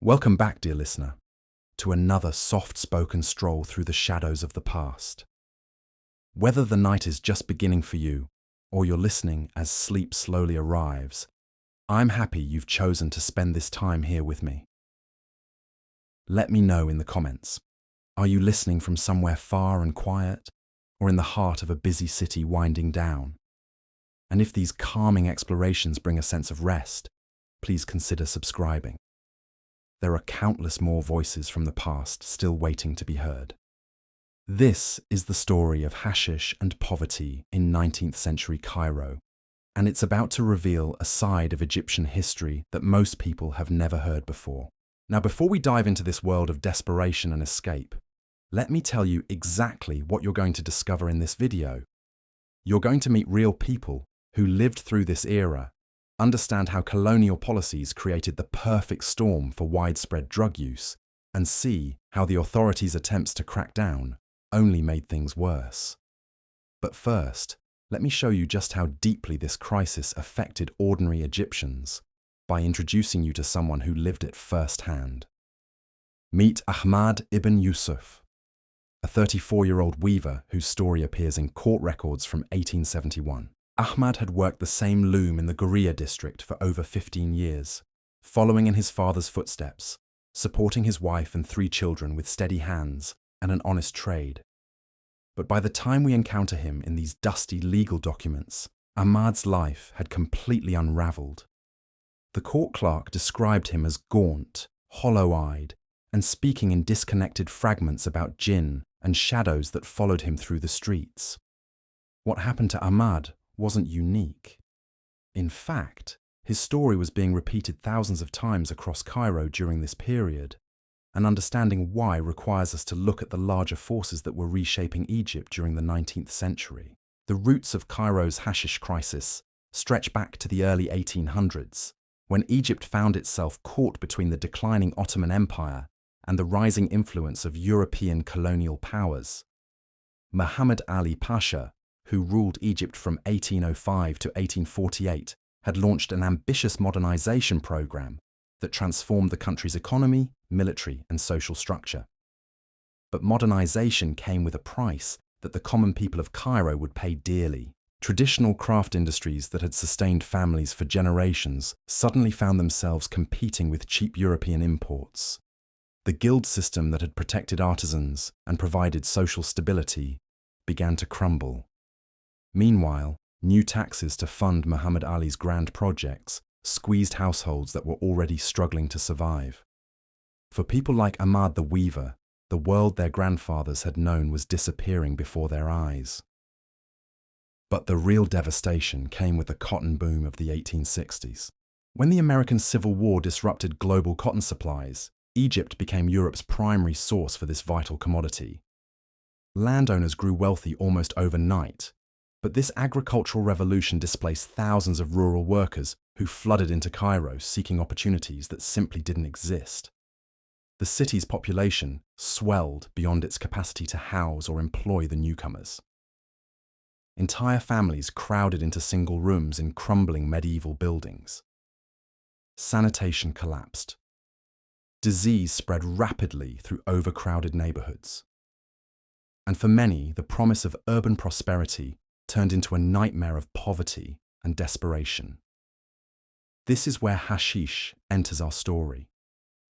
Welcome back, dear listener, to another soft-spoken stroll through the shadows of the past. Whether the night is just beginning for you, or you're listening as sleep slowly arrives, I'm happy you've chosen to spend this time here with me. Let me know in the comments. Are you listening from somewhere far and quiet, or in the heart of a busy city winding down? And if these calming explorations bring a sense of rest, please consider subscribing. There are countless more voices from the past still waiting to be heard. This is the story of Hashish and poverty in 19th century Cairo, and it's about to reveal a side of Egyptian history that most people have never heard before. Now, before we dive into this world of desperation and escape, let me tell you exactly what you're going to discover in this video. You're going to meet real people who lived through this era, understand how colonial policies created the perfect storm for widespread drug use, and see how the authorities' attempts to crack down only made things worse. But first, let me show you just how deeply this crisis affected ordinary Egyptians by introducing you to someone who lived it firsthand. Meet Ahmad ibn Yusuf, a 34-year-old weaver whose story appears in court records from 1871. Ahmad had worked the same loom in the Gouria district for over 15 years, following in his father's footsteps, supporting his wife and 3 children with steady hands and an honest trade. But by the time we encounter him in these dusty legal documents, Ahmad's life had completely unraveled. The court clerk described him as gaunt, hollow-eyed, and speaking in disconnected fragments about jinn and shadows that followed him through the streets. What happened to Ahmad wasn't unique. In fact, his story was being repeated thousands of times across Cairo during this period, and understanding why requires us to look at the larger forces that were reshaping Egypt during the 19th century. The roots of Cairo's hashish crisis stretch back to the early 1800s, when Egypt found itself caught between the declining Ottoman Empire and the rising influence of European colonial powers. Muhammad Ali Pasha, who ruled Egypt from 1805 to 1848, had launched an ambitious modernization program that transformed the country's economy, military, and social structure. But modernization came with a price that the common people of Cairo would pay dearly. Traditional craft industries that had sustained families for generations suddenly found themselves competing with cheap European imports. The guild system that had protected artisans and provided social stability began to crumble. Meanwhile, new taxes to fund Muhammad Ali's grand projects squeezed households that were already struggling to survive. For people like Ahmad the weaver, the world their grandfathers had known was disappearing before their eyes. But the real devastation came with the cotton boom of the 1860s. When the American Civil War disrupted global cotton supplies, Egypt became Europe's primary source for this vital commodity. Landowners grew wealthy almost overnight, but this agricultural revolution displaced thousands of rural workers who flooded into Cairo seeking opportunities that simply didn't exist. The city's population swelled beyond its capacity to house or employ the newcomers. Entire families crowded into single rooms in crumbling medieval buildings. Sanitation collapsed. Disease spread rapidly through overcrowded neighborhoods. And for many, the promise of urban prosperity turned into a nightmare of poverty and desperation. This is where hashish enters our story,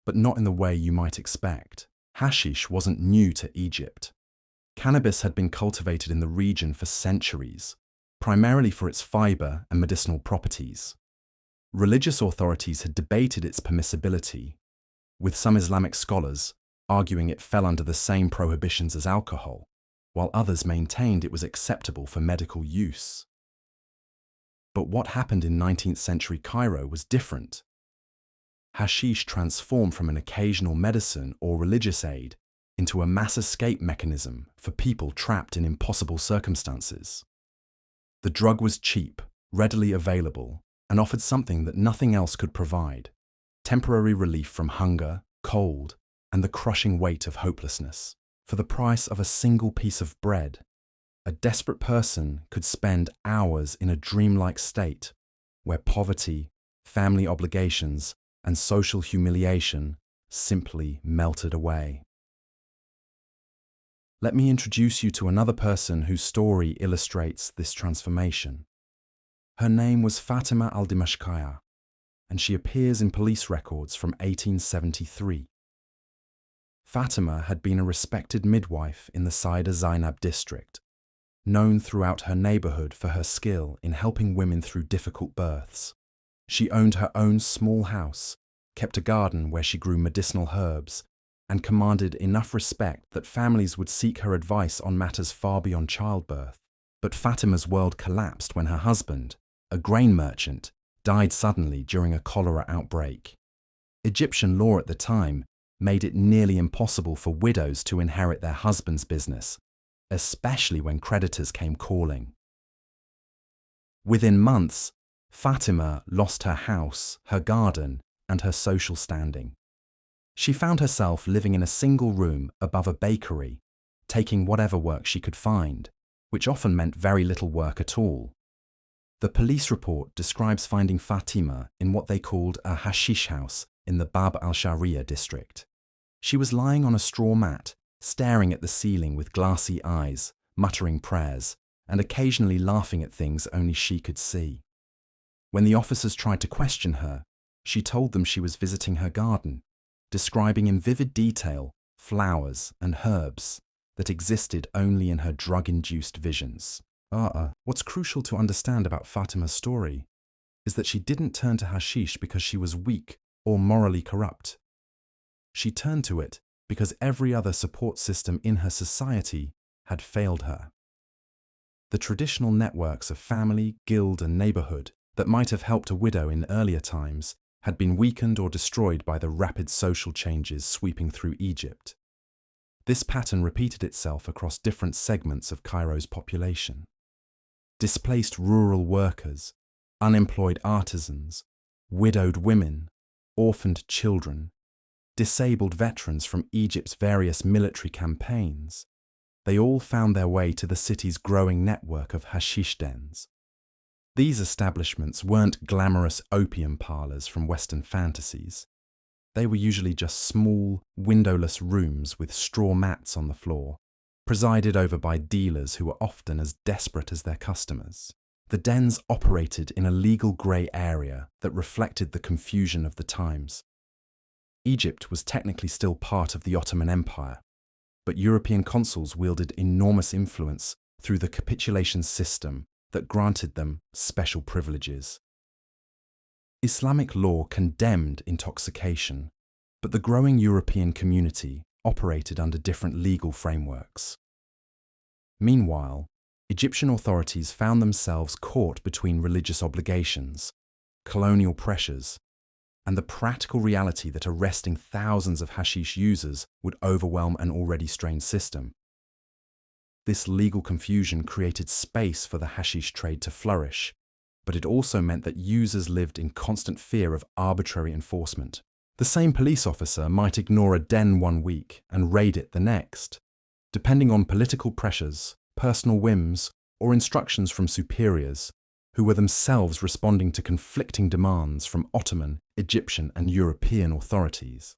but not in the way you might expect. Hashish wasn't new to Egypt. Cannabis had been cultivated in the region for centuries, primarily for its fiber and medicinal properties. Religious authorities had debated its permissibility, with some Islamic scholars arguing it fell under the same prohibitions as alcohol, while others maintained it was acceptable for medical use. But what happened in 19th century Cairo was different. Hashish transformed from an occasional medicine or religious aid into a mass escape mechanism for people trapped in impossible circumstances. The drug was cheap, readily available, and offered something that nothing else could provide: temporary relief from hunger, cold, and the crushing weight of hopelessness. For the price of a single piece of bread, a desperate person could spend hours in a dreamlike state where poverty, family obligations, and social humiliation simply melted away. Let me introduce you to another person whose story illustrates this transformation. Her name was Fatima al-Dimashqiyya, and she appears in police records from 1873. Fatima had been a respected midwife in the Saida Zainab district, known throughout her neighborhood for her skill in helping women through difficult births. She owned her own small house, kept a garden where she grew medicinal herbs, and commanded enough respect that families would seek her advice on matters far beyond childbirth. But Fatima's world collapsed when her husband, a grain merchant, died suddenly during a cholera outbreak. Egyptian law at the time made it nearly impossible for widows to inherit their husband's business, especially when creditors came calling. Within months, Fatima lost her house, her garden, and her social standing. She found herself living in a single room above a bakery, taking whatever work she could find, which often meant very little work at all. The police report describes finding Fatima in what they called a Hashish house in the Bab al-Sharia district. She was lying on a straw mat, staring at the ceiling with glassy eyes, muttering prayers, and occasionally laughing at things only she could see. When the officers tried to question her, she told them she was visiting her garden, describing in vivid detail flowers and herbs that existed only in her drug-induced visions. What's crucial to understand about Fatima's story is that she didn't turn to hashish because she was weak or morally corrupt. She turned to it because every other support system in her society had failed her. The traditional networks of family, guild, and neighborhood that might have helped a widow in earlier times had been weakened or destroyed by the rapid social changes sweeping through Egypt. This pattern repeated itself across different segments of Cairo's population. Displaced rural workers, unemployed artisans, widowed women, orphaned children, disabled veterans from Egypt's various military campaigns, they all found their way to the city's growing network of hashish dens. These establishments weren't glamorous opium parlors from Western fantasies. They were usually just small, windowless rooms with straw mats on the floor, presided over by dealers who were often as desperate as their customers. The dens operated in a legal grey area that reflected the confusion of the times. Egypt was technically still part of the Ottoman Empire, but European consuls wielded enormous influence through the capitulation system that granted them special privileges. Islamic law condemned intoxication, but the growing European community operated under different legal frameworks. Meanwhile, Egyptian authorities found themselves caught between religious obligations, colonial pressures, and the practical reality that arresting thousands of hashish users would overwhelm an already strained system. This legal confusion created space for the hashish trade to flourish, but it also meant that users lived in constant fear of arbitrary enforcement. The same police officer might ignore a den one week and raid it the next, depending on political pressures, personal whims, or instructions from superiors, who were themselves responding to conflicting demands from Ottoman, Egyptian, and European authorities.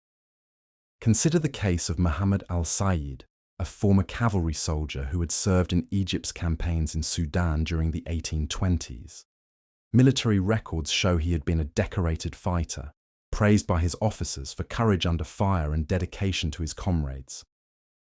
Consider the case of Muhammad al-Sayyid, a former cavalry soldier who had served in Egypt's campaigns in Sudan during the 1820s. Military records show he had been a decorated fighter, praised by his officers for courage under fire and dedication to his comrades.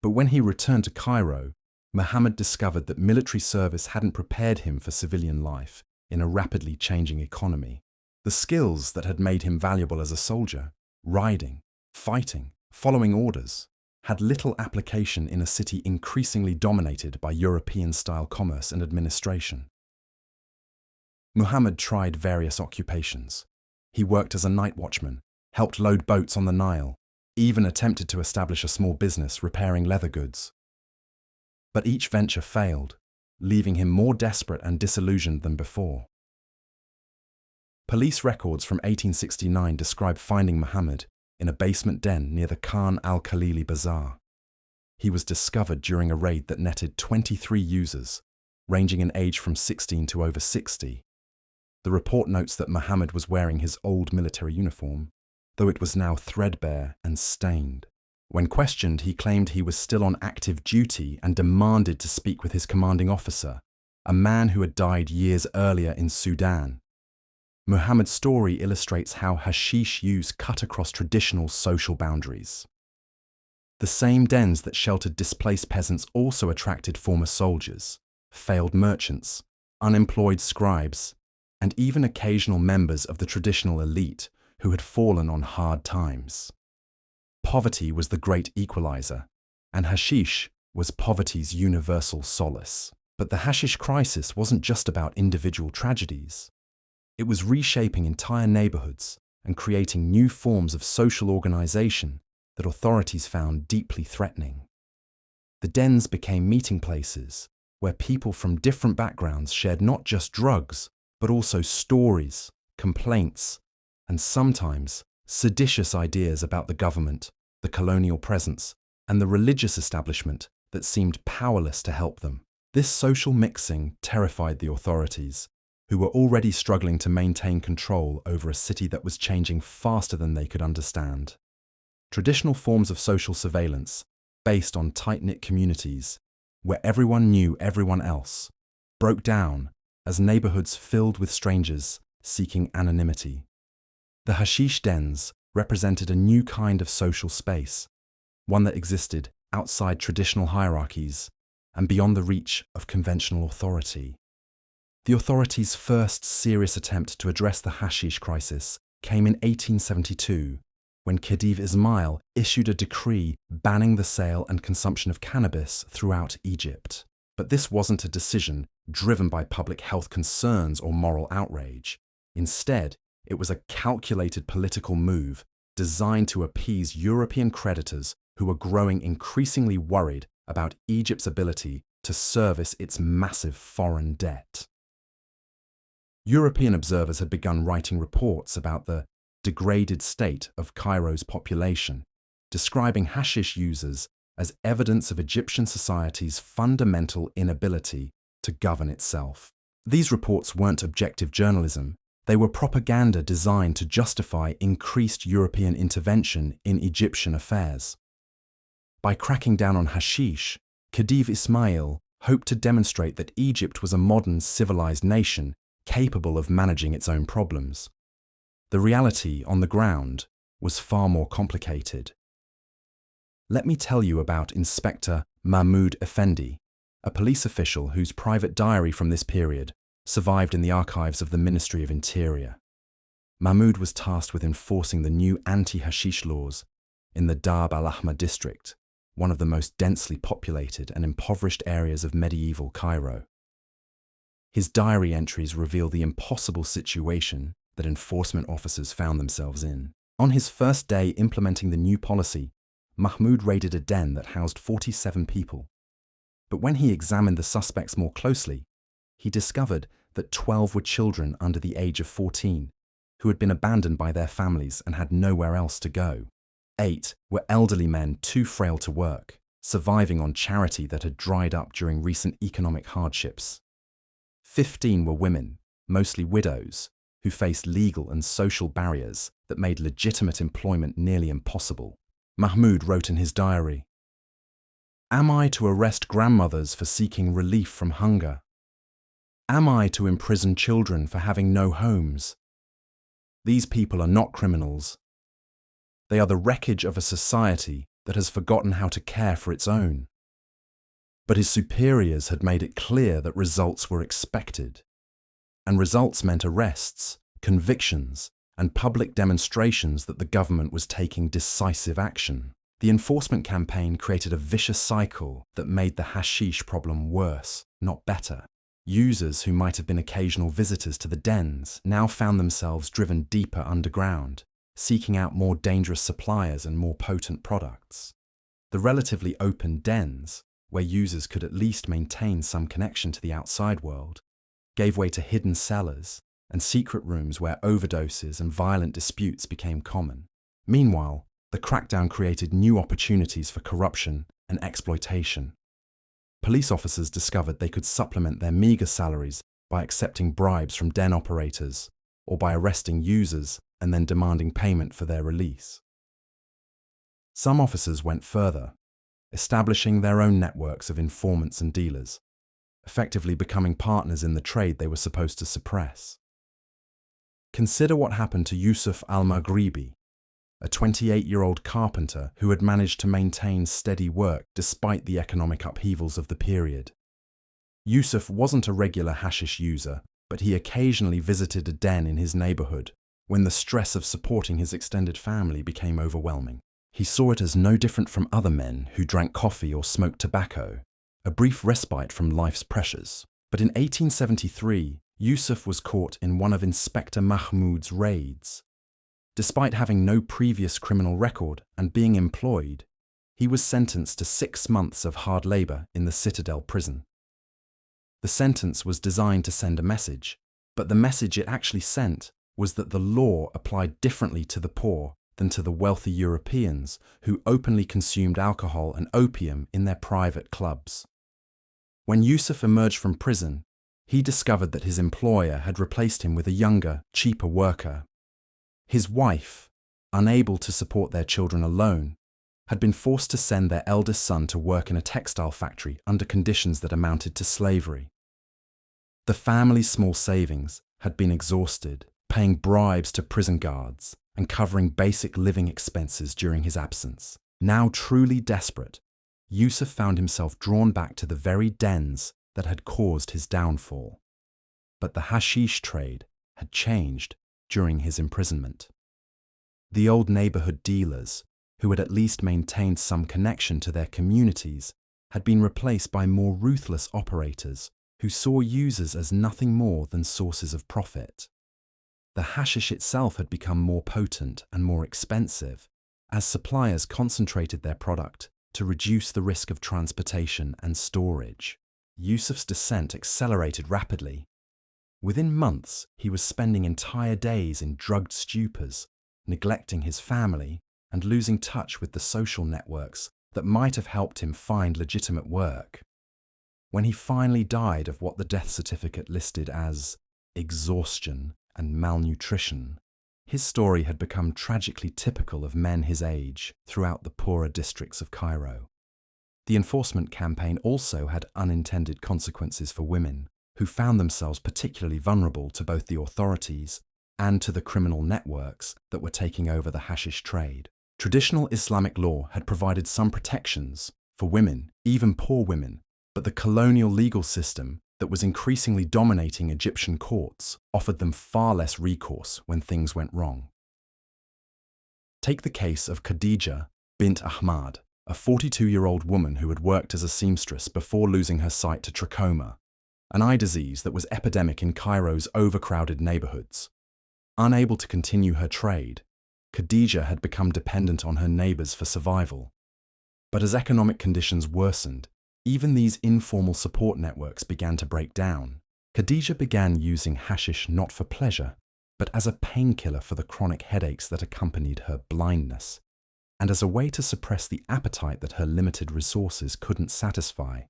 But when he returned to Cairo, Muhammad discovered that military service hadn't prepared him for civilian life in a rapidly changing economy. The skills that had made him valuable as a soldier, riding, fighting, following orders, had little application in a city increasingly dominated by European-style commerce and administration. Muhammad tried various occupations. He worked as a night watchman, helped load boats on the Nile, even attempted to establish a small business repairing leather goods. But each venture failed, leaving him more desperate and disillusioned than before. Police records from 1869 describe finding Muhammad in a basement den near the Khan al-Khalili Bazaar. He was discovered during a raid that netted 23 users, ranging in age from 16 to over 60. The report notes that Muhammad was wearing his old military uniform, though it was now threadbare and stained. When questioned, he claimed he was still on active duty and demanded to speak with his commanding officer, a man who had died years earlier in Sudan. Muhammad's story illustrates how hashish use cut across traditional social boundaries. The same dens that sheltered displaced peasants also attracted former soldiers, failed merchants, unemployed scribes, and even occasional members of the traditional elite who had fallen on hard times. Poverty was the great equalizer, and hashish was poverty's universal solace. But the hashish crisis wasn't just about individual tragedies. It was reshaping entire neighborhoods and creating new forms of social organization that authorities found deeply threatening. The dens became meeting places where people from different backgrounds shared not just drugs, but also stories, complaints, and sometimes seditious ideas about the government, the colonial presence, and the religious establishment that seemed powerless to help them. This social mixing terrified the authorities, who were already struggling to maintain control over a city that was changing faster than they could understand. Traditional forms of social surveillance, based on tight-knit communities, where everyone knew everyone else, broke down as neighborhoods filled with strangers seeking anonymity. The hashish dens represented a new kind of social space, one that existed outside traditional hierarchies and beyond the reach of conventional authority. The authorities' first serious attempt to address the hashish crisis came in 1872, when Khedive Ismail issued a decree banning the sale and consumption of cannabis throughout Egypt. But this wasn't a decision driven by public health concerns or moral outrage. Instead, it was a calculated political move designed to appease European creditors who were growing increasingly worried about Egypt's ability to service its massive foreign debt. European observers had begun writing reports about the degraded state of Cairo's population, describing hashish users as evidence of Egyptian society's fundamental inability to govern itself. These reports weren't objective journalism, they were propaganda designed to justify increased European intervention in Egyptian affairs. By cracking down on hashish, Khedive Ismail hoped to demonstrate that Egypt was a modern, civilized nation capable of managing its own problems. The reality on the ground was far more complicated. Let me tell you about Inspector Mahmoud Effendi, a police official whose private diary from this period survived in the archives of the Ministry of Interior. Mahmoud was tasked with enforcing the new anti-hashish laws in the Darb al-Ahmar district, one of the most densely populated and impoverished areas of medieval Cairo. His diary entries reveal the impossible situation that enforcement officers found themselves in. On his first day implementing the new policy, Mahmoud raided a den that housed 47 people. But when he examined the suspects more closely, he discovered that 12 were children under the age of 14, who had been abandoned by their families and had nowhere else to go. 8 were elderly men too frail to work, surviving on charity that had dried up during recent economic hardships. 15 were women, mostly widows, who faced legal and social barriers that made legitimate employment nearly impossible. Mahmoud wrote in his diary, "Am I to arrest grandmothers for seeking relief from hunger? Am I to imprison children for having no homes? These people are not criminals. They are the wreckage of a society that has forgotten how to care for its own." But his superiors had made it clear that results were expected. And results meant arrests, convictions, and public demonstrations that the government was taking decisive action. The enforcement campaign created a vicious cycle that made the hashish problem worse, not better. Users who might have been occasional visitors to the dens now found themselves driven deeper underground, seeking out more dangerous suppliers and more potent products. The relatively open dens, where users could at least maintain some connection to the outside world, gave way to hidden cellars and secret rooms where overdoses and violent disputes became common. Meanwhile, the crackdown created new opportunities for corruption and exploitation. Police officers discovered they could supplement their meager salaries by accepting bribes from den operators or by arresting users and then demanding payment for their release. Some officers went further, establishing their own networks of informants and dealers, effectively becoming partners in the trade they were supposed to suppress. Consider what happened to Yusuf al-Maghribi, a 28-year-old carpenter who had managed to maintain steady work despite the economic upheavals of the period. Yusuf wasn't a regular hashish user, but he occasionally visited a den in his neighborhood when the stress of supporting his extended family became overwhelming. He saw it as no different from other men who drank coffee or smoked tobacco, a brief respite from life's pressures. But in 1873, Yusuf was caught in one of Inspector Mahmoud's raids. Despite having no previous criminal record and being employed, he was sentenced to 6 months of hard labor in the Citadel prison. The sentence was designed to send a message, but the message it actually sent was that the law applied differently to the poor than to the wealthy Europeans who openly consumed alcohol and opium in their private clubs. When Yusuf emerged from prison, he discovered that his employer had replaced him with a younger, cheaper worker. His wife, unable to support their children alone, had been forced to send their eldest son to work in a textile factory under conditions that amounted to slavery. The family's small savings had been exhausted, paying bribes to prison guards and covering basic living expenses during his absence. Now truly desperate, Yusuf found himself drawn back to the very dens that had caused his downfall. But the hashish trade had changed during his imprisonment. The old neighborhood dealers, who had at least maintained some connection to their communities, had been replaced by more ruthless operators who saw users as nothing more than sources of profit. The hashish itself had become more potent and more expensive as suppliers concentrated their product to reduce the risk of transportation and storage. Yusuf's descent accelerated rapidly. Within months, he was spending entire days in drugged stupors, neglecting his family and losing touch with the social networks that might have helped him find legitimate work. When he finally died of what the death certificate listed as exhaustion and malnutrition, his story had become tragically typical of men his age throughout the poorer districts of Cairo. The enforcement campaign also had unintended consequences for women, who found themselves particularly vulnerable to both the authorities and to the criminal networks that were taking over the hashish trade. Traditional Islamic law had provided some protections for women, even poor women, but the colonial legal system that was increasingly dominating Egyptian courts offered them far less recourse when things went wrong. Take the case of Khadija bint Ahmad, a 42-year-old woman who had worked as a seamstress before losing her sight to trachoma, an eye disease that was epidemic in Cairo's overcrowded neighborhoods. Unable to continue her trade, Khadija had become dependent on her neighbors for survival. But as economic conditions worsened, even these informal support networks began to break down. Khadija began using hashish not for pleasure, but as a painkiller for the chronic headaches that accompanied her blindness, and as a way to suppress the appetite that her limited resources couldn't satisfy.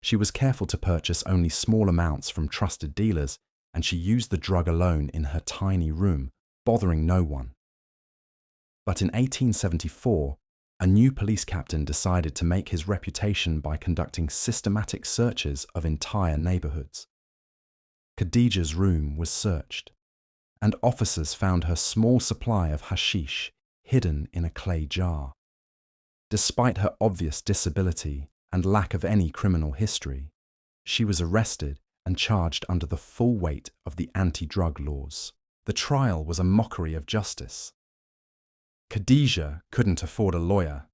She was careful to purchase only small amounts from trusted dealers, and she used the drug alone in her tiny room, bothering no one. But in 1874, a new police captain decided to make his reputation by conducting systematic searches of entire neighborhoods. Khadija's room was searched, and officers found her small supply of hashish hidden in a clay jar. Despite her obvious disability and lack of any criminal history, she was arrested and charged under the full weight of the anti-drug laws. The trial was a mockery of justice. Khadija couldn't afford a lawyer,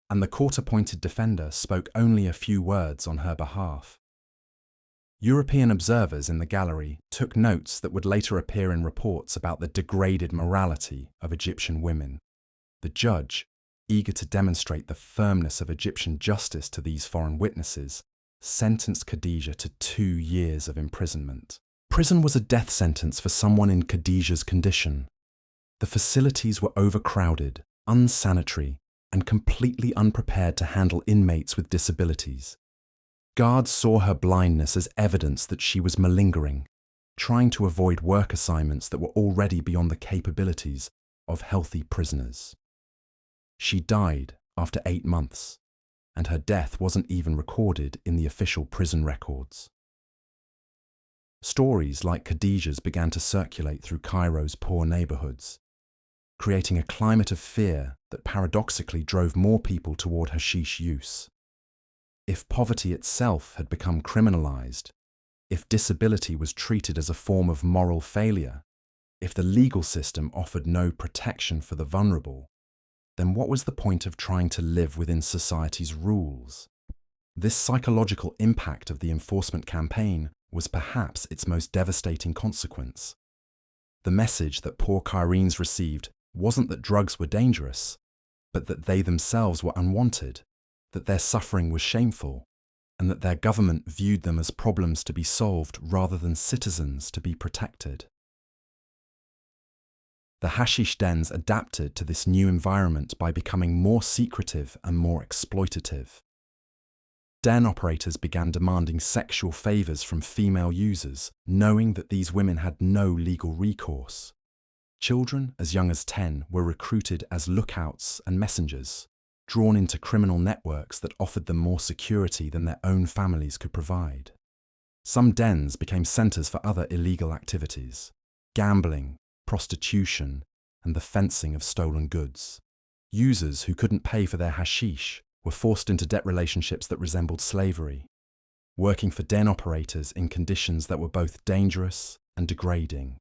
and the court-appointed defender spoke only a few words on her behalf. European observers in the gallery took notes that would later appear in reports about the degraded morality of Egyptian women. The judge, eager to demonstrate the firmness of Egyptian justice to these foreign witnesses, sentenced Khadija to 2 years of imprisonment. Prison was a death sentence for someone in Khadija's condition. The facilities were overcrowded, unsanitary, and completely unprepared to handle inmates with disabilities. Guards saw her blindness as evidence that she was malingering, trying to avoid work assignments that were already beyond the capabilities of healthy prisoners. She died after 8 months, and her death wasn't even recorded in the official prison records. Stories like Khadijah's began to circulate through Cairo's poor neighborhoods, creating a climate of fear that paradoxically drove more people toward hashish use. If poverty itself had become criminalized, if disability was treated as a form of moral failure, if the legal system offered no protection for the vulnerable, then what was the point of trying to live within society's rules? This psychological impact of the enforcement campaign was perhaps its most devastating consequence. The message that poor Cairenes received wasn't that drugs were dangerous, but that they themselves were unwanted, that their suffering was shameful, and that their government viewed them as problems to be solved rather than citizens to be protected. The hashish dens adapted to this new environment by becoming more secretive and more exploitative. Den operators began demanding sexual favors from female users, knowing that these women had no legal recourse. Children as young as 10 were recruited as lookouts and messengers, drawn into criminal networks that offered them more security than their own families could provide. Some dens became centers for other illegal activities: gambling, prostitution, and the fencing of stolen goods. Users who couldn't pay for their hashish were forced into debt relationships that resembled slavery, working for den operators in conditions that were both dangerous and degrading.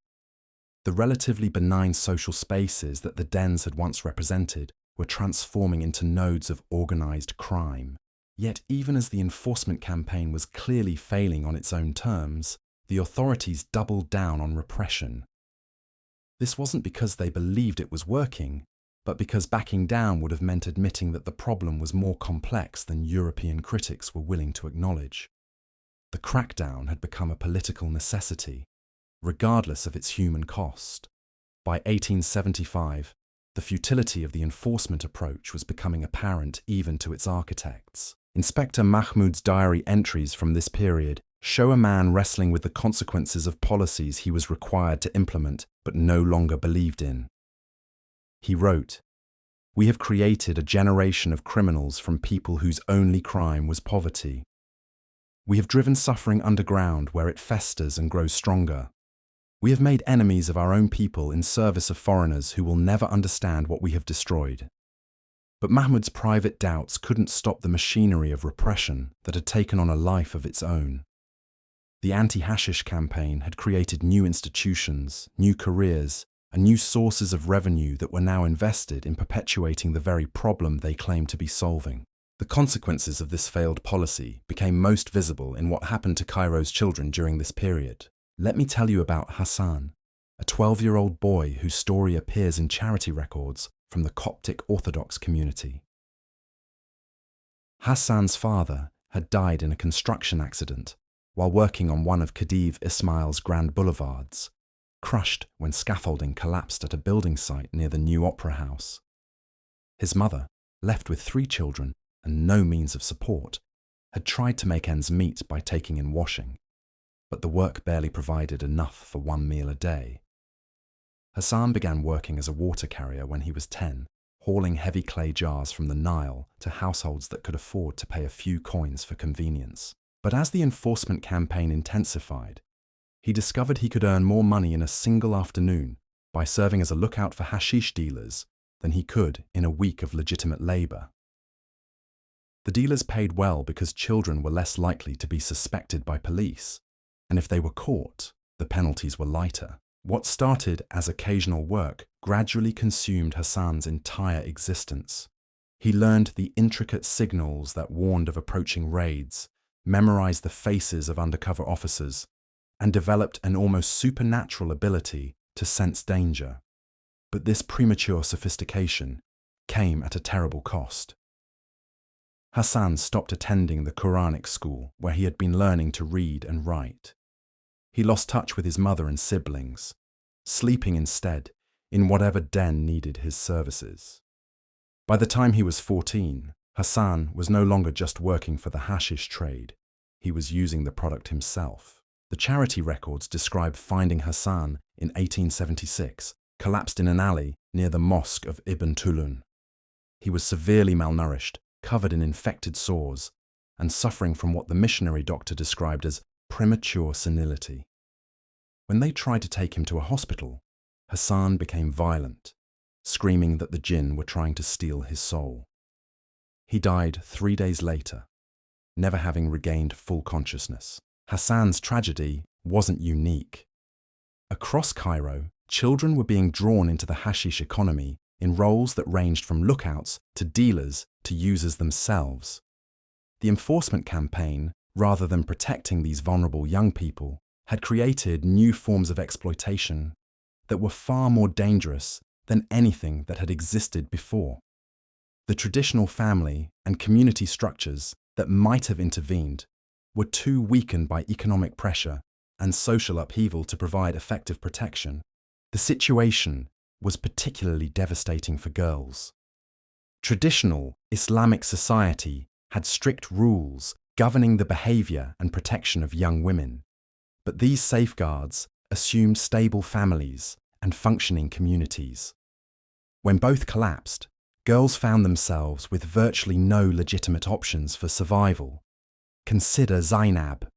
The relatively benign social spaces that the dens had once represented were transforming into nodes of organized crime. Yet even as the enforcement campaign was clearly failing on its own terms, the authorities doubled down on repression. This wasn't because they believed it was working, but because backing down would have meant admitting that the problem was more complex than European critics were willing to acknowledge. The crackdown had become a political necessity, regardless of its human cost. By 1875, the futility of the enforcement approach was becoming apparent even to its architects. Inspector Mahmoud's diary entries from this period show a man wrestling with the consequences of policies he was required to implement but no longer believed in. He wrote, "We have created a generation of criminals from people whose only crime was poverty. We have driven suffering underground where it festers and grows stronger. We have made enemies of our own people in service of foreigners who will never understand what we have destroyed." But Mahmoud's private doubts couldn't stop the machinery of repression that had taken on a life of its own. The anti-hashish campaign had created new institutions, new careers, and new sources of revenue that were now invested in perpetuating the very problem they claimed to be solving. The consequences of this failed policy became most visible in what happened to Cairo's children during this period. Let me tell you about Hassan, a 12-year-old boy whose story appears in charity records from the Coptic Orthodox community. Hassan's father had died in a construction accident while working on one of Khedive Ismail's grand boulevards, crushed when scaffolding collapsed at a building site near the new Opera House. His mother, left with 3 children and no means of support, had tried to make ends meet by taking in washing, but the work barely provided enough for 1 meal a day. Hassan began working as a water carrier when he was 10, hauling heavy clay jars from the Nile to households that could afford to pay a few coins for convenience. But as the enforcement campaign intensified, he discovered he could earn more money in a single afternoon by serving as a lookout for hashish dealers than he could in a week of legitimate labor. The dealers paid well because children were less likely to be suspected by police, and if they were caught, the penalties were lighter. What started as occasional work gradually consumed Hassan's entire existence. He learned the intricate signals that warned of approaching raids, memorized the faces of undercover officers, and developed an almost supernatural ability to sense danger. But this premature sophistication came at a terrible cost. Hassan stopped attending the Quranic school where he had been learning to read and write. He lost touch with his mother and siblings, sleeping instead in whatever den needed his services. By the time he was 14, Hassan was no longer just working for the hashish trade, he was using the product himself. The charity records describe finding Hassan in 1876, collapsed in an alley near the mosque of Ibn Tulun. He was severely malnourished, covered in infected sores, and suffering from what the missionary doctor described as premature senility. When they tried to take him to a hospital, Hassan became violent, screaming that the jinn were trying to steal his soul. He died 3 days later, never having regained full consciousness. Hassan's tragedy wasn't unique. Across Cairo, children were being drawn into the hashish economy in roles that ranged from lookouts to dealers to users themselves. The enforcement campaign, rather than protecting these vulnerable young people, had created new forms of exploitation that were far more dangerous than anything that had existed before. The traditional family and community structures that might have intervened were too weakened by economic pressure and social upheaval to provide effective protection. The situation was particularly devastating for girls. Traditional Islamic society had strict rules governing the behavior and protection of young women, but these safeguards assumed stable families and functioning communities. When both collapsed, girls found themselves with virtually no legitimate options for survival. Consider Zainab,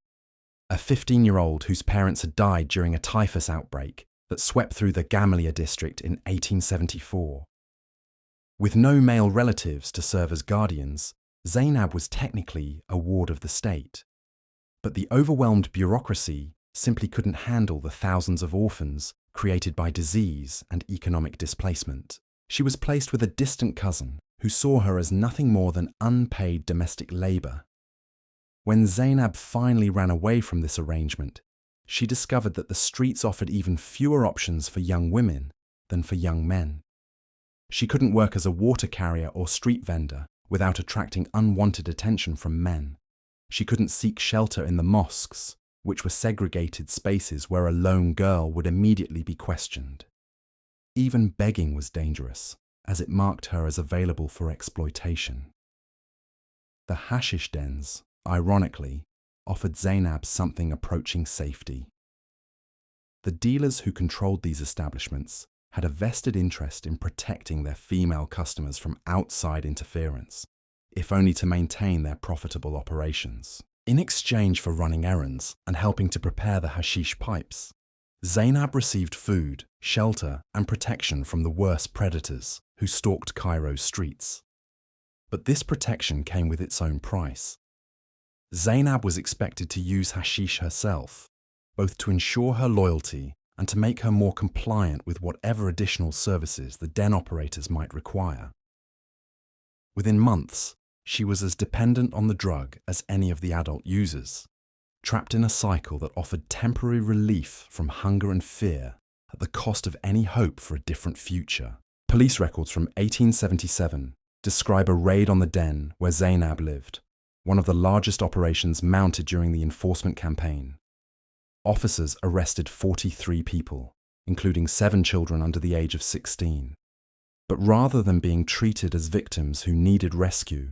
a 15-year-old whose parents had died during a typhus outbreak that swept through the Gamaliya district in 1874. With no male relatives to serve as guardians, Zainab was technically a ward of the state. But the overwhelmed bureaucracy simply couldn't handle the thousands of orphans created by disease and economic displacement. She was placed with a distant cousin who saw her as nothing more than unpaid domestic labor. When Zainab finally ran away from this arrangement, she discovered that the streets offered even fewer options for young women than for young men. She couldn't work as a water carrier or street vendor without attracting unwanted attention from men. She couldn't seek shelter in the mosques, which were segregated spaces where a lone girl would immediately be questioned. Even begging was dangerous, as it marked her as available for exploitation. The hashish dens, ironically, offered Zainab something approaching safety. The dealers who controlled these establishments had a vested interest in protecting their female customers from outside interference, if only to maintain their profitable operations. In exchange for running errands and helping to prepare the hashish pipes, Zainab received food, shelter, and protection from the worst predators who stalked Cairo's streets. But this protection came with its own price. Zainab was expected to use hashish herself, both to ensure her loyalty and to make her more compliant with whatever additional services the den operators might require. Within months, she was as dependent on the drug as any of the adult users, trapped in a cycle that offered temporary relief from hunger and fear at the cost of any hope for a different future. Police records from 1877 describe a raid on the den where Zainab lived, one of the largest operations mounted during the enforcement campaign. Officers arrested 43 people, including 7 children under the age of 16. But rather than being treated as victims who needed rescue,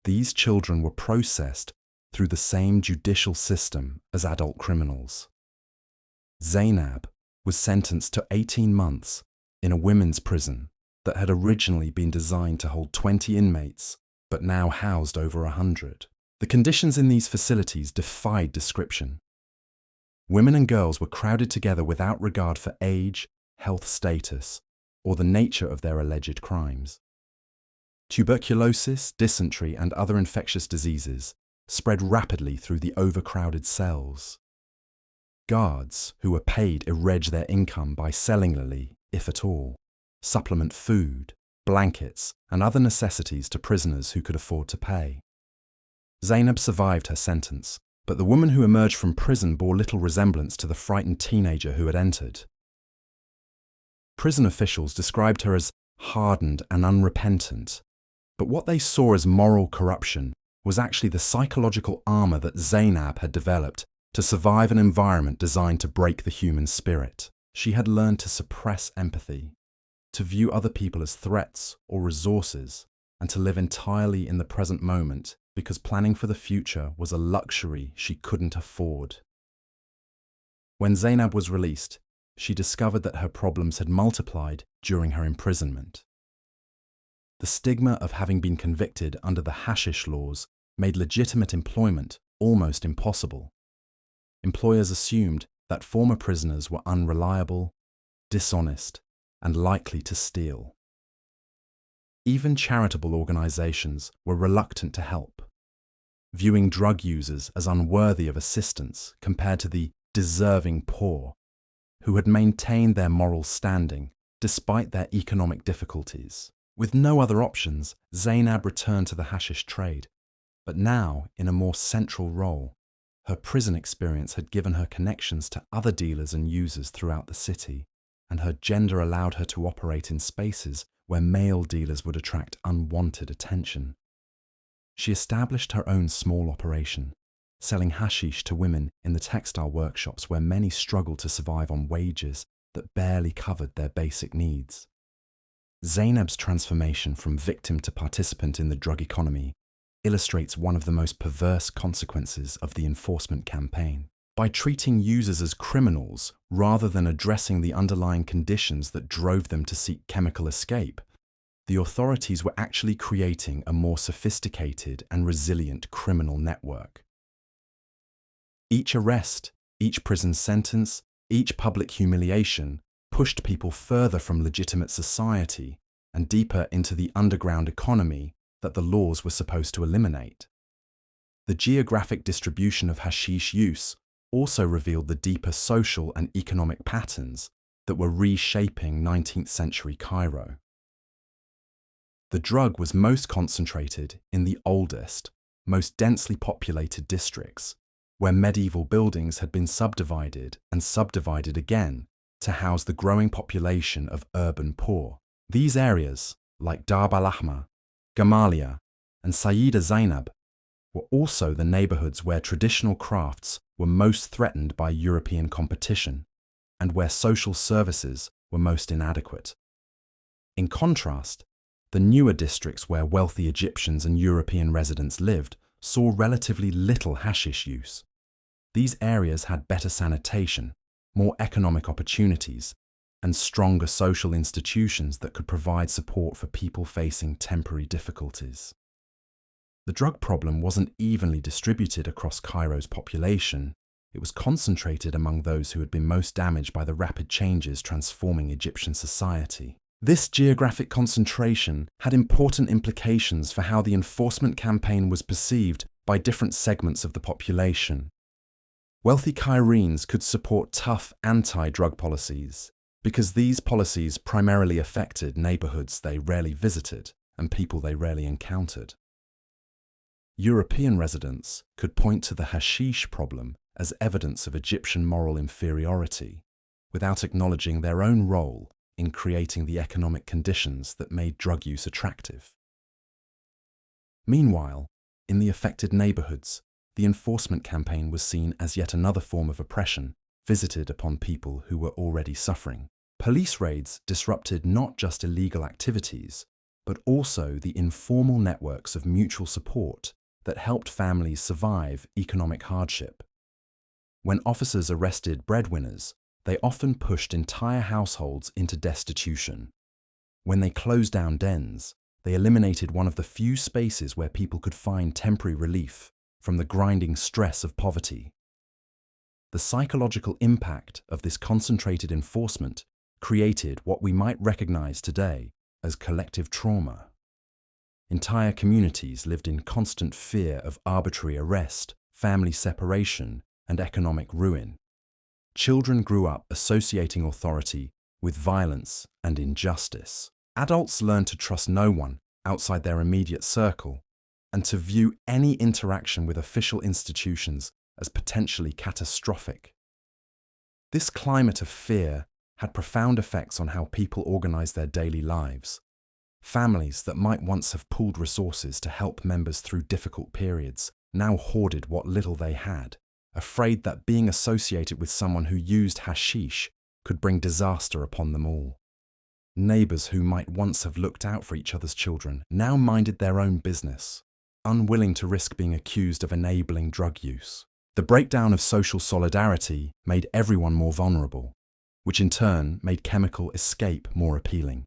these children were processed through the same judicial system as adult criminals. Zainab was sentenced to 18 months in a women's prison that had originally been designed to hold 20 inmates, but now housed over 100. The conditions in these facilities defied description. Women and girls were crowded together without regard for age, health status, or the nature of their alleged crimes. Tuberculosis, dysentery, and other infectious diseases spread rapidly through the overcrowded cells. Guards, who were paid irreg their income by selling, if at all, supplement food, blankets, and other necessities to prisoners who could afford to pay. Zainab survived her sentence, but the woman who emerged from prison bore little resemblance to the frightened teenager who had entered. Prison officials described her as hardened and unrepentant, but what they saw as moral corruption was actually the psychological armor that Zainab had developed to survive an environment designed to break the human spirit. She had learned to suppress empathy, to view other people as threats or resources, and to live entirely in the present moment because planning for the future was a luxury she couldn't afford. When Zainab was released, she discovered that her problems had multiplied during her imprisonment. The stigma of having been convicted under the Hashish laws made legitimate employment almost impossible. Employers assumed that former prisoners were unreliable, dishonest, and likely to steal. Even charitable organizations were reluctant to help, viewing drug users as unworthy of assistance compared to the deserving poor, who had maintained their moral standing despite their economic difficulties. With no other options, Zainab returned to the hashish trade, but now in a more central role. Her prison experience had given her connections to other dealers and users throughout the city, and her gender allowed her to operate in spaces where male dealers would attract unwanted attention. She established her own small operation, selling hashish to women in the textile workshops where many struggled to survive on wages that barely covered their basic needs. Zainab's transformation from victim to participant in the drug economy illustrates one of the most perverse consequences of the enforcement campaign. By treating users as criminals rather than addressing the underlying conditions that drove them to seek chemical escape, the authorities were actually creating a more sophisticated and resilient criminal network. Each arrest, each prison sentence, each public humiliation pushed people further from legitimate society and deeper into the underground economy that the laws were supposed to eliminate. The geographic distribution of hashish use also revealed the deeper social and economic patterns that were reshaping 19th century Cairo. The drug was most concentrated in the oldest, most densely populated districts, where medieval buildings had been subdivided and subdivided again to house the growing population of urban poor. These areas, like Darb al-Ahmar, Gamalia, and Sayyida Zainab, were also the neighborhoods where traditional crafts were most threatened by European competition and where social services were most inadequate. In contrast, the newer districts where wealthy Egyptians and European residents lived saw relatively little hashish use. These areas had better sanitation, more economic opportunities, and stronger social institutions that could provide support for people facing temporary difficulties. The drug problem wasn't evenly distributed across Cairo's population. It was concentrated among those who had been most damaged by the rapid changes transforming Egyptian society. This geographic concentration had important implications for how the enforcement campaign was perceived by different segments of the population. Wealthy Cairenes could support tough anti-drug policies because these policies primarily affected neighborhoods they rarely visited and people they rarely encountered. European residents could point to the hashish problem as evidence of Egyptian moral inferiority, without acknowledging their own role in creating the economic conditions that made drug use attractive. Meanwhile, in the affected neighborhoods, the enforcement campaign was seen as yet another form of oppression visited upon people who were already suffering. Police raids disrupted not just illegal activities, but also the informal networks of mutual support that helped families survive economic hardship. When officers arrested breadwinners, they often pushed entire households into destitution. When they closed down dens, they eliminated one of the few spaces where people could find temporary relief from the grinding stress of poverty. The psychological impact of this concentrated enforcement created what we might recognize today as collective trauma. Entire communities lived in constant fear of arbitrary arrest, family separation, and economic ruin. Children grew up associating authority with violence and injustice. Adults learned to trust no one outside their immediate circle and to view any interaction with official institutions as potentially catastrophic. This climate of fear had profound effects on how people organized their daily lives. Families that might once have pooled resources to help members through difficult periods now hoarded what little they had, afraid that being associated with someone who used hashish could bring disaster upon them all. Neighbors who might once have looked out for each other's children now minded their own business, unwilling to risk being accused of enabling drug use. The breakdown of social solidarity made everyone more vulnerable, which in turn made chemical escape more appealing.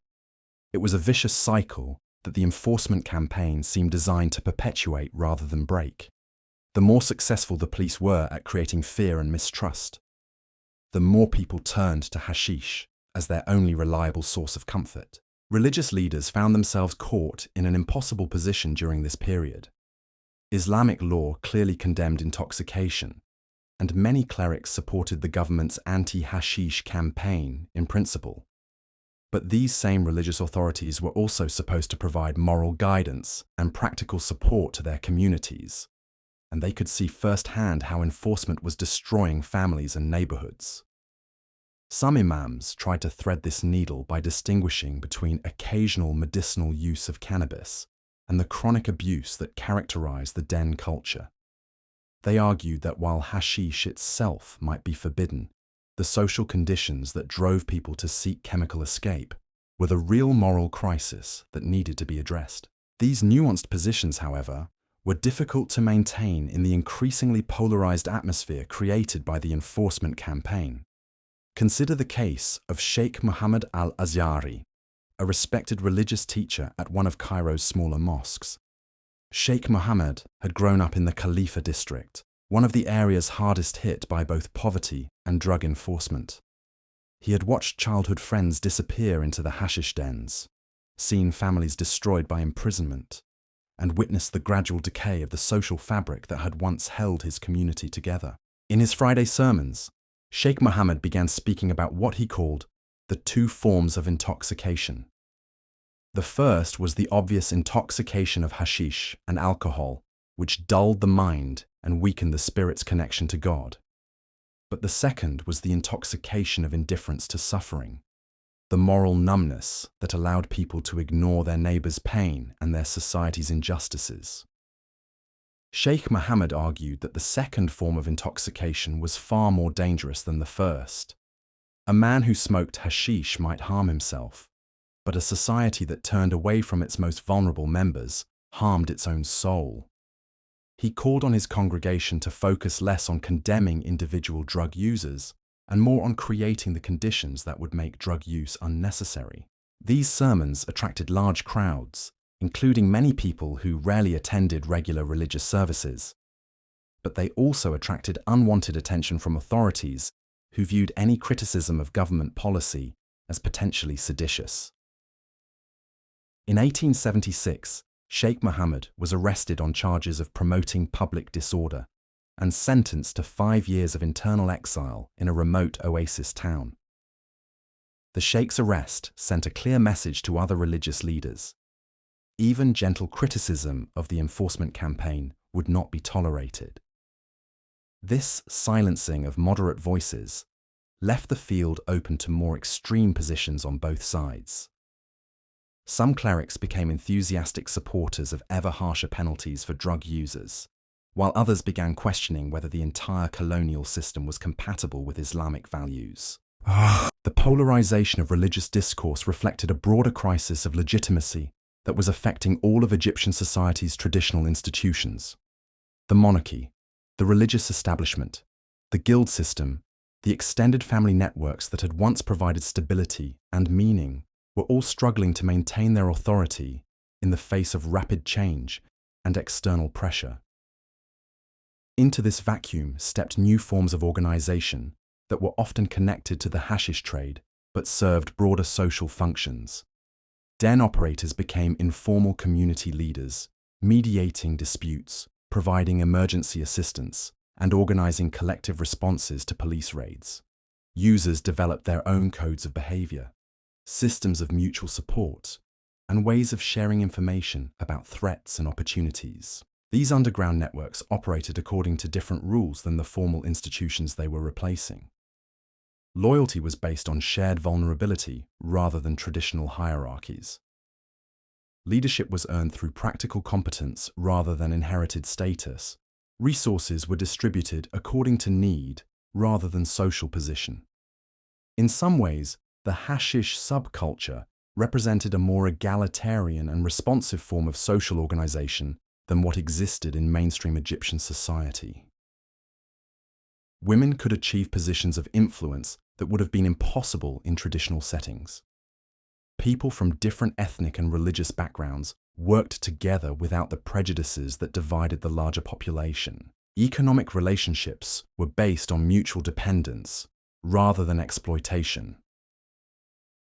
It was a vicious cycle that the enforcement campaign seemed designed to perpetuate rather than break. The more successful the police were at creating fear and mistrust, the more people turned to hashish as their only reliable source of comfort. Religious leaders found themselves caught in an impossible position during this period. Islamic law clearly condemned intoxication, and many clerics supported the government's anti-hashish campaign in principle. But these same religious authorities were also supposed to provide moral guidance and practical support to their communities, and they could see firsthand how enforcement was destroying families and neighborhoods. Some imams tried to thread this needle by distinguishing between occasional medicinal use of cannabis and the chronic abuse that characterized the den culture. They argued that while hashish itself might be forbidden, the social conditions that drove people to seek chemical escape were the real moral crisis that needed to be addressed. These nuanced positions, however, were difficult to maintain in the increasingly polarized atmosphere created by the enforcement campaign. Consider the case of Sheikh Muhammad al-Azhari, a respected religious teacher at one of Cairo's smaller mosques. Sheikh Muhammad had grown up in the Khalifa district, one of the areas hardest hit by both poverty and drug enforcement. He had watched childhood friends disappear into the hashish dens, seen families destroyed by imprisonment, and witnessed the gradual decay of the social fabric that had once held his community together. In his Friday sermons, Sheikh Muhammad began speaking about what he called the two forms of intoxication. The first was the obvious intoxication of hashish and alcohol, which dulled the mind and weakened the spirit's connection to God. But the second was the intoxication of indifference to suffering, the moral numbness that allowed people to ignore their neighbor's pain and their society's injustices. Sheikh Muhammad argued that the second form of intoxication was far more dangerous than the first. A man who smoked hashish might harm himself, but a society that turned away from its most vulnerable members harmed its own soul. He called on his congregation to focus less on condemning individual drug users and more on creating the conditions that would make drug use unnecessary. These sermons attracted large crowds, including many people who rarely attended regular religious services. But they also attracted unwanted attention from authorities who viewed any criticism of government policy as potentially seditious. In 1876, Sheikh Muhammad was arrested on charges of promoting public disorder and sentenced to 5 years of internal exile in a remote oasis town. The Sheikh's arrest sent a clear message to other religious leaders. Even gentle criticism of the enforcement campaign would not be tolerated. This silencing of moderate voices left the field open to more extreme positions on both sides. Some clerics became enthusiastic supporters of ever harsher penalties for drug users, while others began questioning whether the entire colonial system was compatible with Islamic values. The polarization of religious discourse reflected a broader crisis of legitimacy that was affecting all of Egyptian society's traditional institutions. The monarchy, the religious establishment, the guild system, the extended family networks that had once provided stability and meaning were all struggling to maintain their authority in the face of rapid change and external pressure. Into this vacuum stepped new forms of organization that were often connected to the hashish trade but served broader social functions. Den operators became informal community leaders, mediating disputes, providing emergency assistance, and organizing collective responses to police raids. Users developed their own codes of behavior, systems of mutual support, and ways of sharing information about threats and opportunities. These underground networks operated according to different rules than the formal institutions they were replacing. Loyalty was based on shared vulnerability rather than traditional hierarchies. Leadership was earned through practical competence rather than inherited status. Resources were distributed according to need rather than social position. In some ways, the hashish subculture represented a more egalitarian and responsive form of social organization than what existed in mainstream Egyptian society. women could achieve positions of influence that would have been impossible in traditional settings. People from different ethnic and religious backgrounds worked together without the prejudices that divided the larger population. Economic relationships were based on mutual dependence rather than exploitation.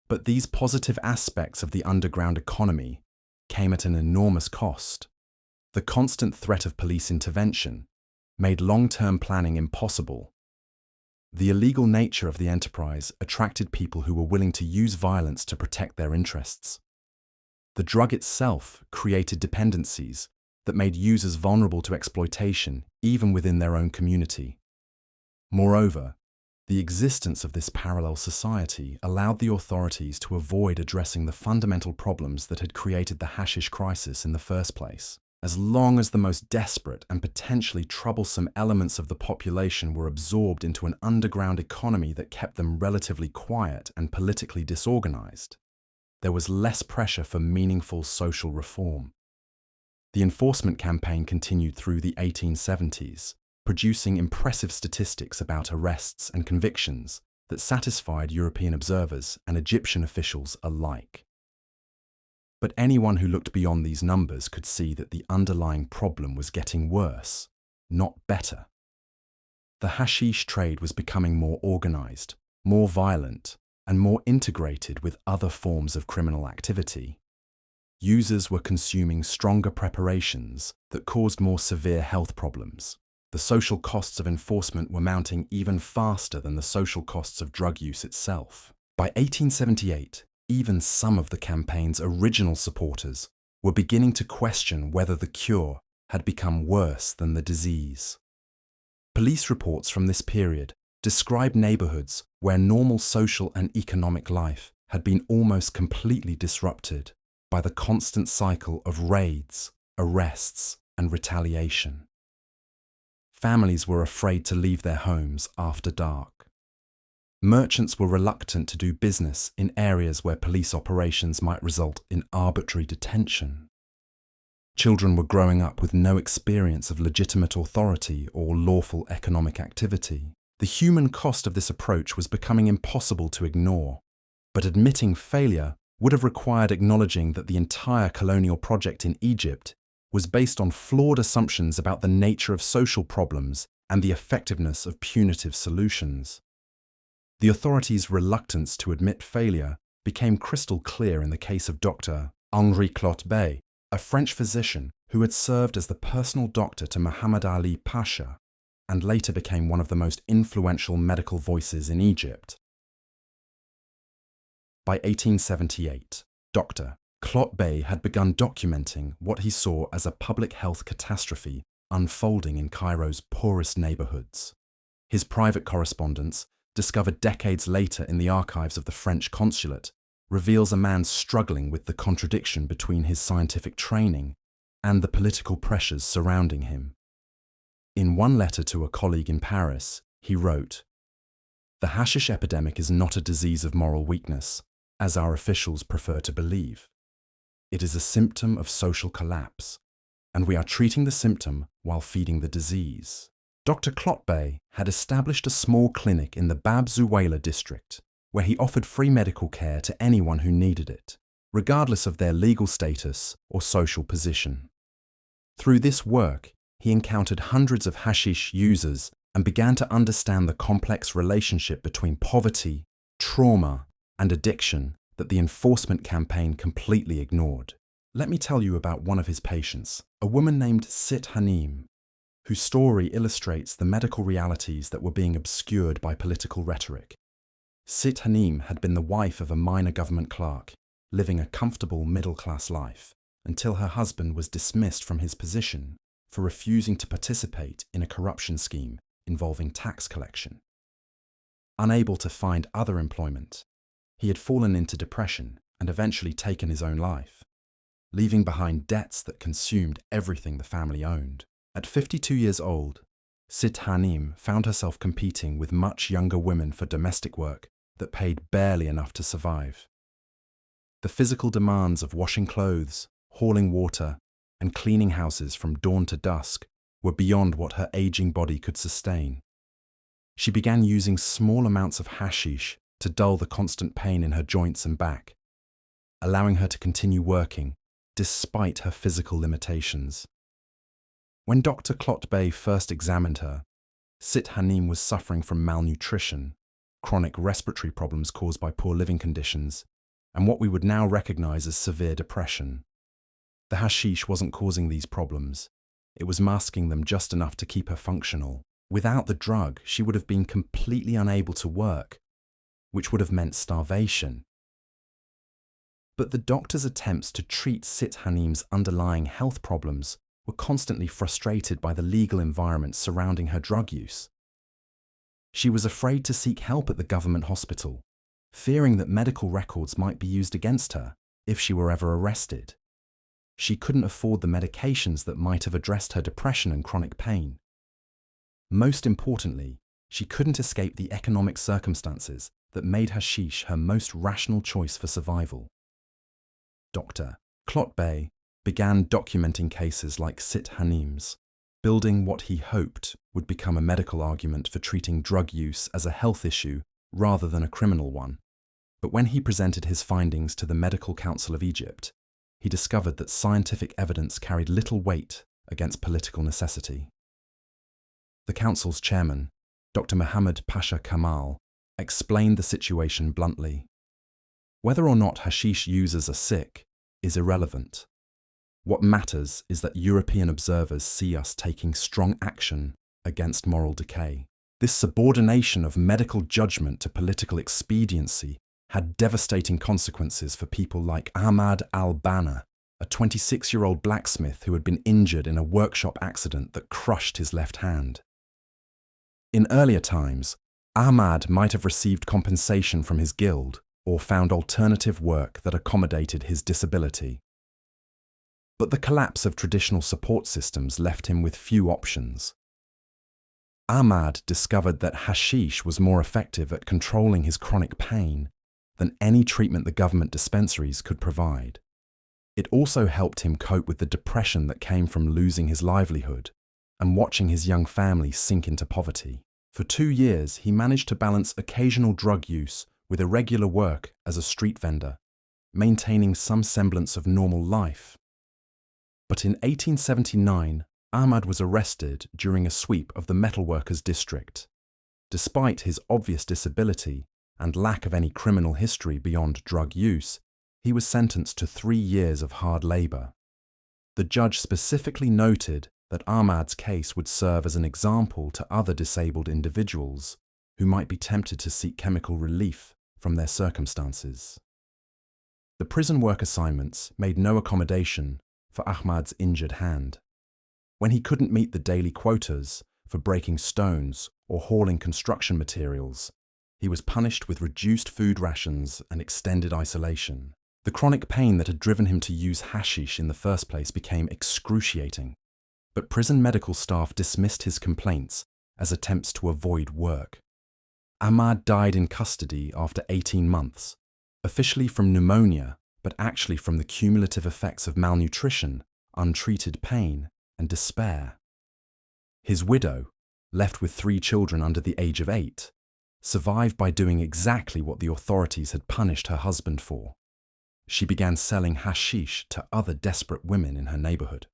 But these positive aspects of the underground economy came at an enormous cost. The constant threat of police intervention made long-term planning impossible. The illegal nature of the enterprise attracted people who were willing to use violence to protect their interests. The drug itself created dependencies that made users vulnerable to exploitation even within their own community. Moreover, the existence of this parallel society allowed the authorities to avoid addressing the fundamental problems that had created the hashish crisis in the first place. As long as the most desperate and potentially troublesome elements of the population were absorbed into an underground economy that kept them relatively quiet and politically disorganized, there was less pressure for meaningful social reform. The enforcement campaign continued through the 1870s, producing impressive statistics about arrests and convictions that satisfied European observers and Egyptian officials alike. But anyone who looked beyond these numbers could see that the underlying problem was getting worse, not better. The hashish trade was becoming more organized, more violent, and more integrated with other forms of criminal activity. Users were consuming stronger preparations that caused more severe health problems. The social costs of enforcement were mounting even faster than the social costs of drug use itself. By 1878, even some of the campaign's original supporters were beginning to question whether the cure had become worse than the disease. Police reports from this period describe neighborhoods where normal social and economic life had been almost completely disrupted by the constant cycle of raids, arrests, and retaliation. Families were afraid to leave their homes after dark. Merchants were reluctant to do business in areas where police operations might result in arbitrary detention. Children were growing up with no experience of legitimate authority or lawful economic activity. The human cost of this approach was becoming impossible to ignore, but admitting failure would have required acknowledging that the entire colonial project in Egypt was based on flawed assumptions about the nature of social problems and the effectiveness of punitive solutions. The authorities' reluctance to admit failure became crystal clear in the case of Dr. Henri Clotbé, a French physician who had served as the personal doctor to Muhammad Ali Pasha and later became one of the most influential medical voices in Egypt. By 1878, Dr. Clotbé had begun documenting what he saw as a public health catastrophe unfolding in Cairo's poorest neighborhoods. His private correspondence, discovered decades later in the archives of the French consulate, reveals a man struggling with the contradiction between his scientific training and the political pressures surrounding him. In one letter to a colleague in Paris, he wrote, "The hashish epidemic is not a disease of moral weakness, as our officials prefer to believe. It is a symptom of social collapse, and we are treating the symptom while feeding the disease." Dr. Clotbé had established a small clinic in the Bab Zuwayla district, where he offered free medical care to anyone who needed it, regardless of their legal status or social position. Through this work, he encountered hundreds of hashish users and began to understand the complex relationship between poverty, trauma, and addiction that the enforcement campaign completely ignored. Let me tell you about one of his patients, a woman named Sit Hanim, whose story illustrates the medical realities that were being obscured by political rhetoric. Sit Hanim had been the wife of a minor government clerk, living a comfortable middle-class life, until her husband was dismissed from his position for refusing to participate in a corruption scheme involving tax collection. Unable to find other employment, he had fallen into depression and eventually taken his own life, leaving behind debts that consumed everything the family owned. At 52 years old, Sit Hanim found herself competing with much younger women for domestic work that paid barely enough to survive. The physical demands of washing clothes, hauling water, and cleaning houses from dawn to dusk were beyond what her aging body could sustain. She began using small amounts of hashish to dull the constant pain in her joints and back, allowing her to continue working despite her physical limitations. When Dr. Klotbey first examined her, Sit Hanim was suffering from malnutrition, chronic respiratory problems caused by poor living conditions, and what we would now recognize as severe depression. The hashish wasn't causing these problems. It was masking them just enough to keep her functional. Without the drug, she would have been completely unable to work, which would have meant starvation. But the doctor's attempts to treat Sit Hanim's underlying health problems were constantly frustrated by the legal environment surrounding her drug use. She was afraid to seek help at the government hospital, fearing that medical records might be used against her if she were ever arrested. She couldn't afford the medications that might have addressed her depression and chronic pain. Most importantly, she couldn't escape the economic circumstances that made hashish her most rational choice for survival. Dr. Klotbey began documenting cases like Sit Hanim's, building what he hoped would become a medical argument for treating drug use as a health issue rather than a criminal one. But when he presented his findings to the Medical Council of Egypt, he discovered that scientific evidence carried little weight against political necessity. The council's chairman, Dr. Muhammad Pasha Kamal, explained the situation bluntly. Whether or not hashish users are sick is irrelevant. What matters is that European observers see us taking strong action against moral decay. This subordination of medical judgment to political expediency had devastating consequences for people like Ahmad al-Banna, a 26-year-old blacksmith who had been injured in a workshop accident that crushed his left hand. In earlier times, Ahmad might have received compensation from his guild or found alternative work that accommodated his disability. But the collapse of traditional support systems left him with few options. Ahmad discovered that hashish was more effective at controlling his chronic pain than any treatment the government dispensaries could provide. It also helped him cope with the depression that came from losing his livelihood and watching his young family sink into poverty. For 2 years, he managed to balance occasional drug use with irregular work as a street vendor, maintaining some semblance of normal life. But in 1879, Ahmad was arrested during a sweep of the metalworkers' district. Despite his obvious disability and lack of any criminal history beyond drug use, he was sentenced to 3 years of hard labor. The judge specifically noted that Ahmad's case would serve as an example to other disabled individuals who might be tempted to seek chemical relief from their circumstances. The prison work assignments made no accommodation for Ahmad's injured hand. When he couldn't meet the daily quotas for breaking stones or hauling construction materials, he was punished with reduced food rations and extended isolation. The chronic pain that had driven him to use hashish in the first place became excruciating, but prison medical staff dismissed his complaints as attempts to avoid work. Ahmad died in custody after 18 months, officially from pneumonia, but actually from the cumulative effects of malnutrition, untreated pain, and despair. His widow, left with 3 children under the age of 8, survived by doing exactly what the authorities had punished her husband for. She began selling hashish to other desperate women in her neighborhood.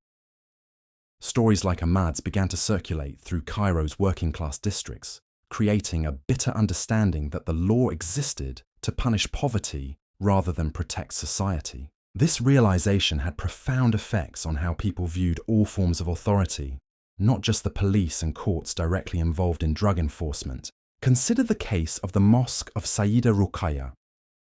Stories like Ahmad's began to circulate through Cairo's working-class districts, creating a bitter understanding that the law existed to punish poverty rather than protect society. This realization had profound effects on how people viewed all forms of authority, not just the police and courts directly involved in drug enforcement. Consider the case of the Mosque of Sayyida Ruqayya,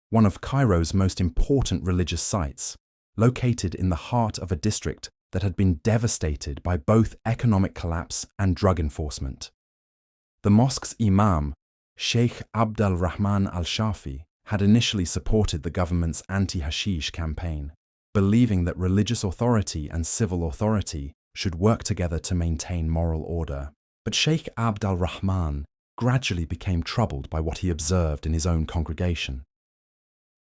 one of Cairo's most important religious sites, located in the heart of a district that had been devastated by both economic collapse and drug enforcement. The mosque's imam, Sheikh Abd al-Rahman al-Shafi, had initially supported the government's anti-hashish campaign, believing that religious authority and civil authority should work together to maintain moral order. But Sheikh Abd al-Rahman gradually became troubled by what he observed in his own congregation.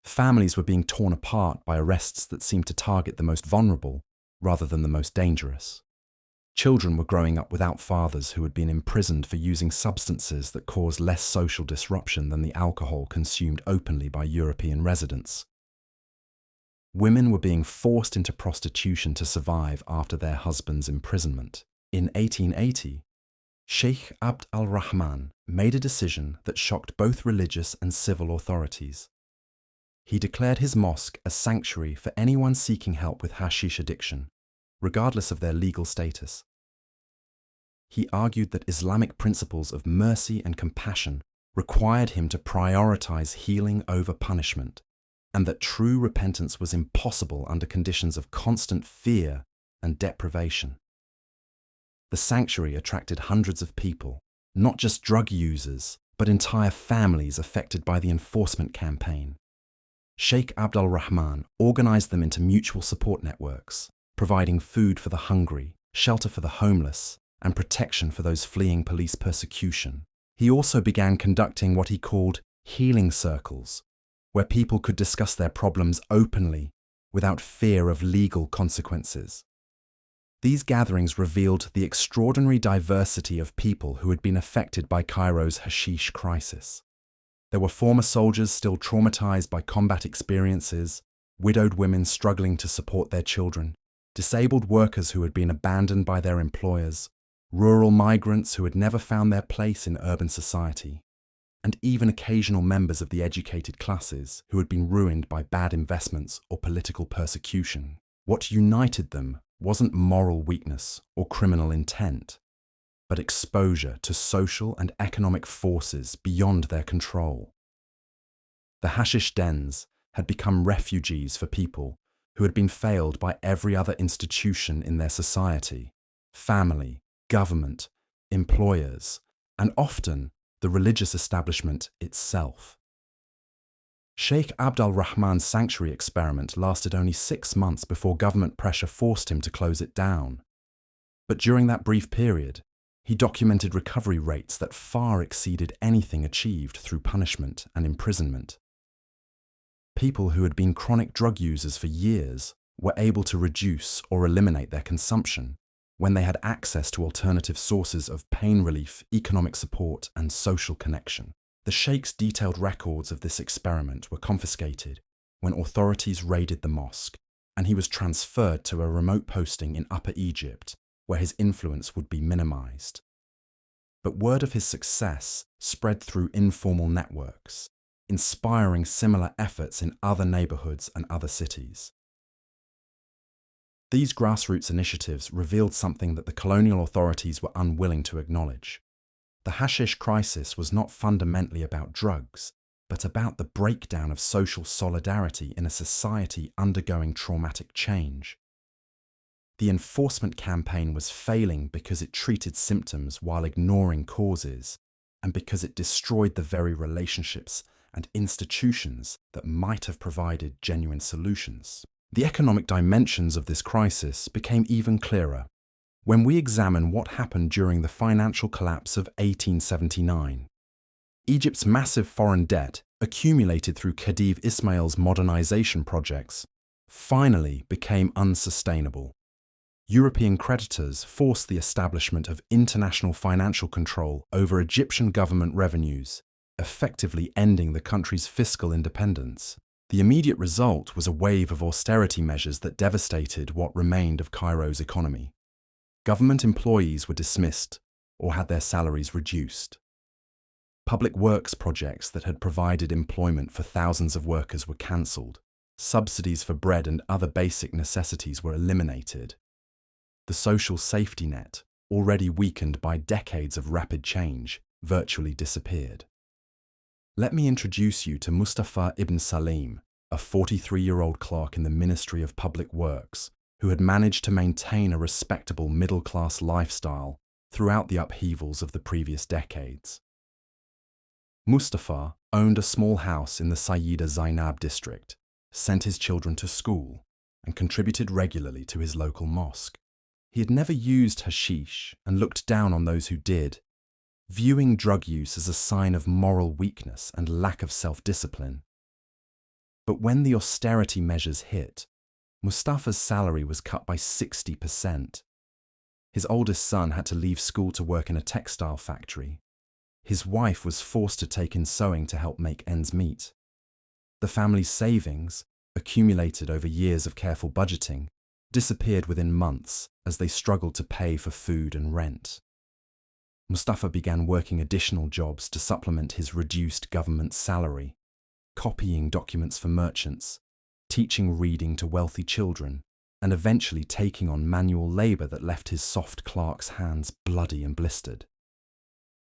Families were being torn apart by arrests that seemed to target the most vulnerable rather than the most dangerous. Children were growing up without fathers who had been imprisoned for using substances that caused less social disruption than the alcohol consumed openly by European residents. Women were being forced into prostitution to survive after their husband's imprisonment. In 1880, Sheikh Abd al-Rahman made a decision that shocked both religious and civil authorities. He declared his mosque a sanctuary for anyone seeking help with hashish addiction, regardless of their legal status. He argued that Islamic principles of mercy and compassion required him to prioritize healing over punishment, and that true repentance was impossible under conditions of constant fear and deprivation. The sanctuary attracted hundreds of people, not just drug users, but entire families affected by the enforcement campaign. Sheikh Abd al-Rahman organized them into mutual support networks, providing food for the hungry, shelter for the homeless, and protection for those fleeing police persecution. He also began conducting what he called healing circles, where people could discuss their problems openly without fear of legal consequences. These gatherings revealed the extraordinary diversity of people who had been affected by Cairo's hashish crisis. There were former soldiers still traumatized by combat experiences, widowed women struggling to support their children, disabled workers who had been abandoned by their employers, rural migrants who had never found their place in urban society, and even occasional members of the educated classes who had been ruined by bad investments or political persecution. What united them wasn't moral weakness or criminal intent, but exposure to social and economic forces beyond their control. The hashish dens had become refuges for people who had been failed by every other institution in their society: family, government, employers, and often the religious establishment itself. Sheikh Abd al-Rahman's sanctuary experiment lasted only 6 months before government pressure forced him to close it down. But during that brief period, he documented recovery rates that far exceeded anything achieved through punishment and imprisonment. People who had been chronic drug users for years were able to reduce or eliminate their consumption when they had access to alternative sources of pain relief, economic support, and social connection. The Sheikh's detailed records of this experiment were confiscated when authorities raided the mosque, and he was transferred to a remote posting in Upper Egypt, where his influence would be minimized. But word of his success spread through informal networks, inspiring similar efforts in other neighborhoods and other cities. These grassroots initiatives revealed something that the colonial authorities were unwilling to acknowledge. The hashish crisis was not fundamentally about drugs, but about the breakdown of social solidarity in a society undergoing traumatic change. The enforcement campaign was failing because it treated symptoms while ignoring causes, and because it destroyed the very relationships and institutions that might have provided genuine solutions. The economic dimensions of this crisis became even clearer when we examine what happened during the financial collapse of 1879. Egypt's massive foreign debt, accumulated through Khedive Ismail's modernization projects, finally became unsustainable. European creditors forced the establishment of international financial control over Egyptian government revenues, effectively ending the country's fiscal independence. The immediate result was a wave of austerity measures that devastated what remained of Cairo's economy. Government employees were dismissed or had their salaries reduced. Public works projects that had provided employment for thousands of workers were cancelled. Subsidies for bread and other basic necessities were eliminated. The social safety net, already weakened by decades of rapid change, virtually disappeared. Let me introduce you to Mustafa ibn Salim, a 43-year-old clerk in the Ministry of Public Works, who had managed to maintain a respectable middle-class lifestyle throughout the upheavals of the previous decades. Mustafa owned a small house in the Sayyida Zainab district, sent his children to school, and contributed regularly to his local mosque. He had never used hashish and looked down on those who did, viewing drug use as a sign of moral weakness and lack of self-discipline. But when the austerity measures hit, Mustafa's salary was cut by 60%. His oldest son had to leave school to work in a textile factory. His wife was forced to take in sewing to help make ends meet. The family's savings, accumulated over years of careful budgeting, disappeared within months as they struggled to pay for food and rent. Mustafa began working additional jobs to supplement his reduced government salary, copying documents for merchants, teaching reading to wealthy children, and eventually taking on manual labor that left his soft clerk's hands bloody and blistered.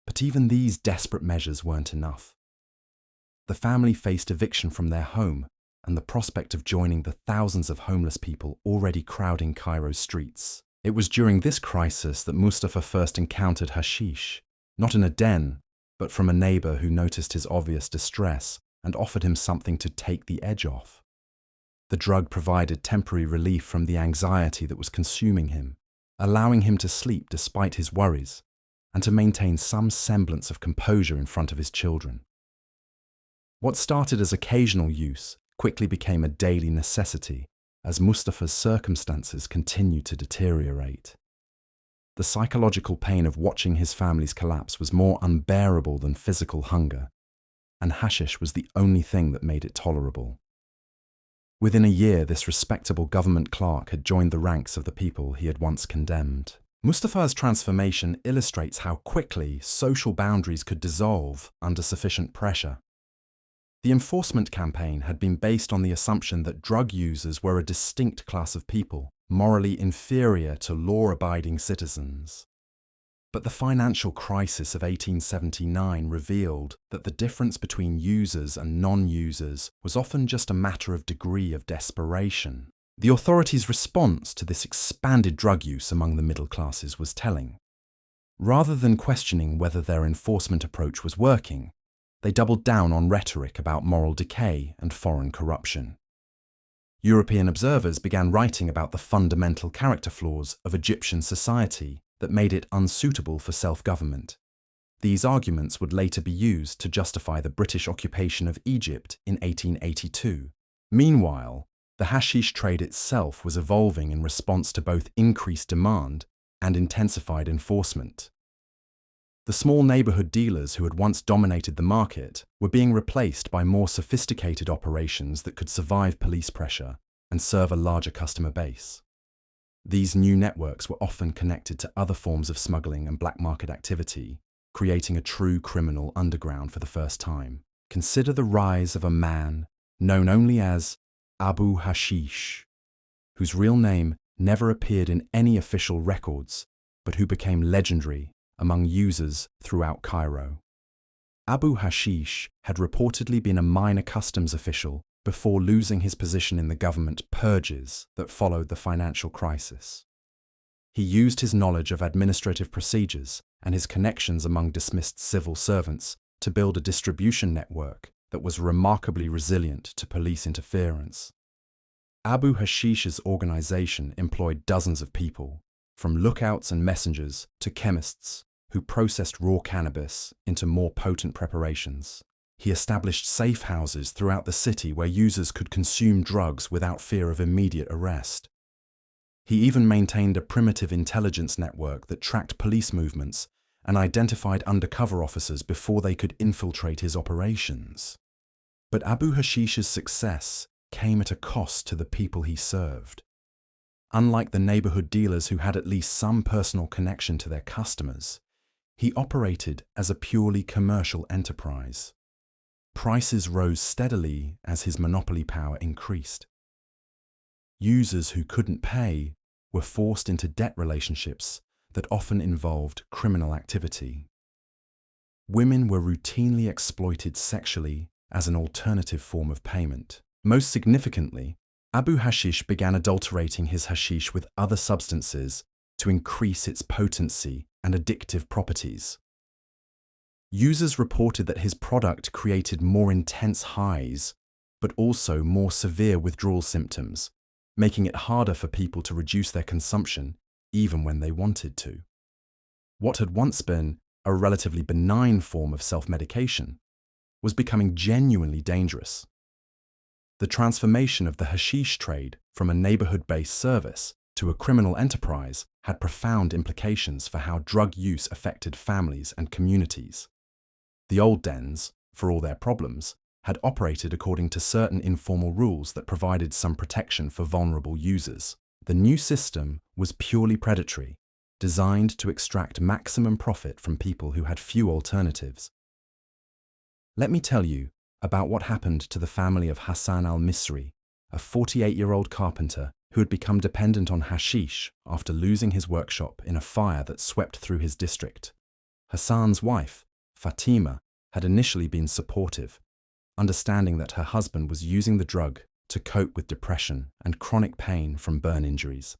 But even these desperate measures weren't enough. The family faced eviction from their home and the prospect of joining the thousands of homeless people already crowding Cairo's streets. It was during this crisis that Mustafa first encountered hashish, not in a den, but from a neighbor who noticed his obvious distress and offered him something to take the edge off. The drug provided temporary relief from the anxiety that was consuming him, allowing him to sleep despite his worries, and to maintain some semblance of composure in front of his children. What started as occasional use quickly became a daily necessity as Mustafa's circumstances continued to deteriorate. The psychological pain of watching his family's collapse was more unbearable than physical hunger, and hashish was the only thing that made it tolerable. Within a year, this respectable government clerk had joined the ranks of the people he had once condemned. Mustafa's transformation illustrates how quickly social boundaries could dissolve under sufficient pressure. The enforcement campaign had been based on the assumption that drug users were a distinct class of people, morally inferior to law-abiding citizens. But the financial crisis of 1879 revealed that the difference between users and non-users was often just a matter of degree of desperation. The authorities' response to this expanded drug use among the middle classes was telling. Rather than questioning whether their enforcement approach was working, they doubled down on rhetoric about moral decay and foreign corruption. European observers began writing about the fundamental character flaws of Egyptian society that made it unsuitable for self-government. These arguments would later be used to justify the British occupation of Egypt in 1882. Meanwhile, the hashish trade itself was evolving in response to both increased demand and intensified enforcement. The small neighborhood dealers who had once dominated the market were being replaced by more sophisticated operations that could survive police pressure and serve a larger customer base. These new networks were often connected to other forms of smuggling and black market activity, creating a true criminal underground for the first time. Consider the rise of a man known only as Abu Hashish, whose real name never appeared in any official records, but who became legendary among users throughout Cairo. Abu Hashish had reportedly been a minor customs official before losing his position in the government purges that followed the financial crisis. He used his knowledge of administrative procedures and his connections among dismissed civil servants to build a distribution network that was remarkably resilient to police interference. Abu Hashish's organization employed dozens of people, from lookouts and messengers to chemists who processed raw cannabis into more potent preparations. He established safe houses throughout the city where users could consume drugs without fear of immediate arrest. He even maintained a primitive intelligence network that tracked police movements and identified undercover officers before they could infiltrate his operations. But Abu Hashish's success came at a cost to the people he served. Unlike the neighborhood dealers who had at least some personal connection to their customers, he operated as a purely commercial enterprise. Prices rose steadily as his monopoly power increased. Users who couldn't pay were forced into debt relationships that often involved criminal activity. Women were routinely exploited sexually as an alternative form of payment. Most significantly, Abu Hashish began adulterating his hashish with other substances to increase its potency and addictive properties. Users reported that his product created more intense highs, but also more severe withdrawal symptoms, making it harder for people to reduce their consumption even when they wanted to. What had once been a relatively benign form of self-medication was becoming genuinely dangerous. The transformation of the hashish trade from a neighborhood-based service to a criminal enterprise had profound implications for how drug use affected families and communities. The old dens, for all their problems, had operated according to certain informal rules that provided some protection for vulnerable users. The new system was purely predatory, designed to extract maximum profit from people who had few alternatives. Let me tell you about what happened to the family of Hassan al-Misri, a 48-year-old carpenter who had become dependent on hashish after losing his workshop in a fire that swept through his district. Hassan's wife, Fatima, had initially been supportive, understanding that her husband was using the drug to cope with depression and chronic pain from burn injuries.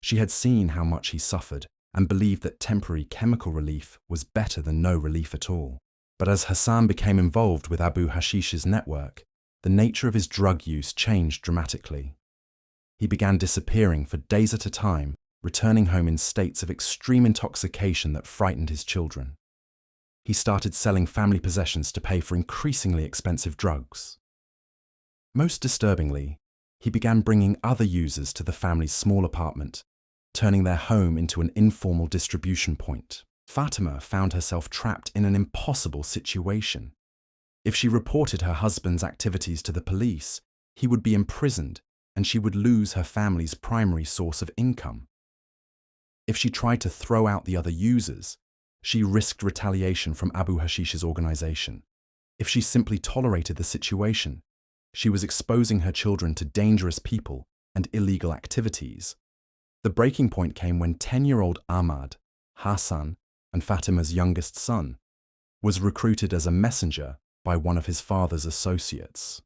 She had seen how much he suffered and believed that temporary chemical relief was better than no relief at all. But as Hassan became involved with Abu Hashish's network, the nature of his drug use changed dramatically. He began disappearing for days at a time, returning home in states of extreme intoxication that frightened his children. He started selling family possessions to pay for increasingly expensive drugs. Most disturbingly, he began bringing other users to the family's small apartment, turning their home into an informal distribution point. Fatima found herself trapped in an impossible situation. If she reported her husband's activities to the police, he would be imprisoned and she would lose her family's primary source of income. If she tried to throw out the other users, she risked retaliation from Abu Hashish's organization. If she simply tolerated the situation, she was exposing her children to dangerous people and illegal activities. The breaking point came when 10-year-old Ahmad, Hassan, and Fatima's youngest son, was recruited as a messenger by one of his father's associates.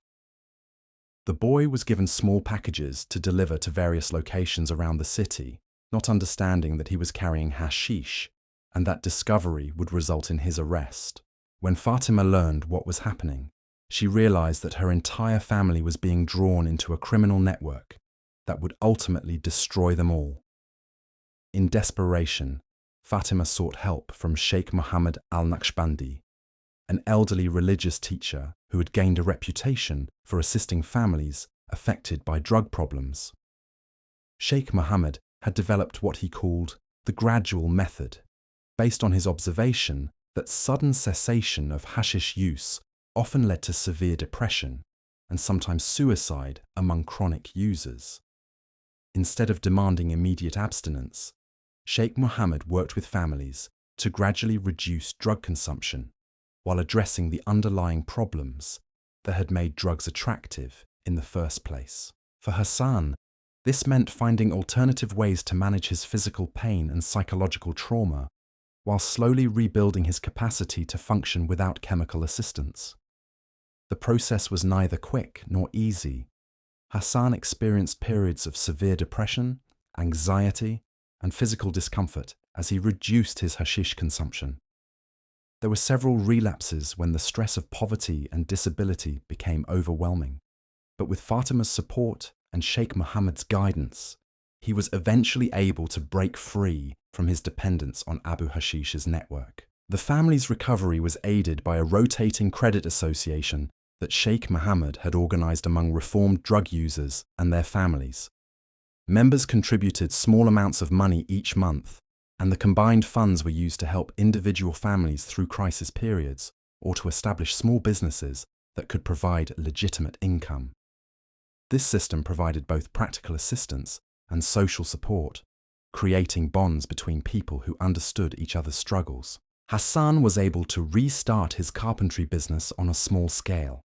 The boy was given small packages to deliver to various locations around the city, not understanding that he was carrying hashish, and that discovery would result in his arrest. When Fatima learned what was happening, she realized that her entire family was being drawn into a criminal network that would ultimately destroy them all. In desperation, Fatima sought help from Sheikh Mohammed al-Naqshbandi, an elderly religious teacher who had gained a reputation for assisting families affected by drug problems. Sheikh Mohammed had developed what he called the gradual method, based on his observation that sudden cessation of hashish use often led to severe depression and sometimes suicide among chronic users. Instead of demanding immediate abstinence, Sheikh Mohammed worked with families to gradually reduce drug consumption while addressing the underlying problems that had made drugs attractive in the first place. For Hassan, this meant finding alternative ways to manage his physical pain and psychological trauma while slowly rebuilding his capacity to function without chemical assistance. The process was neither quick nor easy. Hassan experienced periods of severe depression, anxiety, and physical discomfort as he reduced his hashish consumption. There were several relapses when the stress of poverty and disability became overwhelming. But with Fatima's support and Sheikh Mohammed's guidance, he was eventually able to break free from his dependence on Abu Hashish's network. The family's recovery was aided by a rotating credit association that Sheikh Mohammed had organized among reformed drug users and their families. Members contributed small amounts of money each month, and the combined funds were used to help individual families through crisis periods or to establish small businesses that could provide legitimate income. This system provided both practical assistance and social support, creating bonds between people who understood each other's struggles. Hassan was able to restart his carpentry business on a small scale,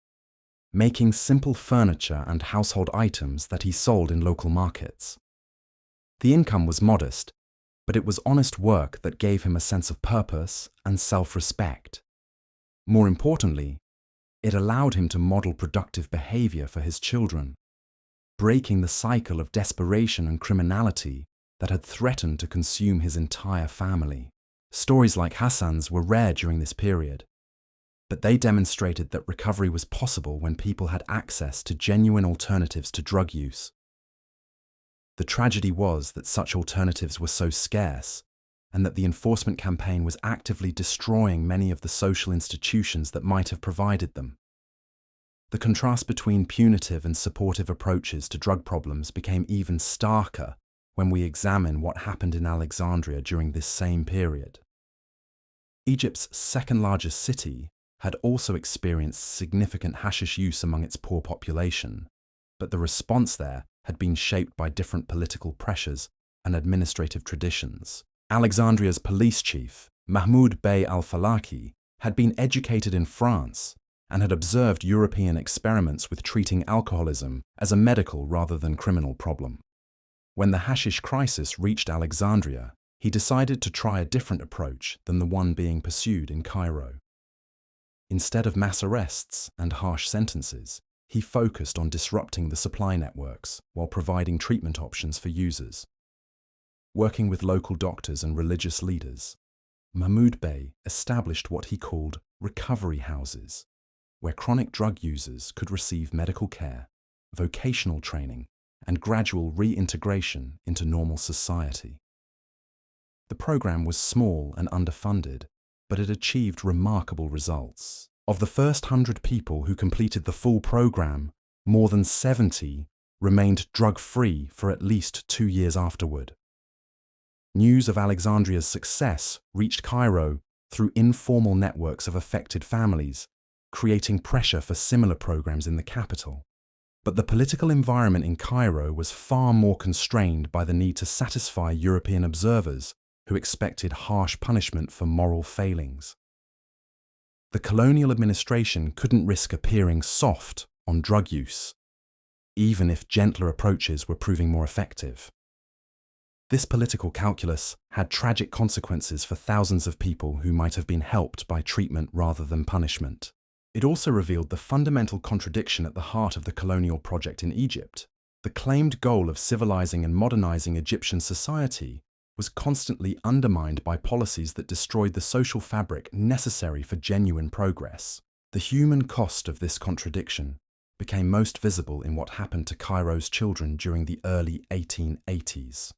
making simple furniture and household items that he sold in local markets. The income was modest, but it was honest work that gave him a sense of purpose and self-respect. More importantly, it allowed him to model productive behavior for his children, breaking the cycle of desperation and criminality that had threatened to consume his entire family. Stories like Hassan's were rare during this period, but they demonstrated that recovery was possible when people had access to genuine alternatives to drug use. The tragedy was that such alternatives were so scarce, and that the enforcement campaign was actively destroying many of the social institutions that might have provided them. The contrast between punitive and supportive approaches to drug problems became even starker when we examine what happened in Alexandria during this same period. Egypt's second-largest city had also experienced significant hashish use among its poor population, but the response there had been shaped by different political pressures and administrative traditions. Alexandria's police chief, Mahmoud Bey al-Falaki, had been educated in France and had observed European experiments with treating alcoholism as a medical rather than criminal problem. When the hashish crisis reached Alexandria, he decided to try a different approach than the one being pursued in Cairo. Instead of mass arrests and harsh sentences, he focused on disrupting the supply networks while providing treatment options for users. Working with local doctors and religious leaders, Mahmoud Bey established what he called recovery houses, where chronic drug users could receive medical care, vocational training, and gradual reintegration into normal society. The program was small and underfunded, but it achieved remarkable results. Of the first 100 people who completed the full program, more than 70 remained drug-free for at least 2 years afterward. News of Alexandria's success reached Cairo through informal networks of affected families, creating pressure for similar programs in the capital. But the political environment in Cairo was far more constrained by the need to satisfy European observers who expected harsh punishment for moral failings. The colonial administration couldn't risk appearing soft on drug use, even if gentler approaches were proving more effective. This political calculus had tragic consequences for thousands of people who might have been helped by treatment rather than punishment. It also revealed the fundamental contradiction at the heart of the colonial project in Egypt. The claimed goal of civilizing and modernizing Egyptian society was constantly undermined by policies that destroyed the social fabric necessary for genuine progress. The human cost of this contradiction became most visible in what happened to Cairo's children during the early 1880s.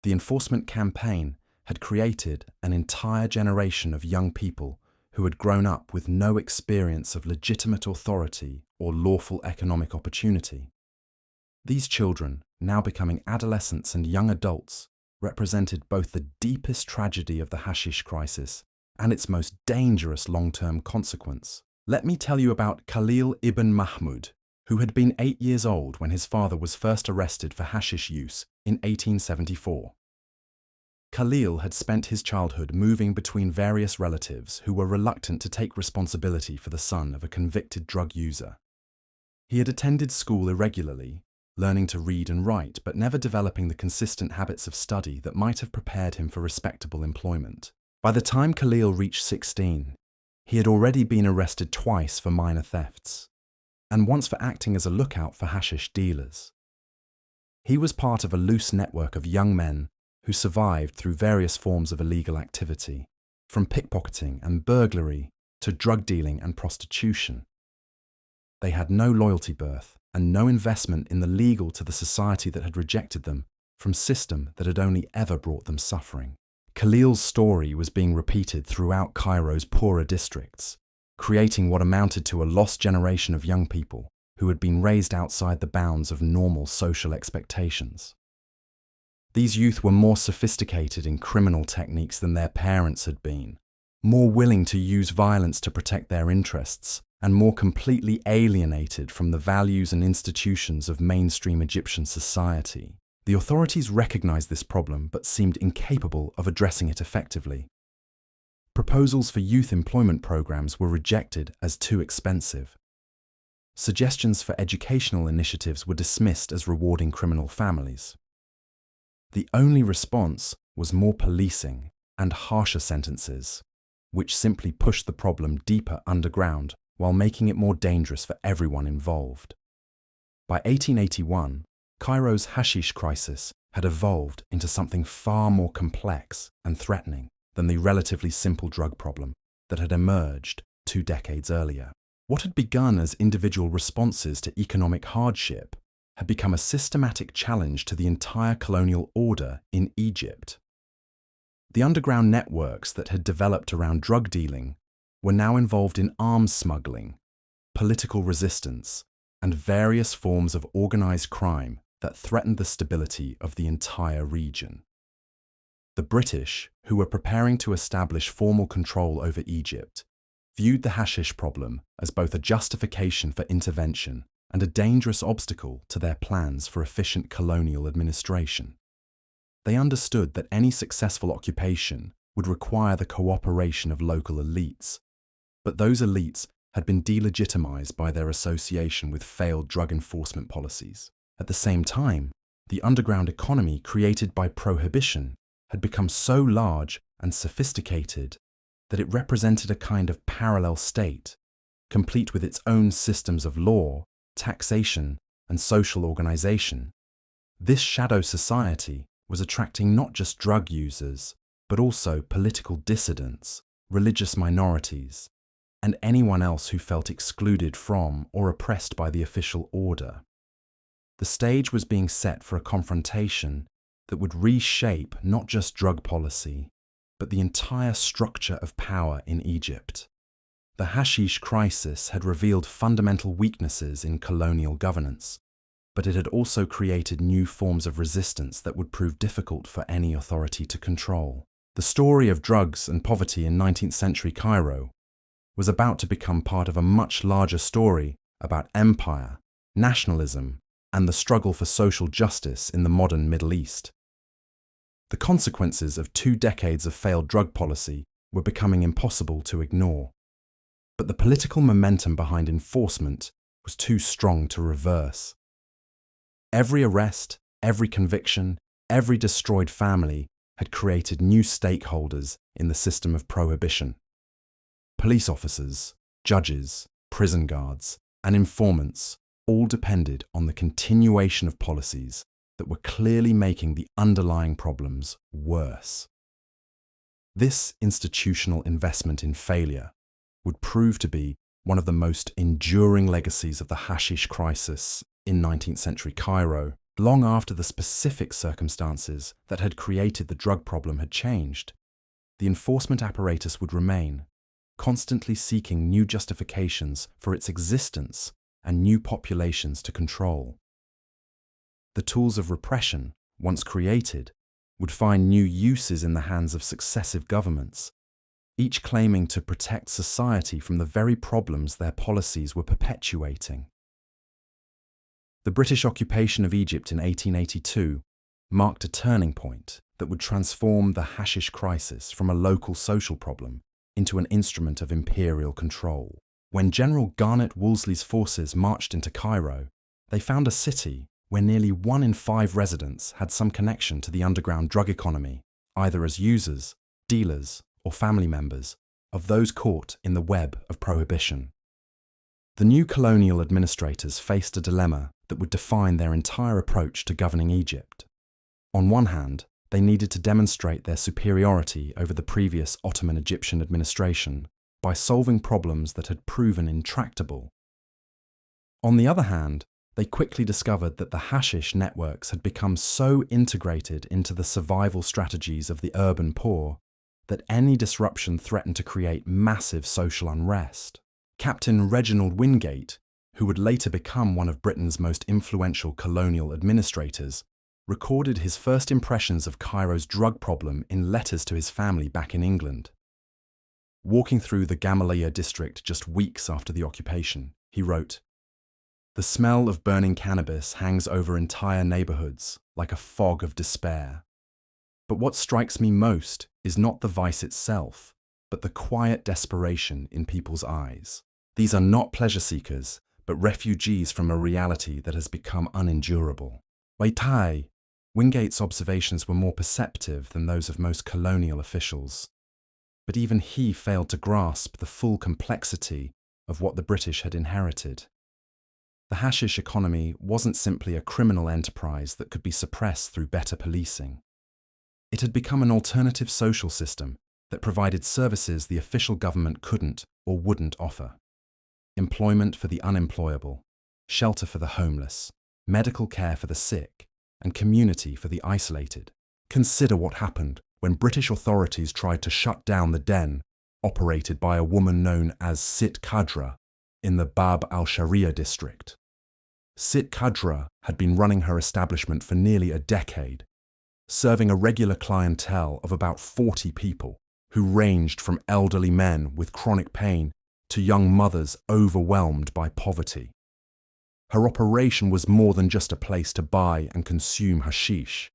The enforcement campaign had created an entire generation of young people who had grown up with no experience of legitimate authority or lawful economic opportunity. These children, now becoming adolescents and young adults, represented both the deepest tragedy of the hashish crisis and its most dangerous long-term consequence. Let me tell you about Khalil ibn Mahmoud, who had been 8 years old when his father was first arrested for hashish use in 1874. Khalil had spent his childhood moving between various relatives who were reluctant to take responsibility for the son of a convicted drug user. He had attended school irregularly, learning to read and write, but never developing the consistent habits of study that might have prepared him for respectable employment. By the time Khalil reached 16, he had already been arrested twice for minor thefts, and once for acting as a lookout for hashish dealers. He was part of a loose network of young men who survived through various forms of illegal activity, from pickpocketing and burglary to drug dealing and prostitution. They had no loyalty berth and no investment in the legal to the society that had rejected them from system that had only ever brought them suffering. Khalil's story was being repeated throughout Cairo's poorer districts, creating what amounted to a lost generation of young people who had been raised outside the bounds of normal social expectations. These youth were more sophisticated in criminal techniques than their parents had been, more willing to use violence to protect their interests, and more completely alienated from the values and institutions of mainstream Egyptian society. The authorities recognized this problem but seemed incapable of addressing it effectively. Proposals for youth employment programs were rejected as too expensive. Suggestions for educational initiatives were dismissed as rewarding criminal families. The only response was more policing and harsher sentences, which simply pushed the problem deeper underground while making it more dangerous for everyone involved. By 1881, Cairo's hashish crisis had evolved into something far more complex and threatening than the relatively simple drug problem that had emerged 2 decades earlier. What had begun as individual responses to economic hardship had become a systematic challenge to the entire colonial order in Egypt. The underground networks that had developed around drug dealing were now involved in arms smuggling, political resistance, and various forms of organized crime that threatened the stability of the entire region. The British, who were preparing to establish formal control over Egypt, viewed the hashish problem as both a justification for intervention and a dangerous obstacle to their plans for efficient colonial administration. They understood that any successful occupation would require the cooperation of local elites, but those elites had been delegitimized by their association with failed drug enforcement policies. At the same time, the underground economy created by prohibition had become so large and sophisticated that it represented a kind of parallel state, complete with its own systems of law, taxation, and social organization. This shadow society was attracting not just drug users, but also political dissidents, religious minorities, and anyone else who felt excluded from or oppressed by the official order. The stage was being set for a confrontation that would reshape not just drug policy, but the entire structure of power in Egypt. The hashish crisis had revealed fundamental weaknesses in colonial governance, but it had also created new forms of resistance that would prove difficult for any authority to control. The story of drugs and poverty in 19th century Cairo was about to become part of a much larger story about empire, nationalism, and the struggle for social justice in the modern Middle East. The consequences of 2 decades of failed drug policy were becoming impossible to ignore. But the political momentum behind enforcement was too strong to reverse. Every arrest, every conviction, every destroyed family had created new stakeholders in the system of prohibition. Police officers, judges, prison guards, and informants all depended on the continuation of policies that were clearly making the underlying problems worse. This institutional investment in failure would prove to be one of the most enduring legacies of the hashish crisis in 19th century Cairo, long after the specific circumstances that had created the drug problem had changed. The enforcement apparatus would remain, constantly seeking new justifications for its existence and new populations to control. The tools of repression, once created, would find new uses in the hands of successive governments, each claiming to protect society from the very problems their policies were perpetuating. The British occupation of Egypt in 1882 marked a turning point that would transform the hashish crisis from a local social problem into an instrument of imperial control. When General Garnet Wolseley's forces marched into Cairo, they found a city where nearly 1 in 5 residents had some connection to the underground drug economy, either as users, dealers, or family members of those caught in the web of prohibition. The new colonial administrators faced a dilemma that would define their entire approach to governing Egypt. On one hand, they needed to demonstrate their superiority over the previous Ottoman Egyptian administration by solving problems that had proven intractable. On the other hand, they quickly discovered that the hashish networks had become so integrated into the survival strategies of the urban poor that any disruption threatened to create massive social unrest. Captain Reginald Wingate, who would later become one of Britain's most influential colonial administrators, recorded his first impressions of Cairo's drug problem in letters to his family back in England. Walking through the Gamaliya district just weeks after the occupation, he wrote, "The smell of burning cannabis hangs over entire neighborhoods like a fog of despair. But what strikes me most is not the vice itself, but the quiet desperation in people's eyes. These are not pleasure seekers, but refugees from a reality that has become unendurable." Waitai, Wingate's observations were more perceptive than those of most colonial officials. But even he failed to grasp the full complexity of what the British had inherited. The hashish economy wasn't simply a criminal enterprise that could be suppressed through better policing. It had become an alternative social system that provided services the official government couldn't or wouldn't offer. Employment for the unemployable, shelter for the homeless, medical care for the sick, and community for the isolated. Consider what happened when British authorities tried to shut down the den operated by a woman known as Sit Kadra in the Bab al-Sharia district. Sit Kadra had been running her establishment for nearly a decade, serving a regular clientele of about 40 people who ranged from elderly men with chronic pain to young mothers overwhelmed by poverty. Her operation was more than just a place to buy and consume hashish.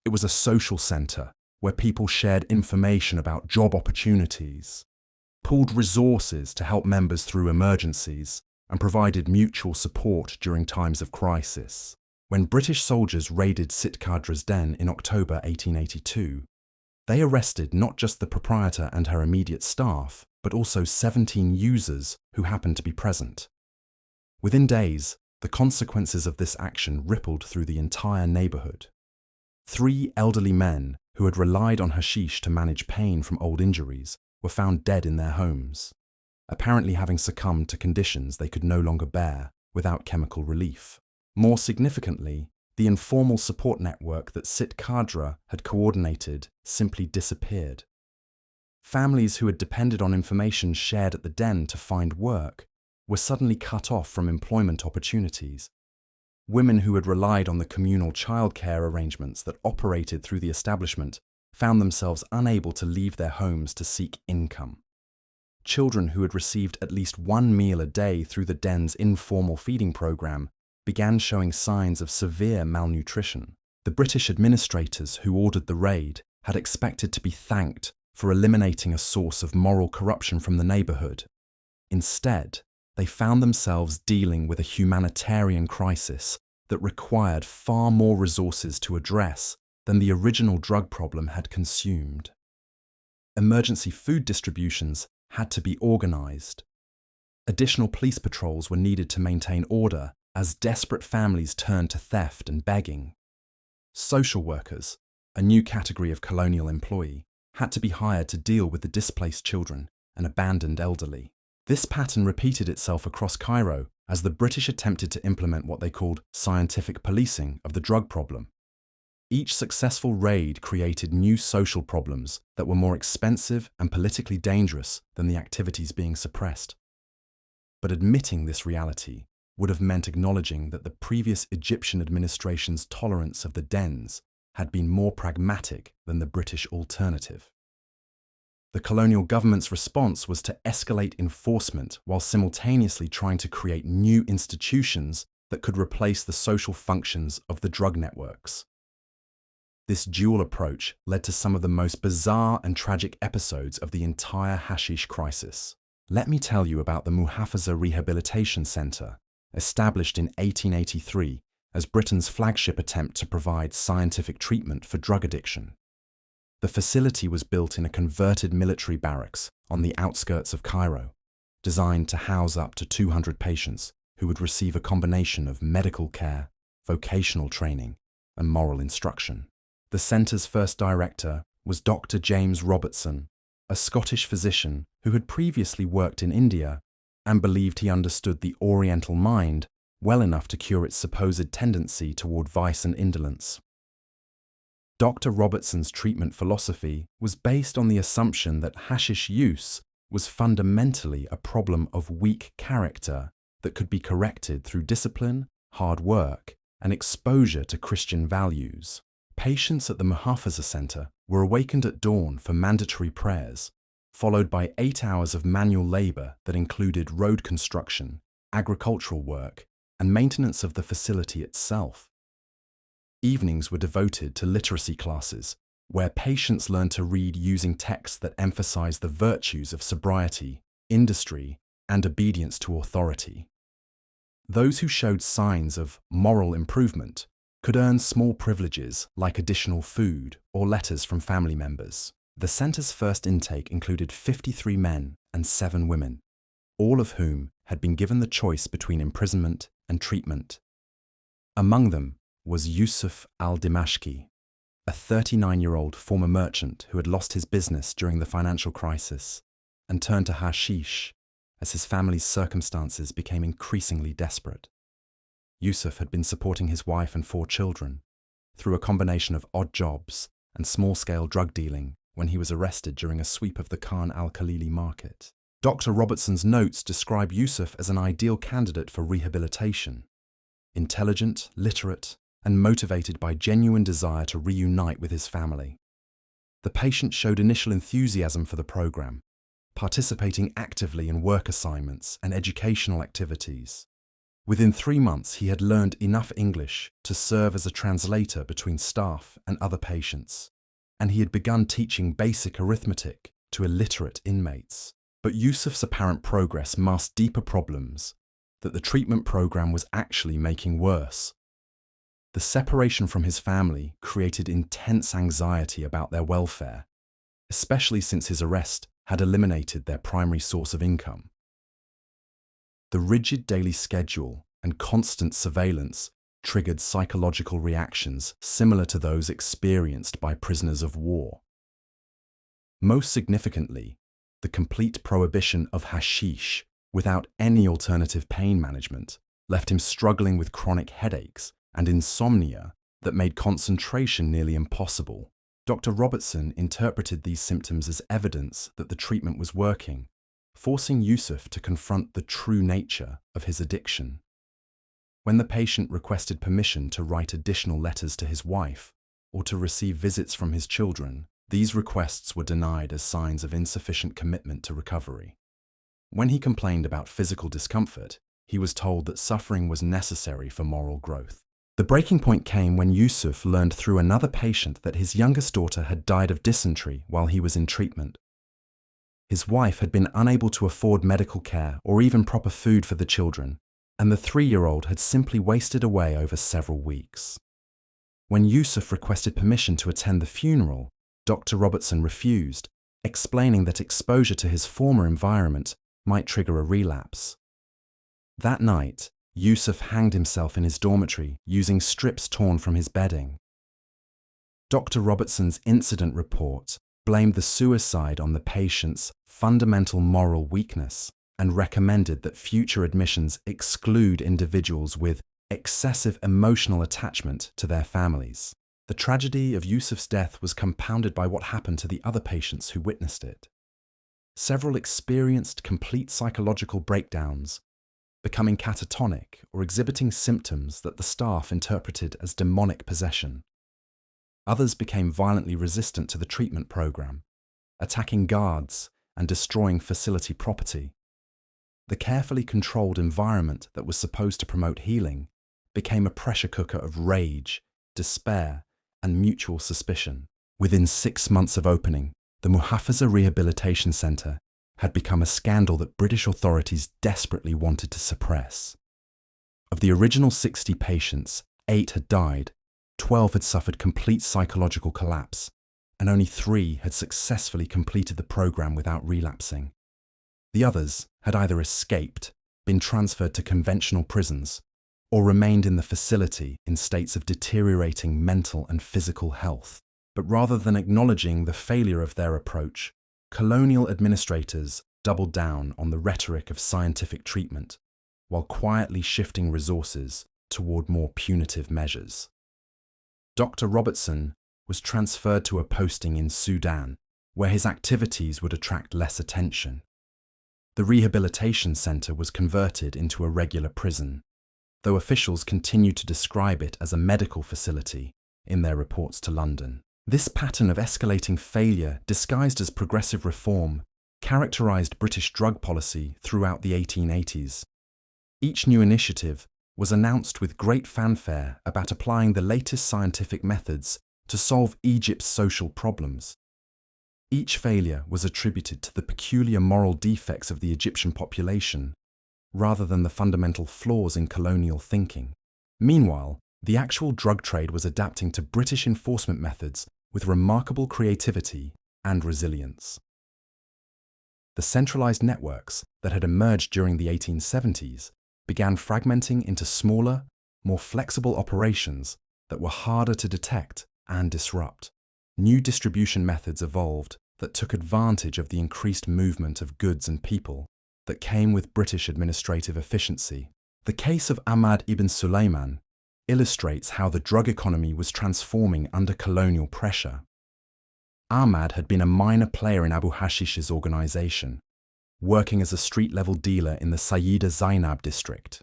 It was a social center where people shared information about job opportunities, pooled resources to help members through emergencies, and provided mutual support during times of crisis. When British soldiers raided Sit Kadra's den in October 1882, they arrested not just the proprietor and her immediate staff, but also 17 users who happened to be present. Within days, the consequences of this action rippled through the entire neighborhood. 3 elderly men who had relied on hashish to manage pain from old injuries were found dead in their homes, apparently having succumbed to conditions they could no longer bear without chemical relief. More significantly, the informal support network that Sit Kadra had coordinated simply disappeared. Families who had depended on information shared at the den to find work were suddenly cut off from employment opportunities. Women who had relied on the communal childcare arrangements that operated through the establishment found themselves unable to leave their homes to seek income. Children who had received at least 1 meal a day through the den's informal feeding program began showing signs of severe malnutrition. The British administrators who ordered the raid had expected to be thanked for eliminating a source of moral corruption from the neighborhood. Instead, they found themselves dealing with a humanitarian crisis that required far more resources to address than the original drug problem had consumed. Emergency food distributions had to be organized. Additional police patrols were needed to maintain order as desperate families turned to theft and begging. Social workers, a new category of colonial employee, had to be hired to deal with the displaced children and abandoned elderly. This pattern repeated itself across Cairo as the British attempted to implement what they called scientific policing of the drug problem. Each successful raid created new social problems that were more expensive and politically dangerous than the activities being suppressed. But admitting this reality would have meant acknowledging that the previous Egyptian administration's tolerance of the dens had been more pragmatic than the British alternative. The colonial government's response was to escalate enforcement while simultaneously trying to create new institutions that could replace the social functions of the drug networks. This dual approach led to some of the most bizarre and tragic episodes of the entire hashish crisis. Let me tell you about the Muhafaza Rehabilitation Center, established in 1883 as Britain's flagship attempt to provide scientific treatment for drug addiction. The facility was built in a converted military barracks on the outskirts of Cairo, designed to house up to 200 patients who would receive a combination of medical care, vocational training, and moral instruction. The centre's first director was Dr. James Robertson, a Scottish physician who had previously worked in India and believed he understood the Oriental mind well enough to cure its supposed tendency toward vice and indolence. Dr. Robertson's treatment philosophy was based on the assumption that hashish use was fundamentally a problem of weak character that could be corrected through discipline, hard work, and exposure to Christian values. Patients at the Muhafaza Center were awakened at dawn for mandatory prayers, followed by 8 hours of manual labor that included road construction, agricultural work, and maintenance of the facility itself. Evenings were devoted to literacy classes, where patients learned to read using texts that emphasized the virtues of sobriety, industry, and obedience to authority. Those who showed signs of moral improvement could earn small privileges like additional food or letters from family members. The center's first intake included 53 men and 7 women, all of whom had been given the choice between imprisonment and treatment. Among them was Yusuf al-Dimashqi, a 39-year-old former merchant who had lost his business during the financial crisis and turned to hashish as his family's circumstances became increasingly desperate. Yusuf had been supporting his wife and 4 children through a combination of odd jobs and small-scale drug dealing when he was arrested during a sweep of the Khan al-Khalili market. Dr. Robertson's notes describe Yusuf as an ideal candidate for rehabilitation. intelligent, literate, and motivated by genuine desire to reunite with his family. The patient showed initial enthusiasm for the program, participating actively in work assignments and educational activities. Within 3 months, he had learned enough English to serve as a translator between staff and other patients, and he had begun teaching basic arithmetic to illiterate inmates. But Yusuf's apparent progress masked deeper problems that the treatment program was actually making worse. The separation from his family created intense anxiety about their welfare, especially since his arrest had eliminated their primary source of income. The rigid daily schedule and constant surveillance triggered psychological reactions similar to those experienced by prisoners of war. Most significantly, the complete prohibition of hashish without any alternative pain management left him struggling with chronic headaches and insomnia that made concentration nearly impossible. Dr. Robertson interpreted these symptoms as evidence that the treatment was working, forcing Yusuf to confront the true nature of his addiction. When the patient requested permission to write additional letters to his wife or to receive visits from his children, these requests were denied as signs of insufficient commitment to recovery. When he complained about physical discomfort, he was told that suffering was necessary for moral growth. The breaking point came when Yusuf learned through another patient that his youngest daughter had died of dysentery while he was in treatment. His wife had been unable to afford medical care or even proper food for the children, and the 3-year-old had simply wasted away over several weeks. When Yusuf requested permission to attend the funeral, Dr. Robertson refused, explaining that exposure to his former environment might trigger a relapse. That night, Yusuf hanged himself in his dormitory using strips torn from his bedding. Dr. Robertson's incident report blamed the suicide on the patient's fundamental moral weakness and recommended that future admissions exclude individuals with excessive emotional attachment to their families. The tragedy of Yusuf's death was compounded by what happened to the other patients who witnessed it. Several experienced complete psychological breakdowns, becoming catatonic or exhibiting symptoms that the staff interpreted as demonic possession. Others became violently resistant to the treatment program, attacking guards and destroying facility property. The carefully controlled environment that was supposed to promote healing became a pressure cooker of rage, despair, and mutual suspicion. Within 6 months of opening, the Muhafaza Rehabilitation Centre had become a scandal that British authorities desperately wanted to suppress. Of the original 60 patients, 8 had died, 12 had suffered complete psychological collapse, and only 3 had successfully completed the program without relapsing. The others had either escaped, been transferred to conventional prisons, or remained in the facility in states of deteriorating mental and physical health. But rather than acknowledging the failure of their approach, colonial administrators doubled down on the rhetoric of scientific treatment, while quietly shifting resources toward more punitive measures. Dr. Robertson was transferred to a posting in Sudan, where his activities would attract less attention. The rehabilitation centre was converted into a regular prison, though officials continued to describe it as a medical facility in their reports to London. This pattern of escalating failure disguised as progressive reform characterised British drug policy throughout the 1880s. Each new initiative was announced with great fanfare about applying the latest scientific methods to solve Egypt's social problems. Each failure was attributed to the peculiar moral defects of the Egyptian population, rather than the fundamental flaws in colonial thinking. Meanwhile, the actual drug trade was adapting to British enforcement methods with remarkable creativity and resilience. The centralized networks that had emerged during the 1870s began fragmenting into smaller, more flexible operations that were harder to detect and disrupt. New distribution methods evolved that took advantage of the increased movement of goods and people that came with British administrative efficiency. The case of Ahmad ibn Sulaiman illustrates how the drug economy was transforming under colonial pressure. Ahmad had been a minor player in Abu Hashish's organization, working as a street-level dealer in the Sayyida Zainab district.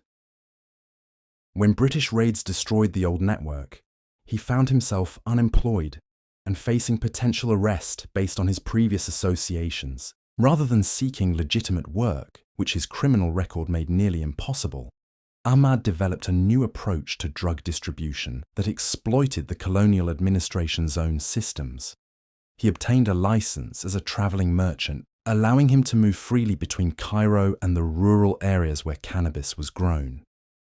When British raids destroyed the old network, he found himself unemployed and facing potential arrest based on his previous associations. Rather than seeking legitimate work, which his criminal record made nearly impossible, Ahmad developed a new approach to drug distribution that exploited the colonial administration's own systems. He obtained a license as a traveling merchant, allowing him to move freely between Cairo and the rural areas where cannabis was grown.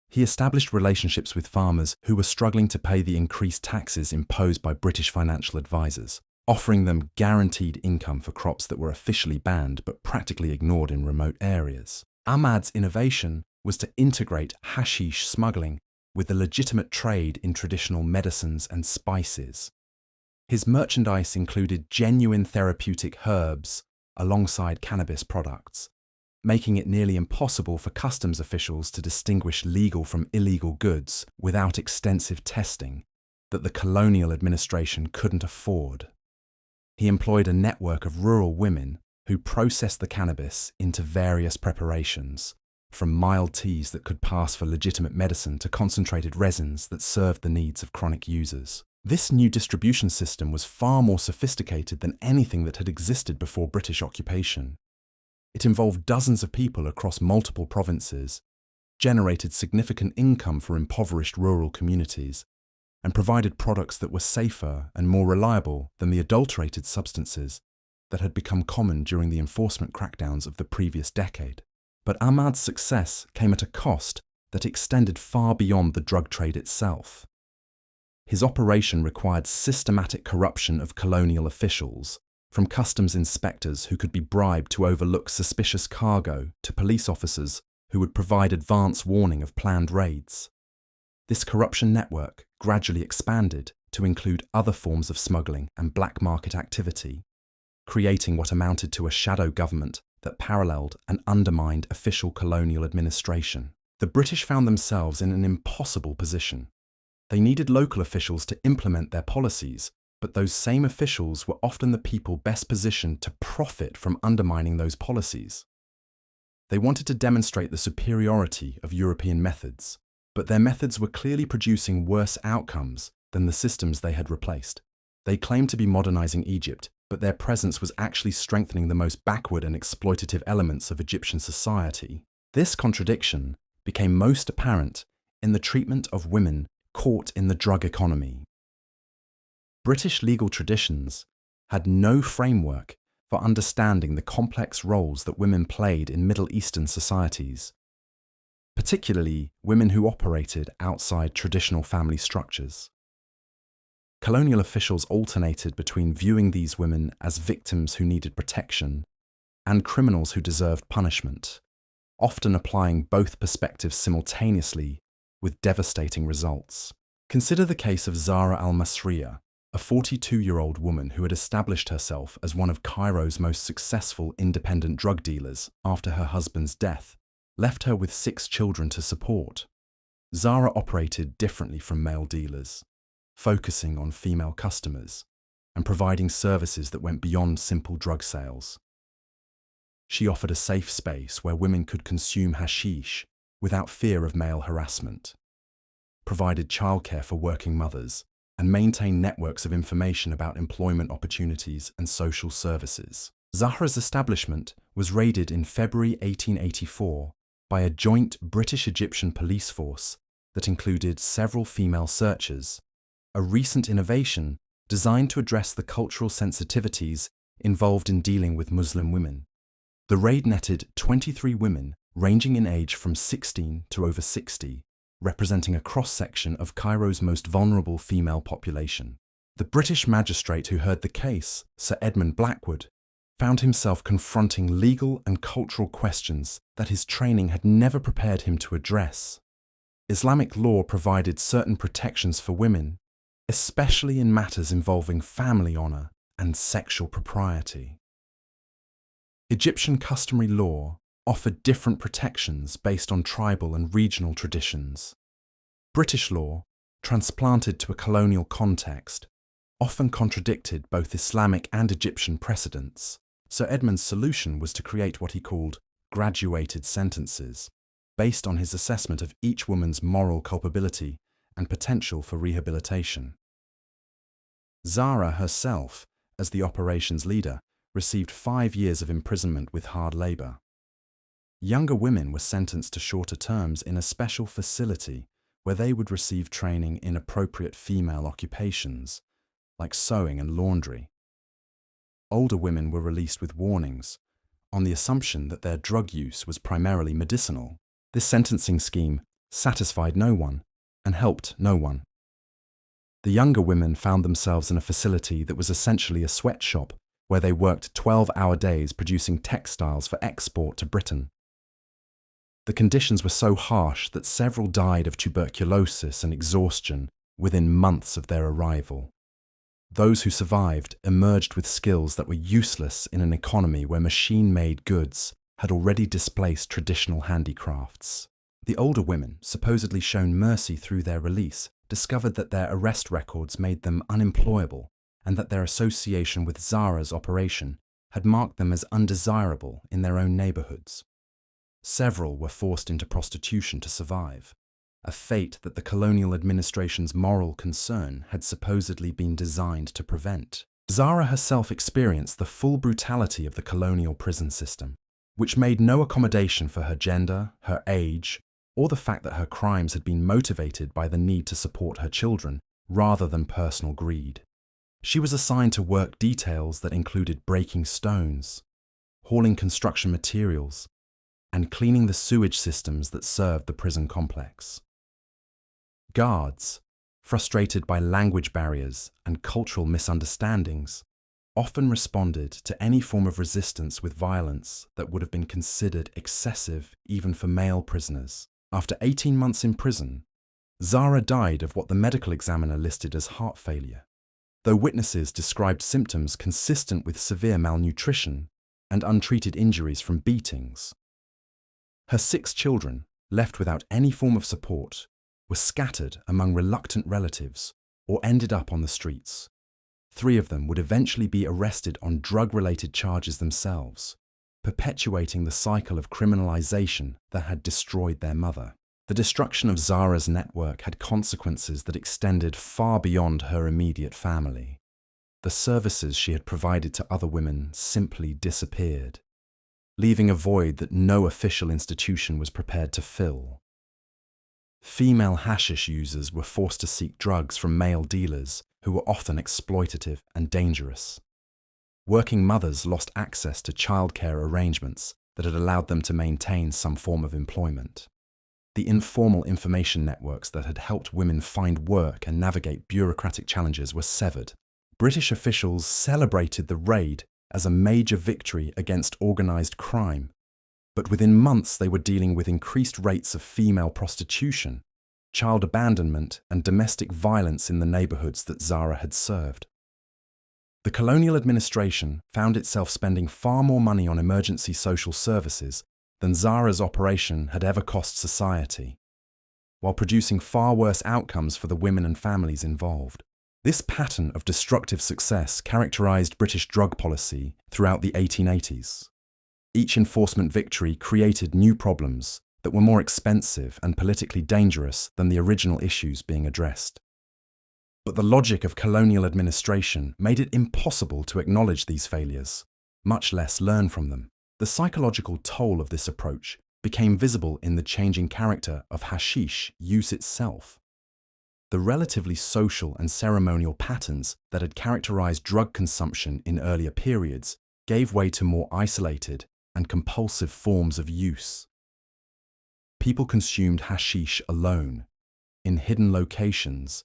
He established relationships with farmers who were struggling to pay the increased taxes imposed by British financial advisors, offering them guaranteed income for crops that were officially banned but practically ignored in remote areas. Ahmad's innovation was to integrate hashish smuggling with the legitimate trade in traditional medicines and spices. His merchandise included genuine therapeutic herbs alongside cannabis products, making it nearly impossible for customs officials to distinguish legal from illegal goods without extensive testing that the colonial administration couldn't afford. He employed a network of rural women who processed the cannabis into various preparations, from mild teas that could pass for legitimate medicine to concentrated resins that served the needs of chronic users. This new distribution system was far more sophisticated than anything that had existed before British occupation. It involved dozens of people across multiple provinces, generated significant income for impoverished rural communities, and provided products that were safer and more reliable than the adulterated substances that had become common during the enforcement crackdowns of the previous decade. But Ahmad's success came at a cost that extended far beyond the drug trade itself. His operation required systematic corruption of colonial officials, from customs inspectors who could be bribed to overlook suspicious cargo to police officers who would provide advance warning of planned raids. This corruption network gradually expanded to include other forms of smuggling and black market activity, creating what amounted to a shadow government that paralleled and undermined official colonial administration. The British found themselves in an impossible position. They needed local officials to implement their policies, but those same officials were often the people best positioned to profit from undermining those policies. They wanted to demonstrate the superiority of European methods, but their methods were clearly producing worse outcomes than the systems they had replaced. They claimed to be modernizing Egypt, but their presence was actually strengthening the most backward and exploitative elements of Egyptian society. This contradiction became most apparent in the treatment of women caught in the drug economy. British legal traditions had no framework for understanding the complex roles that women played in Middle Eastern societies, particularly women who operated outside traditional family structures. Colonial officials alternated between viewing these women as victims who needed protection and criminals who deserved punishment, often applying both perspectives simultaneously with devastating results. Consider the case of Zahra al-Masriya, a 42-year-old woman who had established herself as one of Cairo's most successful independent drug dealers after her husband's death left her with 6 children to support. Zahra operated differently from male dealers, focusing on female customers and providing services that went beyond simple drug sales. She offered a safe space where women could consume hashish without fear of male harassment, provided childcare for working mothers, and maintained networks of information about employment opportunities and social services. Zahra's establishment was raided in February 1884 by a joint British-Egyptian police force that included several female searchers, a recent innovation designed to address the cultural sensitivities involved in dealing with Muslim women. The raid netted 23 women ranging in age from 16 to over 60, representing a cross-section of Cairo's most vulnerable female population. The British magistrate who heard the case, Sir Edmund Blackwood, found himself confronting legal and cultural questions that his training had never prepared him to address. Islamic law provided certain protections for women, especially in matters involving family honor and sexual propriety. Egyptian customary law offered different protections based on tribal and regional traditions. British law, transplanted to a colonial context, often contradicted both Islamic and Egyptian precedents. Sir Edmund's solution was to create what he called graduated sentences, based on his assessment of each woman's moral culpability and potential for rehabilitation. Zara herself, as the operation's leader, received 5 years of imprisonment with hard labor. Younger women were sentenced to shorter terms in a special facility where they would receive training in appropriate female occupations, like sewing and laundry. Older women were released with warnings, on the assumption that their drug use was primarily medicinal. This sentencing scheme satisfied no one and helped no one. The younger women found themselves in a facility that was essentially a sweatshop where they worked 12-hour days producing textiles for export to Britain. The conditions were so harsh that several died of tuberculosis and exhaustion within months of their arrival. Those who survived emerged with skills that were useless in an economy where machine-made goods had already displaced traditional handicrafts. The older women, supposedly shown mercy through their release, discovered that their arrest records made them unemployable and that their association with Zara's operation had marked them as undesirable in their own neighborhoods. Several were forced into prostitution to survive, a fate that the colonial administration's moral concern had supposedly been designed to prevent. Zara herself experienced the full brutality of the colonial prison system, which made no accommodation for her gender, her age, or the fact that her crimes had been motivated by the need to support her children rather than personal greed. She was assigned to work details that included breaking stones, hauling construction materials, and cleaning the sewage systems that served the prison complex. Guards, frustrated by language barriers and cultural misunderstandings, often responded to any form of resistance with violence that would have been considered excessive even for male prisoners. After 18 months in prison, Zara died of what the medical examiner listed as heart failure, though witnesses described symptoms consistent with severe malnutrition and untreated injuries from beatings. Her 6 children, left without any form of support, were scattered among reluctant relatives or ended up on the streets. 3 of them would eventually be arrested on drug-related charges themselves, perpetuating the cycle of criminalization that had destroyed their mother. The destruction of Zara's network had consequences that extended far beyond her immediate family. The services she had provided to other women simply disappeared, leaving a void that no official institution was prepared to fill. Female hashish users were forced to seek drugs from male dealers who were often exploitative and dangerous. Working mothers lost access to childcare arrangements that had allowed them to maintain some form of employment. The informal information networks that had helped women find work and navigate bureaucratic challenges were severed. British officials celebrated the raid as a major victory against organized crime, but within months they were dealing with increased rates of female prostitution, child abandonment, and domestic violence in the neighborhoods that Zara had served. The colonial administration found itself spending far more money on emergency social services than Zara's operation had ever cost society, while producing far worse outcomes for the women and families involved. This pattern of destructive success characterized British drug policy throughout the 1880s. Each enforcement victory created new problems that were more expensive and politically dangerous than the original issues being addressed. But the logic of colonial administration made it impossible to acknowledge these failures, much less learn from them. The psychological toll of this approach became visible in the changing character of hashish use itself. The relatively social and ceremonial patterns that had characterized drug consumption in earlier periods gave way to more isolated and compulsive forms of use. People consumed hashish alone, in hidden locations,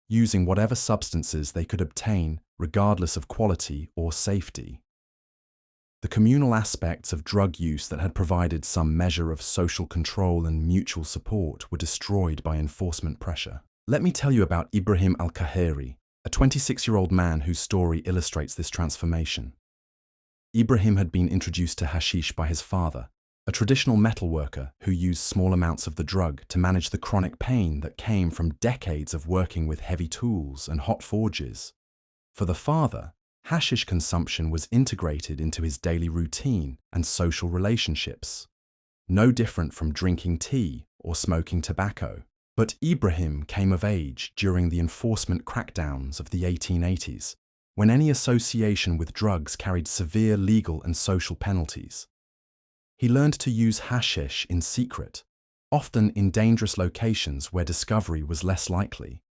using whatever substances they could obtain regardless of quality or safety. The communal aspects of drug use that had provided some measure of social control and mutual support were destroyed by enforcement pressure. Let me tell you about Ibrahim al-Kahiri, a 26-year-old man whose story illustrates this transformation. Ibrahim had been introduced to hashish by his father, a traditional metal worker who used small amounts of the drug to manage the chronic pain that came from decades of working with heavy tools and hot forges. For the father, hashish consumption was integrated into his daily routine and social relationships. no different from drinking tea or smoking tobacco. But Ibrahim came of age during the enforcement crackdowns of the 1880s, when any association with drugs carried severe legal and social penalties. He learned to use hashish in secret, often in dangerous locations where discovery was less likely,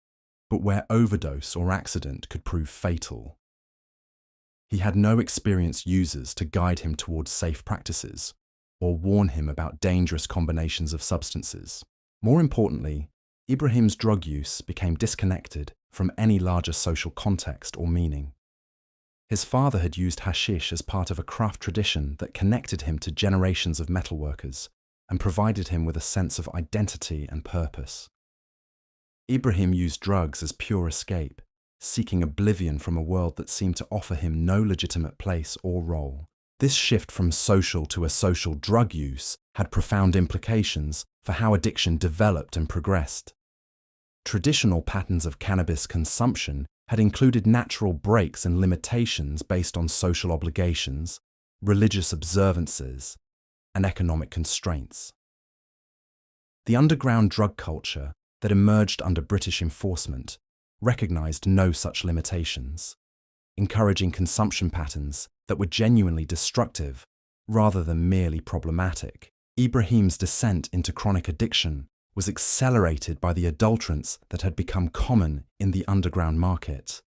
but where overdose or accident could prove fatal. He had no experienced users to guide him towards safe practices or warn him about dangerous combinations of substances. More importantly, Ibrahim's drug use became disconnected from any larger social context or meaning. His father had used hashish as part of a craft tradition that connected him to generations of metalworkers and provided him with a sense of identity and purpose. Ibrahim used drugs as pure escape, seeking oblivion from a world that seemed to offer him no legitimate place or role. This shift from social to asocial drug use had profound implications for how addiction developed and progressed. Traditional patterns of cannabis consumption had included natural breaks and limitations based on social obligations, religious observances, and economic constraints. The underground drug culture that emerged under British enforcement recognized no such limitations, encouraging consumption patterns that were genuinely destructive rather than merely problematic. Ibrahim's descent into chronic addiction was accelerated by the adulterants that had become common in the underground market.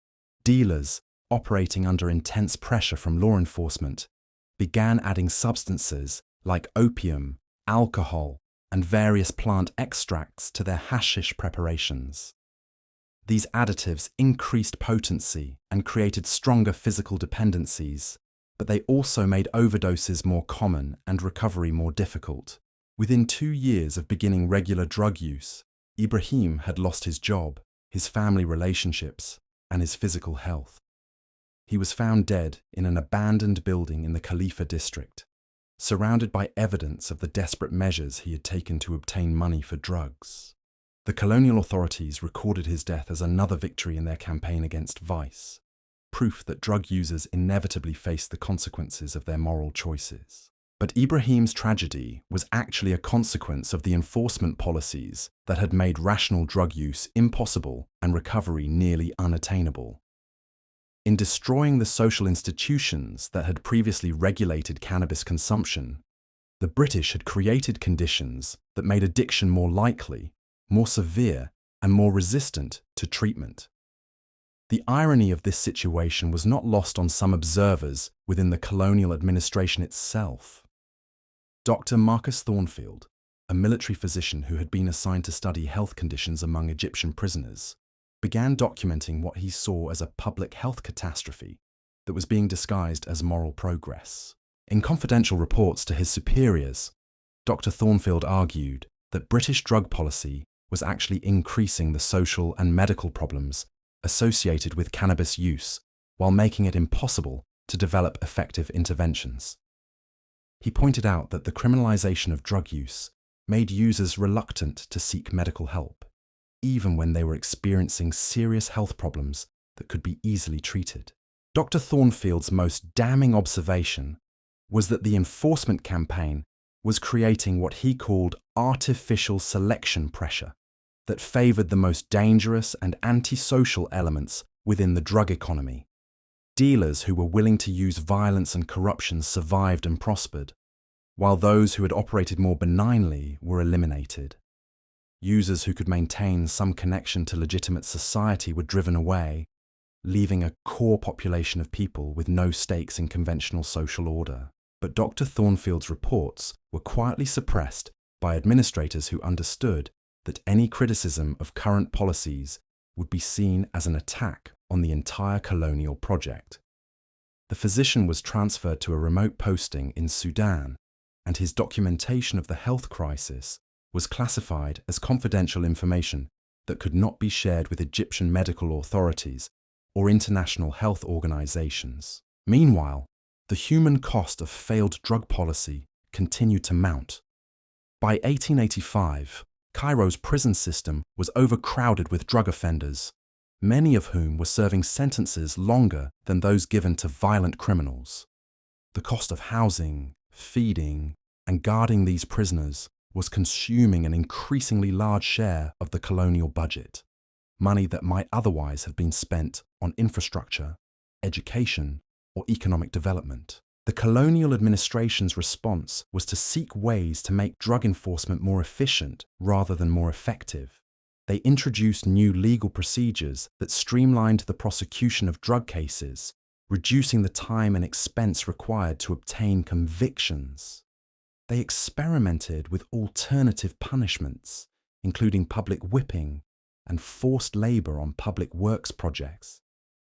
Dealers, operating under intense pressure from law enforcement, began adding substances like opium, alcohol, and various plant extracts to their hashish preparations. These additives increased potency and created stronger physical dependencies, but they also made overdoses more common and recovery more difficult. Within 2 years of beginning regular drug use, Ibrahim had lost his job, his family relationships, and his physical health. He was found dead in an abandoned building in the Khalifa district, surrounded by evidence of the desperate measures he had taken to obtain money for drugs. The colonial authorities recorded his death as another victory in their campaign against vice, proof that drug users inevitably face the consequences of their moral choices. But Ibrahim's tragedy was actually a consequence of the enforcement policies that had made rational drug use impossible and recovery nearly unattainable. In destroying the social institutions that had previously regulated cannabis consumption, the British had created conditions that made addiction more likely, more severe, and more resistant to treatment. The irony of this situation was not lost on some observers within the colonial administration itself. Dr. Marcus Thornfield, a military physician who had been assigned to study health conditions among Egyptian prisoners, began documenting what he saw as a public health catastrophe that was being disguised as moral progress. In confidential reports to his superiors, Dr. Thornfield argued that British drug policy was actually increasing the social and medical problems associated with cannabis use while making it impossible to develop effective interventions. He pointed out that the criminalization of drug use made users reluctant to seek medical help, even when they were experiencing serious health problems that could be easily treated. Dr. Thornfield's most damning observation was that the enforcement campaign was creating what he called artificial selection pressure that favored the most dangerous and antisocial elements within the drug economy. Dealers who were willing to use violence and corruption survived and prospered, while those who had operated more benignly were eliminated. Users who could maintain some connection to legitimate society were driven away, leaving a core population of people with no stakes in conventional social order. But Dr. Thornfield's reports were quietly suppressed by administrators who understood that any criticism of current policies would be seen as an attack on the entire colonial project. The physician was transferred to a remote posting in Sudan, and his documentation of the health crisis was classified as confidential information that could not be shared with Egyptian medical authorities or international health organizations. Meanwhile, the human cost of failed drug policy continued to mount. By 1885, Cairo's prison system was overcrowded with drug offenders, many of whom were serving sentences longer than those given to violent criminals. The cost of housing, feeding, and guarding these prisoners was consuming an increasingly large share of the colonial budget, money that might otherwise have been spent on infrastructure, education, or economic development. The colonial administration's response was to seek ways to make drug enforcement more efficient rather than more effective. They introduced new legal procedures that streamlined the prosecution of drug cases, reducing the time and expense required to obtain convictions. They experimented with alternative punishments, including public whipping and forced labor on public works projects.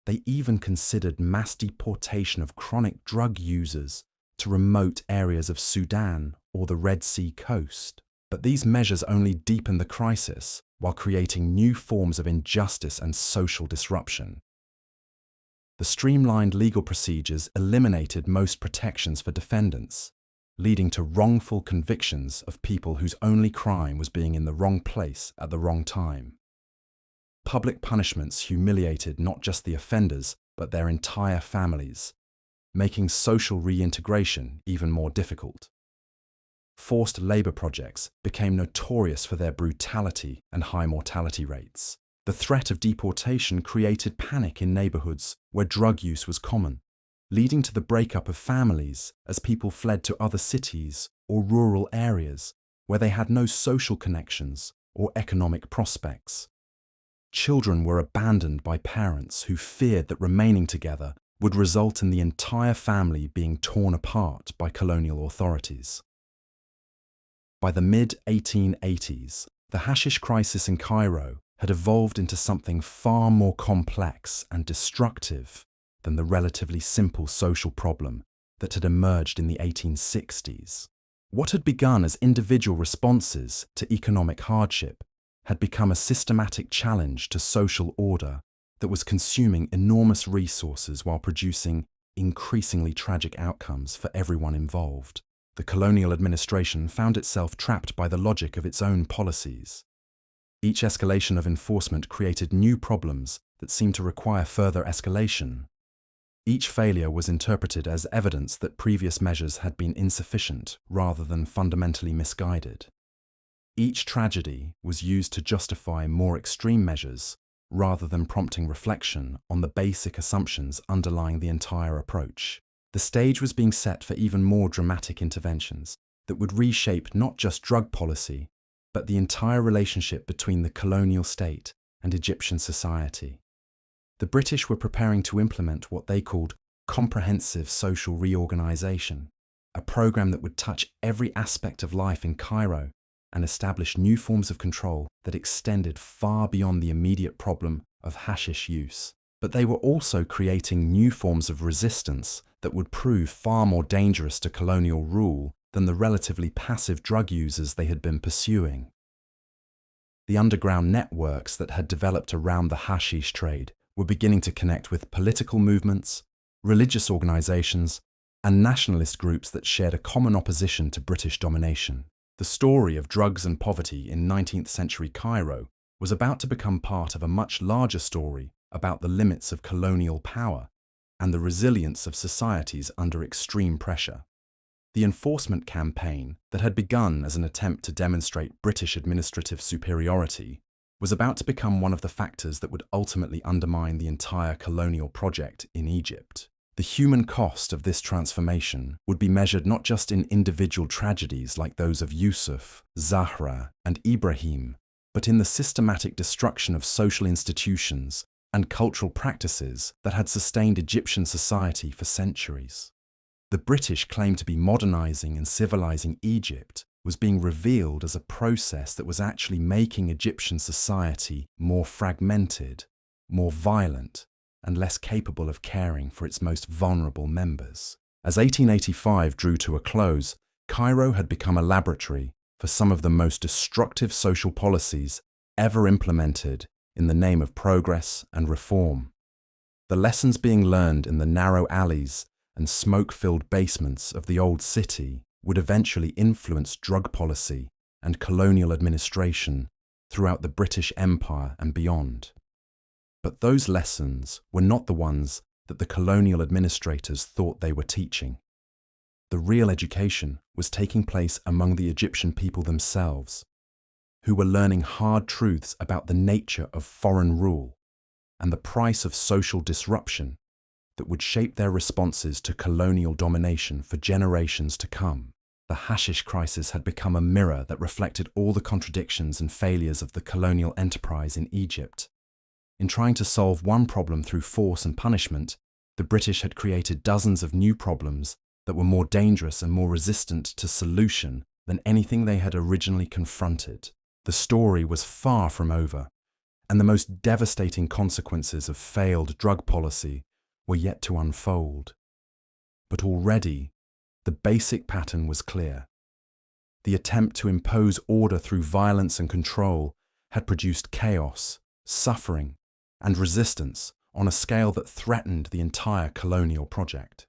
They even considered mass deportation of chronic drug users to remote areas of Sudan or the Red Sea coast. But these measures only deepened the crisis while creating new forms of injustice and social disruption. The streamlined legal procedures eliminated most protections for defendants, leading to wrongful convictions of people whose only crime was being in the wrong place at the wrong time. Public punishments humiliated not just the offenders, but their entire families, making social reintegration even more difficult. Forced labor projects became notorious for their brutality and high mortality rates. The threat of deportation created panic in neighborhoods where drug use was common, leading to the breakup of families as people fled to other cities or rural areas where they had no social connections or economic prospects. Children were abandoned by parents who feared that remaining together would result in the entire family being torn apart by colonial authorities. By the mid-1880s, the hashish crisis in Cairo had evolved into something far more complex and destructive than the relatively simple social problem that had emerged in the 1860s. What had begun as individual responses to economic hardship had become a systematic challenge to social order that was consuming enormous resources while producing increasingly tragic outcomes for everyone involved. The colonial administration found itself trapped by the logic of its own policies. Each escalation of enforcement created new problems that seemed to require further escalation. Each failure was interpreted as evidence that previous measures had been insufficient rather than fundamentally misguided. Each tragedy was used to justify more extreme measures rather than prompting reflection on the basic assumptions underlying the entire approach. The stage was being set for even more dramatic interventions that would reshape not just drug policy, but the entire relationship between the colonial state and Egyptian society. The British were preparing to implement what they called comprehensive social reorganization, a program that would touch every aspect of life in Cairo and establish new forms of control that extended far beyond the immediate problem of hashish use. But they were also creating new forms of resistance that would prove far more dangerous to colonial rule than the relatively passive drug users they had been pursuing. The underground networks that had developed around the hashish trade were beginning to connect with political movements, religious organizations, and nationalist groups that shared a common opposition to British domination. The story of drugs and poverty in 19th century Cairo was about to become part of a much larger story about the limits of colonial power and the resilience of societies under extreme pressure. The enforcement campaign that had begun as an attempt to demonstrate British administrative superiority was about to become one of the factors that would ultimately undermine the entire colonial project in Egypt. The human cost of this transformation would be measured not just in individual tragedies like those of Yusuf, Zahra, and Ibrahim, but in the systematic destruction of social institutions and cultural practices that had sustained Egyptian society for centuries. The British claim to be modernizing and civilizing Egypt was being revealed as a process that was actually making Egyptian society more fragmented, more violent, and less capable of caring for its most vulnerable members. As 1885 drew to a close, Cairo had become a laboratory for some of the most destructive social policies ever implemented in the name of progress and reform. The lessons being learned in the narrow alleys and smoke-filled basements of the old city would eventually influence drug policy and colonial administration throughout the British Empire and beyond. But those lessons were not the ones that the colonial administrators thought they were teaching. The the real education was taking place among the Egyptian people themselves, who were learning hard truths about the nature of foreign rule and the price of social disruption that would shape their responses to colonial domination for generations to come. The Hashish crisis had become a mirror that reflected all the contradictions and failures of the colonial enterprise in Egypt. In trying to solve one problem through force and punishment, the British had created dozens of new problems that were more dangerous and more resistant to solution than anything they had originally confronted. The story was far from over, and the most devastating consequences of failed drug policy were yet to unfold. But already, the basic pattern was clear. The attempt to impose order through violence and control had produced chaos, suffering, and resistance on a scale that threatened the entire colonial project.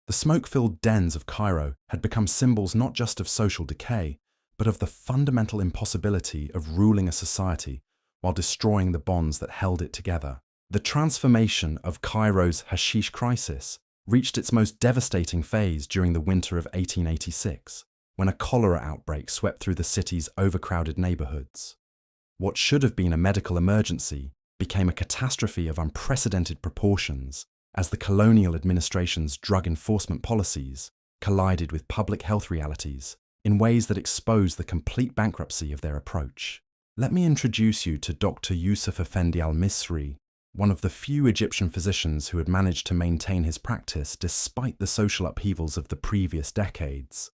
The smoke-filled dens of Cairo had become symbols not just of social decay, but of the fundamental impossibility of ruling a society while destroying the bonds that held it together. The transformation of Cairo's Hashish crisis reached its most devastating phase during the winter of 1886, when a cholera outbreak swept through the city's overcrowded neighborhoods. What should have been a medical emergency became a catastrophe of unprecedented proportions as the colonial administration's drug enforcement policies collided with public health realities in ways that exposed the complete bankruptcy of their approach. Let me introduce you to Dr. Yusuf Effendi al-Misri, one of the few Egyptian physicians who had managed to maintain his practice despite the social upheavals of the previous decades.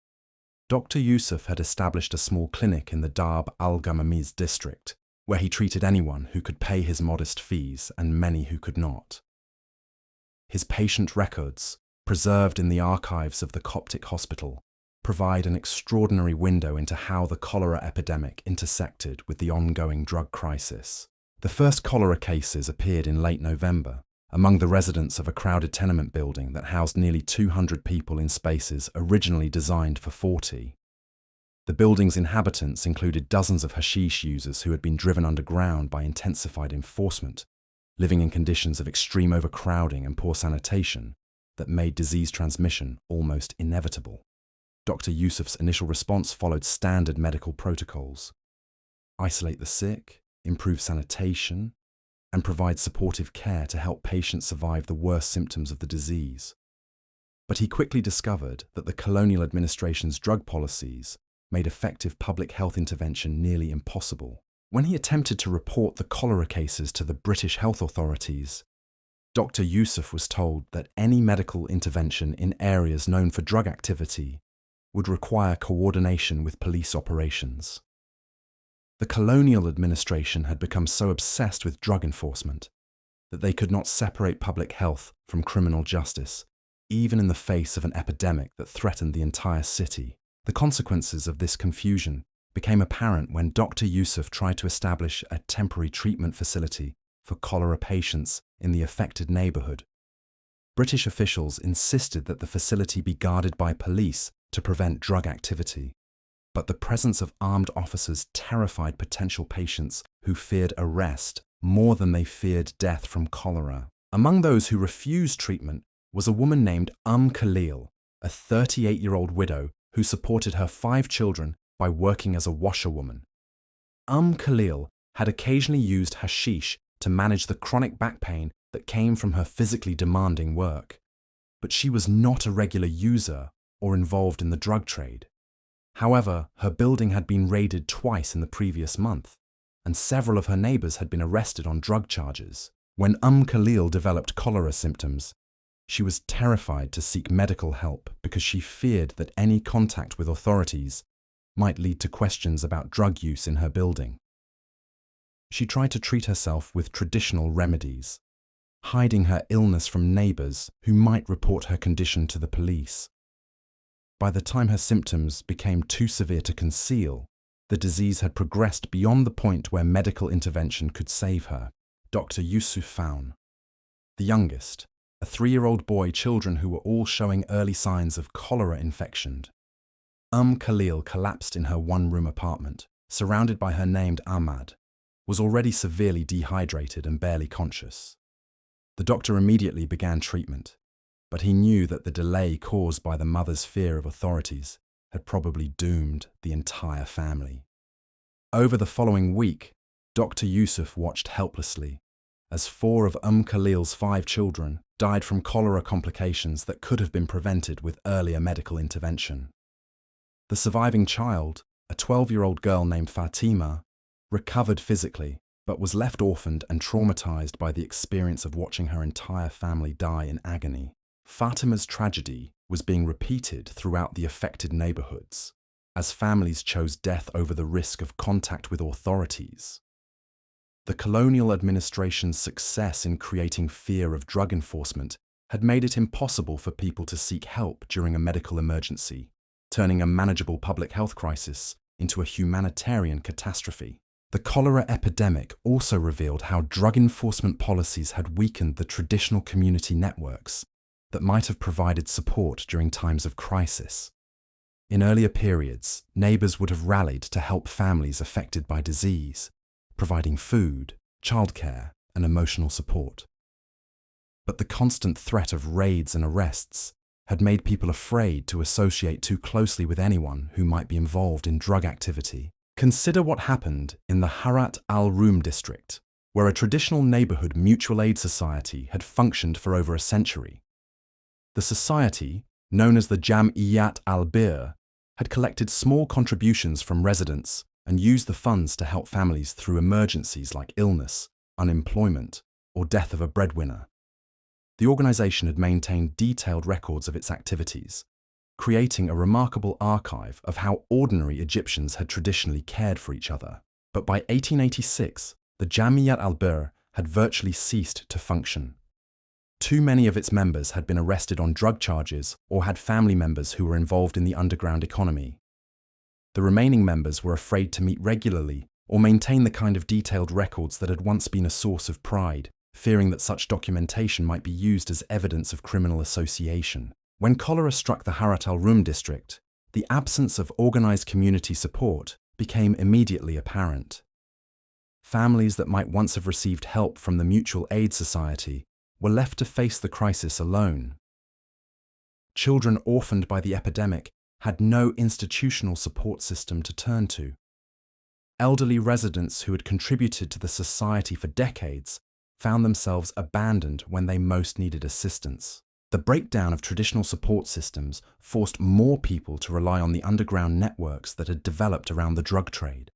Dr. Yusuf had established a small clinic in the Darb al-Gamamiz district, where he treated anyone who could pay his modest fees and many who could not. His patient records, preserved in the archives of the Coptic hospital, provide an extraordinary window into how the cholera epidemic intersected with the ongoing drug crisis. The first cholera cases appeared in late November, among the residents of a crowded tenement building that housed nearly 200 people in spaces originally designed for 40. The building's inhabitants included dozens of hashish users who had been driven underground by intensified enforcement, living in conditions of extreme overcrowding and poor sanitation that made disease transmission almost inevitable. Dr. Yusuf's initial response followed standard medical protocols: isolate the sick, improve sanitation, and provide supportive care to help patients survive the worst symptoms of the disease. But he quickly discovered that the colonial administration's drug policies made effective public health intervention nearly impossible. When he attempted to report the cholera cases to the British health authorities, Dr. Yusuf was told that any medical intervention in areas known for drug activity would require coordination with police operations. The colonial administration had become so obsessed with drug enforcement that they could not separate public health from criminal justice, even in the face of an epidemic that threatened the entire city. The consequences of this confusion became apparent when Dr. Yusuf tried to establish a temporary treatment facility for cholera patients in the affected neighborhood. British officials insisted that the facility be guarded by police to prevent drug activity, but the presence of armed officers terrified potential patients who feared arrest more than they feared death from cholera. Among those who refused treatment was a woman named Khalil, a 38-year-old widow who supported her 5 children by working as a washerwoman. Khalil had occasionally used hashish to manage the chronic back pain that came from her physically demanding work, but she was not a regular user or involved in the drug trade. However, her building had been raided twice in the previous month, and several of her neighbors had been arrested on drug charges. When Khalil developed cholera symptoms, she was terrified to seek medical help because she feared that any contact with authorities might lead to questions about drug use in her building. She tried to treat herself with traditional remedies, hiding her illness from neighbors who might report her condition to the police. By the time her symptoms became too severe to conceal, the disease had progressed beyond the point where medical intervention could save her. Dr. Yusuf found the youngest, a 3-year-old boy, children who were all showing early signs of cholera infection. Khalil collapsed in her 1-room apartment, surrounded by her named Ahmad, was already severely dehydrated and barely conscious. The doctor immediately began treatment, but he knew that the delay caused by the mother's fear of authorities had probably doomed the entire family. Over the following week, Dr. Yusuf watched helplessly as 4 of Khalil's 5 children died from cholera complications that could have been prevented with earlier medical intervention. The surviving child, a 12-year-old girl named Fatima, recovered physically, but was left orphaned and traumatized by the experience of watching her entire family die in agony. Fatima's tragedy was being repeated throughout the affected neighborhoods, as families chose death over the risk of contact with authorities. The colonial administration's success in creating fear of drug enforcement had made it impossible for people to seek help during a medical emergency, turning a manageable public health crisis into a humanitarian catastrophe. The cholera epidemic also revealed how drug enforcement policies had weakened the traditional community networks that might have provided support during times of crisis. In earlier periods, neighbors would have rallied to help families affected by disease, providing food, childcare, and emotional support. But the constant threat of raids and arrests had made people afraid to associate too closely with anyone who might be involved in drug activity. Consider what happened in the Harat al-Rum district, where a traditional neighborhood mutual aid society had functioned for over a century. The society, known as the Jam'iyat al-Bir, had collected small contributions from residents and used the funds to help families through emergencies like illness, unemployment, or death of a breadwinner. The organization had maintained detailed records of its activities, creating a remarkable archive of how ordinary Egyptians had traditionally cared for each other. But by 1886, the Jam'iyat al-Bir had virtually ceased to function. Too many of its members had been arrested on drug charges or had family members who were involved in the underground economy. The remaining members were afraid to meet regularly or maintain the kind of detailed records that had once been a source of pride, fearing that such documentation might be used as evidence of criminal association. When cholera struck the Harat al-Rum district, the absence of organized community support became immediately apparent. Families that might once have received help from the Mutual Aid Society were left to face the crisis alone. Children orphaned by the epidemic had no institutional support system to turn to. Elderly residents who had contributed to the society for decades found themselves abandoned when they most needed assistance. The breakdown of traditional support systems forced more people to rely on the underground networks that had developed around the drug trade.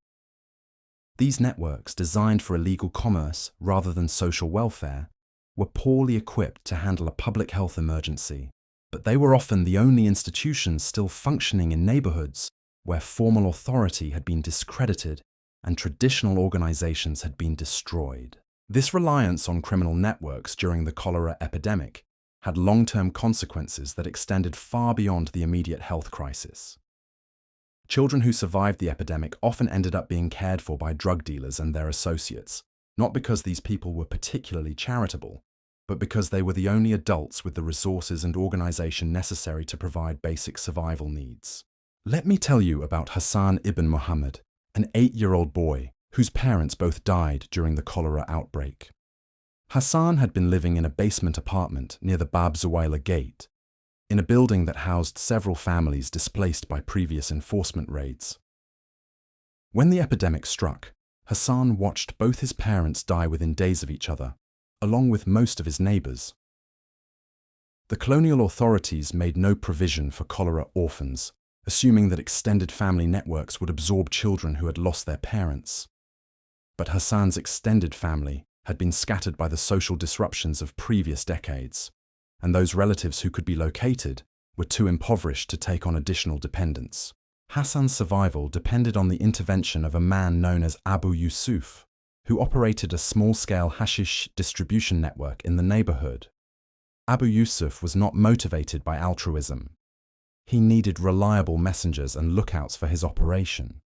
These networks, designed for illegal commerce rather than social welfare, were poorly equipped to handle a public health emergency, but they were often the only institutions still functioning in neighborhoods where formal authority had been discredited and traditional organizations had been destroyed. This reliance on criminal networks during the cholera epidemic had long-term consequences that extended far beyond the immediate health crisis. Children who survived the epidemic often ended up being cared for by drug dealers and their associates, not because these people were particularly charitable, but because they were the only adults with the resources and organization necessary to provide basic survival needs. Let me tell you about Hassan ibn Muhammad, an 8-year-old boy whose parents both died during the cholera outbreak. Hassan had been living in a basement apartment near the Bab Zuwayla Gate, in a building that housed several families displaced by previous enforcement raids. When the epidemic struck, Hassan watched both his parents die within days of each other, along with most of his neighbors. The colonial authorities made no provision for cholera orphans, assuming that extended family networks would absorb children who had lost their parents. But Hassan's extended family had been scattered by the social disruptions of previous decades, and those relatives who could be located were too impoverished to take on additional dependents. Hassan's survival depended on the intervention of a man known as Abu Yusuf, who operated a small-scale hashish distribution network in the neighborhood. Abu Yusuf was not motivated by altruism. He needed reliable messengers and lookouts for his operation,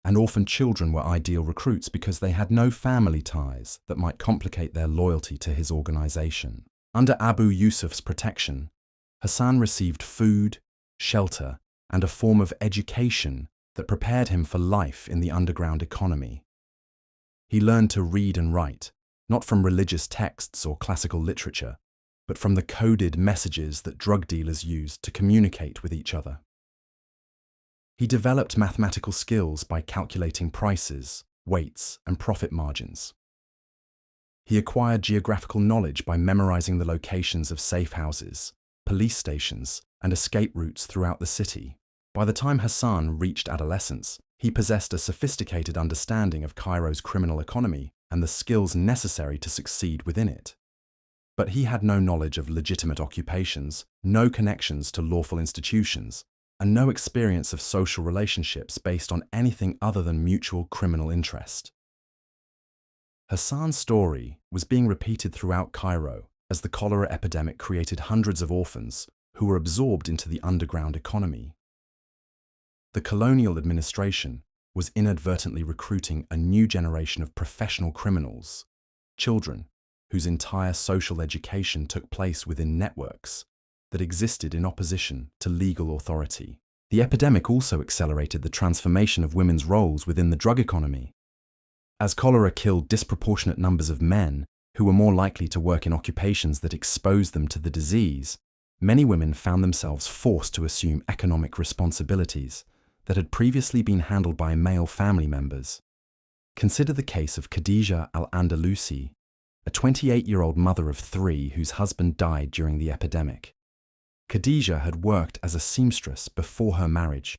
and orphan children were ideal recruits because they had no family ties that might complicate their loyalty to his organization. Under Abu Yusuf's protection, Hassan received food, shelter, and a form of education that prepared him for life in the underground economy. He learned to read and write, not from religious texts or classical literature, but from the coded messages that drug dealers used to communicate with each other. He developed mathematical skills by calculating prices, weights, and profit margins. He acquired geographical knowledge by memorizing the locations of safe houses, police stations, and escape routes throughout the city. By the time Hassan reached adolescence, he possessed a sophisticated understanding of Cairo's criminal economy and the skills necessary to succeed within it. But he had no knowledge of legitimate occupations, no connections to lawful institutions, and no experience of social relationships based on anything other than mutual criminal interest. Hassan's story was being repeated throughout Cairo as the cholera epidemic created hundreds of orphans who were absorbed into the underground economy. The colonial administration was inadvertently recruiting a new generation of professional criminals, children whose entire social education took place within networks that existed in opposition to legal authority. The epidemic also accelerated the transformation of women's roles within the drug economy. As cholera killed disproportionate numbers of men who were more likely to work in occupations that exposed them to the disease, many women found themselves forced to assume economic responsibilities that had previously been handled by male family members. Consider the case of Khadija al-Andalusi, a 28-year-old mother of 3 whose husband died during the epidemic. Khadija had worked as a seamstress before her marriage,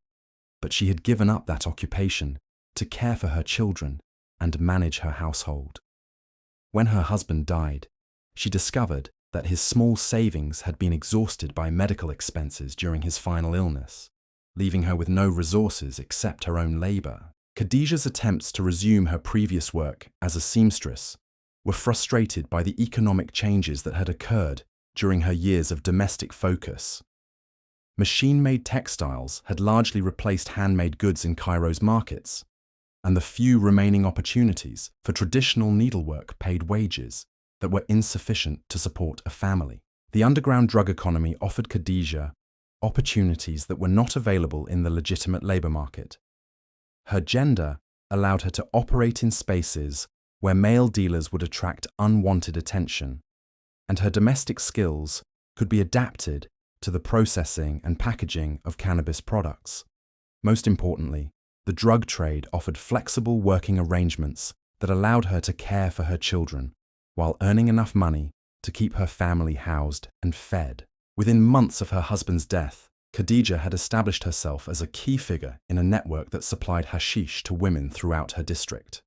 but she had given up that occupation to care for her children and manage her household. When her husband died, she discovered that his small savings had been exhausted by medical expenses during his final illness, leaving her with no resources except her own labor. Khadija's attempts to resume her previous work as a seamstress were frustrated by the economic changes that had occurred during her years of domestic focus. Machine-made textiles had largely replaced handmade goods in Cairo's markets, and the few remaining opportunities for traditional needlework paid wages that were insufficient to support a family. The underground drug economy offered Khadija opportunities that were not available in the legitimate labor market. Her gender allowed her to operate in spaces where male dealers would attract unwanted attention, and her domestic skills could be adapted to the processing and packaging of cannabis products. Most importantly, the drug trade offered flexible working arrangements that allowed her to care for her children while earning enough money to keep her family housed and fed. Within months of her husband's death, Khadija had established herself as a key figure in a network that supplied hashish to women throughout her district.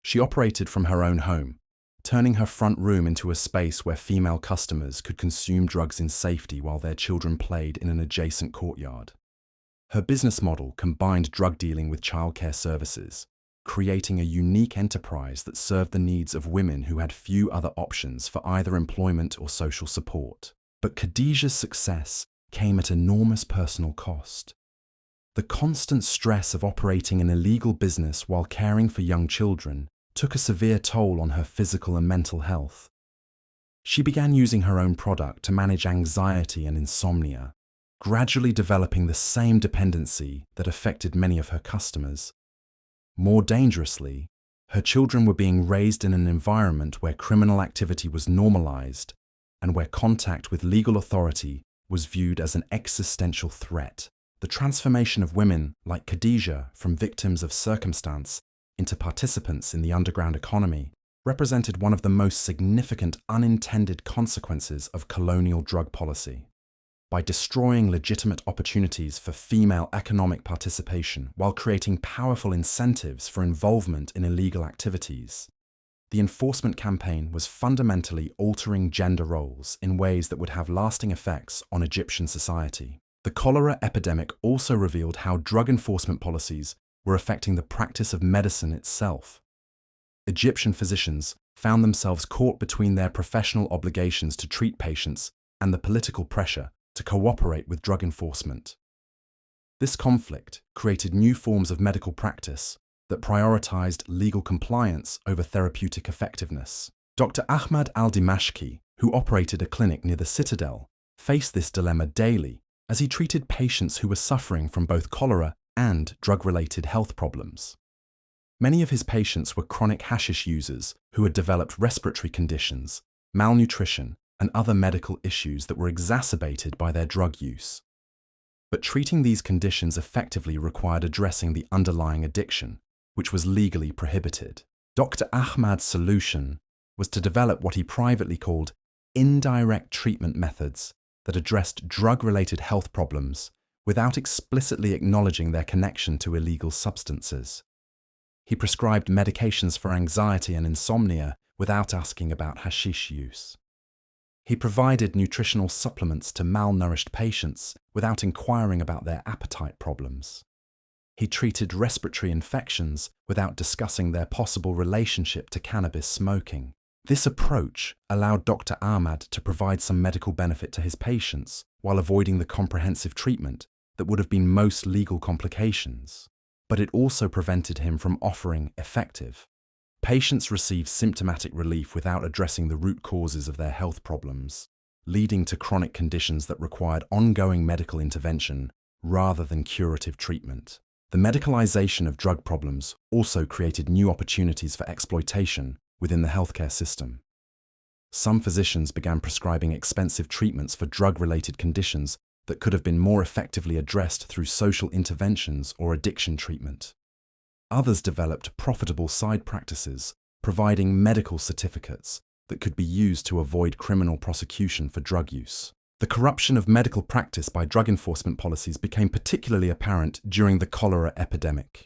She operated from her own home, turning her front room into a space where female customers could consume drugs in safety while their children played in an adjacent courtyard. Her business model combined drug dealing with childcare services, creating a unique enterprise that served the needs of women who had few other options for either employment or social support. But Khadija's success came at enormous personal cost. The constant stress of operating an illegal business while caring for young children took a severe toll on her physical and mental health. She began using her own product to manage anxiety and insomnia, gradually developing the same dependency that affected many of her customers. More dangerously, her children were being raised in an environment where criminal activity was normalized and where contact with legal authority was viewed as an existential threat. The transformation of women like Khadija from victims of circumstance into participants in the underground economy represented one of the most significant unintended consequences of colonial drug policy. By destroying legitimate opportunities for female economic participation while creating powerful incentives for involvement in illegal activities, the enforcement campaign was fundamentally altering gender roles in ways that would have lasting effects on Egyptian society. The cholera epidemic also revealed how drug enforcement policies were affecting the practice of medicine itself. Egyptian physicians found themselves caught between their professional obligations to treat patients and the political pressure to cooperate with drug enforcement. This conflict created new forms of medical practice that prioritized legal compliance over therapeutic effectiveness. Dr. Ahmad al-Dimashqi, who operated a clinic near the Citadel, faced this dilemma daily as he treated patients who were suffering from both cholera and drug-related health problems. Many of his patients were chronic hashish users who had developed respiratory conditions, malnutrition, and other medical issues that were exacerbated by their drug use. But treating these conditions effectively required addressing the underlying addiction, which was legally prohibited. Dr. Ahmad's solution was to develop what he privately called indirect treatment methods that addressed drug-related health problems without explicitly acknowledging their connection to illegal substances. He prescribed medications for anxiety and insomnia without asking about hashish use. He provided nutritional supplements to malnourished patients without inquiring about their appetite problems. He treated respiratory infections without discussing their possible relationship to cannabis smoking. This approach allowed Dr. Ahmad to provide some medical benefit to his patients while avoiding the comprehensive treatment that would have been most legal complications. But it also prevented him from offering effective. Patients received symptomatic relief without addressing the root causes of their health problems, leading to chronic conditions that required ongoing medical intervention rather than curative treatment. The medicalization of drug problems also created new opportunities for exploitation within the healthcare system. Some physicians began prescribing expensive treatments for drug-related conditions that could have been more effectively addressed through social interventions or addiction treatment. Others developed profitable side practices, providing medical certificates that could be used to avoid criminal prosecution for drug use. The corruption of medical practice by drug enforcement policies became particularly apparent during the cholera epidemic,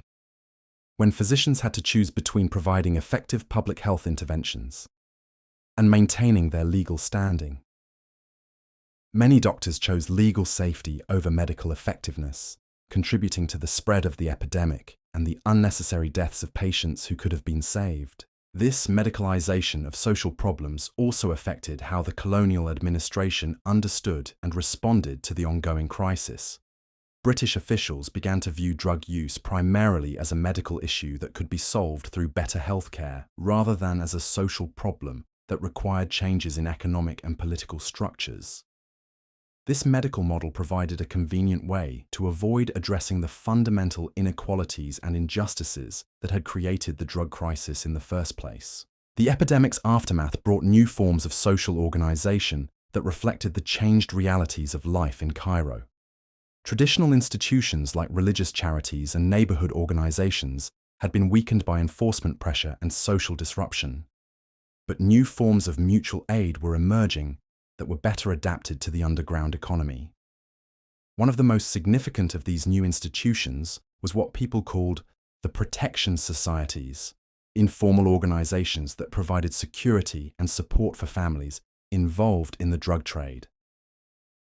when physicians had to choose between providing effective public health interventions and maintaining their legal standing. Many doctors chose legal safety over medical effectiveness, contributing to the spread of the epidemic and the unnecessary deaths of patients who could have been saved. This medicalization of social problems also affected how the colonial administration understood and responded to the ongoing crisis. British officials began to view drug use primarily as a medical issue that could be solved through better healthcare, rather than as a social problem that required changes in economic and political structures. This medical model provided a convenient way to avoid addressing the fundamental inequalities and injustices that had created the drug crisis in the first place. The epidemic's aftermath brought new forms of social organization that reflected the changed realities of life in Cairo. Traditional institutions like religious charities and neighborhood organizations had been weakened by enforcement pressure and social disruption. But new forms of mutual aid were emerging that were better adapted to the underground economy. One of the most significant of these new institutions was what people called the protection societies, informal organizations that provided security and support for families involved in the drug trade.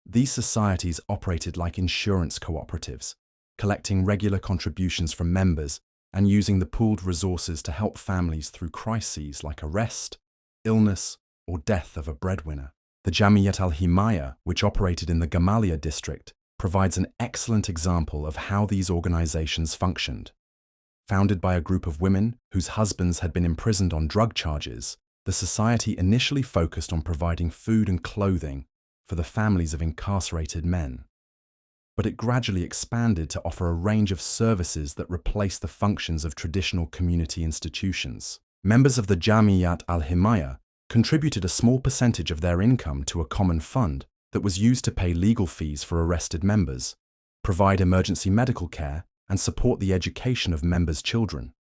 These societies operated like insurance cooperatives, collecting regular contributions from members and using the pooled resources to help families through crises like arrest, illness, or death of a breadwinner. The Jamiyat al-Himaya, which operated in the Gamaliya district, provides an excellent example of how these organizations functioned. Founded by a group of women whose husbands had been imprisoned on drug charges, the society initially focused on providing food and clothing for the families of incarcerated men. But it gradually expanded to offer a range of services that replaced the functions of traditional community institutions. Members of the Jamiyat al-Himaya contributed a small percentage of their income to a common fund that was used to pay legal fees for arrested members, provide emergency medical care, and support the education of members' children.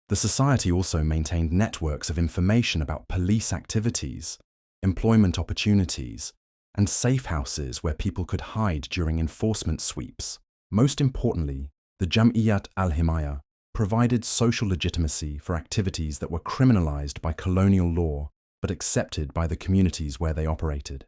The society also maintained networks of information about police activities, employment opportunities, and safe houses where people could hide during enforcement sweeps. Most importantly, the Jamiyat al-Himaya provided social legitimacy for activities that were criminalized by colonial law but accepted by the communities where they operated.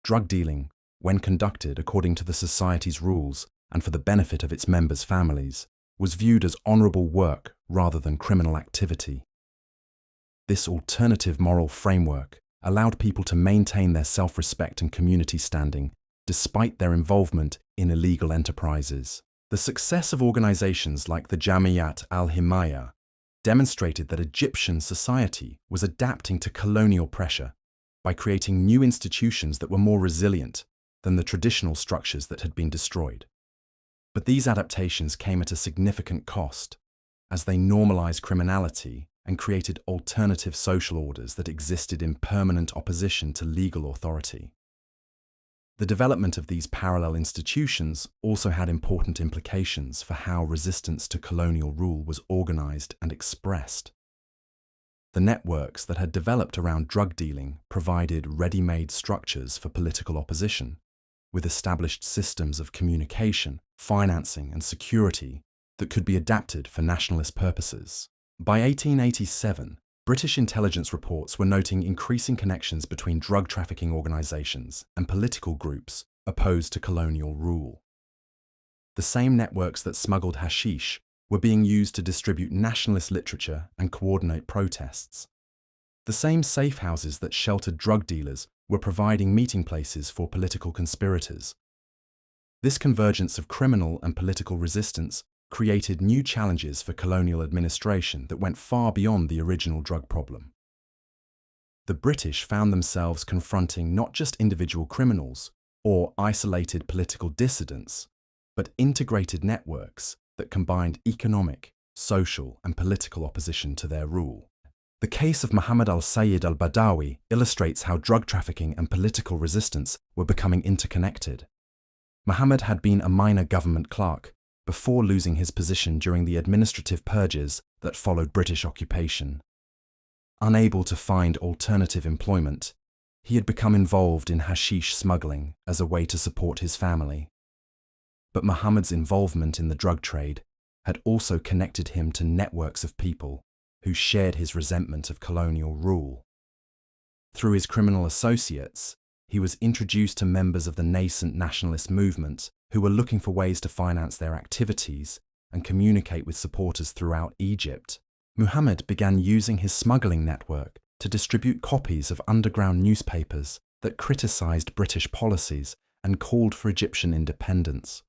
Drug dealing, when conducted according to the society's rules and for the benefit of its members' families, was viewed as honorable work rather than criminal activity. This alternative moral framework allowed people to maintain their self-respect and community standing despite their involvement in illegal enterprises. The success of organizations like the Jamiyat al-Himaya demonstrated that Egyptian society was adapting to colonial pressure by creating new institutions that were more resilient than the traditional structures that had been destroyed. But these adaptations came at a significant cost, as they normalized criminality and created alternative social orders that existed in permanent opposition to legal authority. The development of these parallel institutions also had important implications for how resistance to colonial rule was organized and expressed. The networks that had developed around drug dealing provided ready-made structures for political opposition, with established systems of communication, financing, and security that could be adapted for nationalist purposes. By 1887, British intelligence reports were noting increasing connections between drug trafficking organizations and political groups opposed to colonial rule. The same networks that smuggled hashish were being used to distribute nationalist literature and coordinate protests. The same safe houses that sheltered drug dealers were providing meeting places for political conspirators. This convergence of criminal and political resistance created new challenges for colonial administration that went far beyond the original drug problem. The British found themselves confronting not just individual criminals or isolated political dissidents, but integrated networks that combined economic, social, and political opposition to their rule. The case of Muhammad al-Sayyid al-Badawi illustrates how drug trafficking and political resistance were becoming interconnected. Muhammad had been a minor government clerk before losing his position during the administrative purges that followed British occupation. Unable to find alternative employment, he had become involved in hashish smuggling as a way to support his family. But Muhammad's involvement in the drug trade had also connected him to networks of people who shared his resentment of colonial rule. Through his criminal associates, he was introduced to members of the nascent nationalist movement who were looking for ways to finance their activities and communicate with supporters throughout Egypt. Muhammad began using his smuggling network to distribute copies of underground newspapers that criticized British policies and called for Egyptian independence.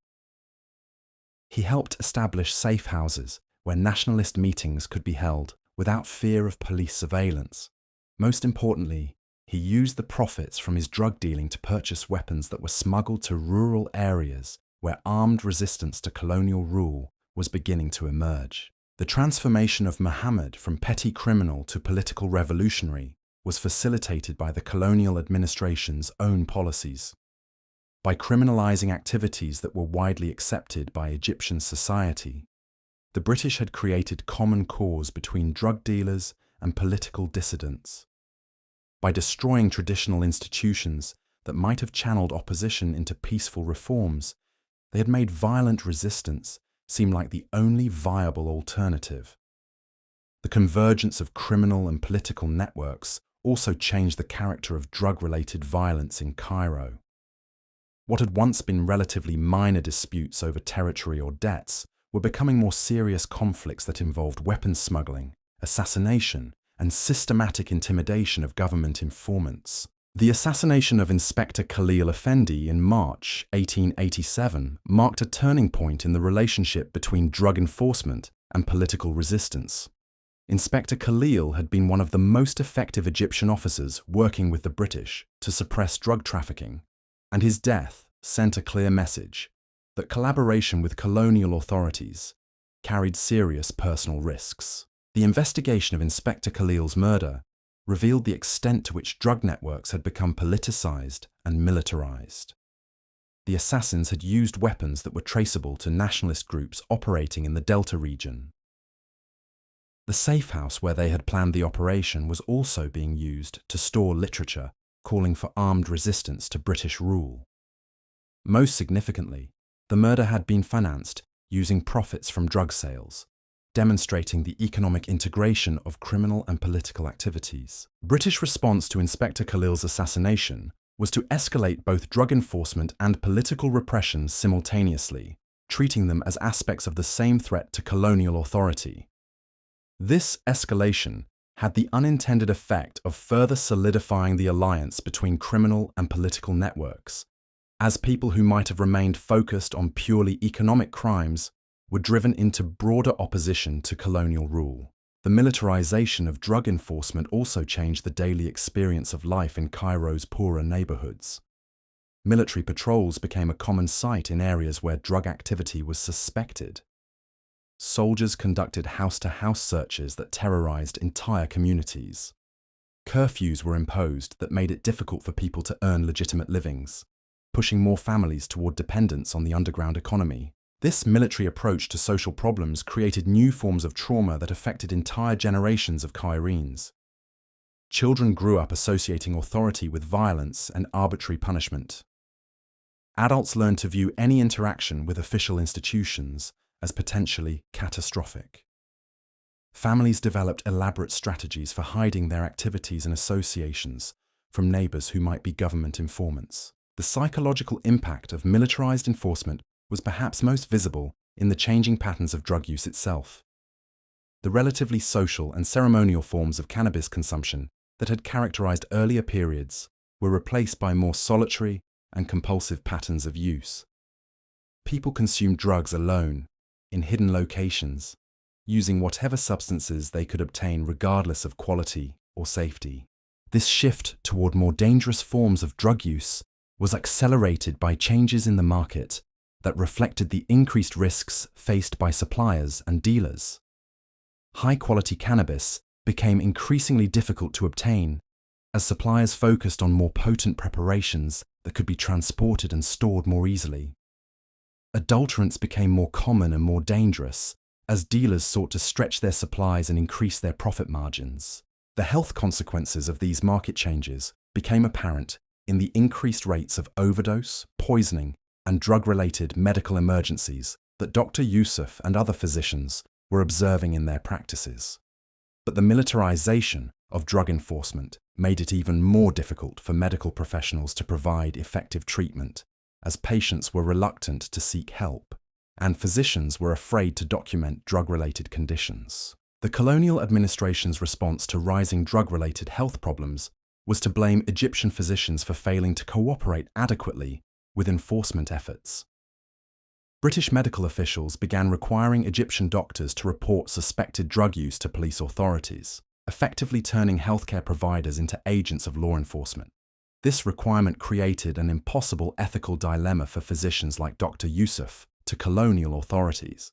He helped establish safe houses where nationalist meetings could be held without fear of police surveillance. Most importantly, he used the profits from his drug dealing to purchase weapons that were smuggled to rural areas where armed resistance to colonial rule was beginning to emerge. The transformation of Muhammad from petty criminal to political revolutionary was facilitated by the colonial administration's own policies. By criminalizing activities that were widely accepted by Egyptian society, the British had created common cause between drug dealers and political dissidents. By destroying traditional institutions that might have channeled opposition into peaceful reforms, they had made violent resistance seem like the only viable alternative. The convergence of criminal and political networks also changed the character of drug-related violence in Cairo. What had once been relatively minor disputes over territory or debts were becoming more serious conflicts that involved weapons smuggling, assassination, and systematic intimidation of government informants. The assassination of Inspector Khalil Effendi in March 1887 marked a turning point in the relationship between drug enforcement and political resistance. Inspector Khalil had been one of the most effective Egyptian officers working with the British to suppress drug trafficking, and his death sent a clear message that collaboration with colonial authorities carried serious personal risks. The investigation of Inspector Khalil's murder revealed the extent to which drug networks had become politicized and militarized. The assassins had used weapons that were traceable to nationalist groups operating in the Delta region. The safe house where they had planned the operation was also being used to store literature calling for armed resistance to British rule. Most significantly, the murder had been financed using profits from drug sales, demonstrating the economic integration of criminal and political activities. British response to Inspector Khalil's assassination was to escalate both drug enforcement and political repression simultaneously, treating them as aspects of the same threat to colonial authority. This escalation had the unintended effect of further solidifying the alliance between criminal and political networks, as people who might have remained focused on purely economic crimes were driven into broader opposition to colonial rule. The militarization of drug enforcement also changed the daily experience of life in Cairo's poorer neighborhoods. Military patrols became a common sight in areas where drug activity was suspected. Soldiers conducted house-to-house searches that terrorized entire communities. Curfews were imposed that made it difficult for people to earn legitimate livings, pushing more families toward dependence on the underground economy. This military approach to social problems created new forms of trauma that affected entire generations of Cairenes. Children grew up associating authority with violence and arbitrary punishment. Adults learned to view any interaction with official institutions as potentially catastrophic. Families developed elaborate strategies for hiding their activities and associations from neighbors who might be government informants. The psychological impact of militarized enforcement was perhaps most visible in the changing patterns of drug use itself. The relatively social and ceremonial forms of cannabis consumption that had characterized earlier periods were replaced by more solitary and compulsive patterns of use. People consumed drugs alone, in hidden locations, using whatever substances they could obtain regardless of quality or safety. This shift toward more dangerous forms of drug use was accelerated by changes in the market that reflected the increased risks faced by suppliers and dealers. High-quality cannabis became increasingly difficult to obtain as suppliers focused on more potent preparations that could be transported and stored more easily. Adulterants became more common and more dangerous as dealers sought to stretch their supplies and increase their profit margins. The health consequences of these market changes became apparent in the increased rates of overdose, poisoning, and drug-related medical emergencies that Dr. Yusuf and other physicians were observing in their practices. But the militarization of drug enforcement made it even more difficult for medical professionals to provide effective treatment, as patients were reluctant to seek help, and physicians were afraid to document drug-related conditions. The colonial administration's response to rising drug-related health problems was to blame Egyptian physicians for failing to cooperate adequately with enforcement efforts. British medical officials began requiring Egyptian doctors to report suspected drug use to police authorities, effectively turning healthcare providers into agents of law enforcement. This requirement created an impossible ethical dilemma for physicians like Dr. Yusuf to colonial authorities.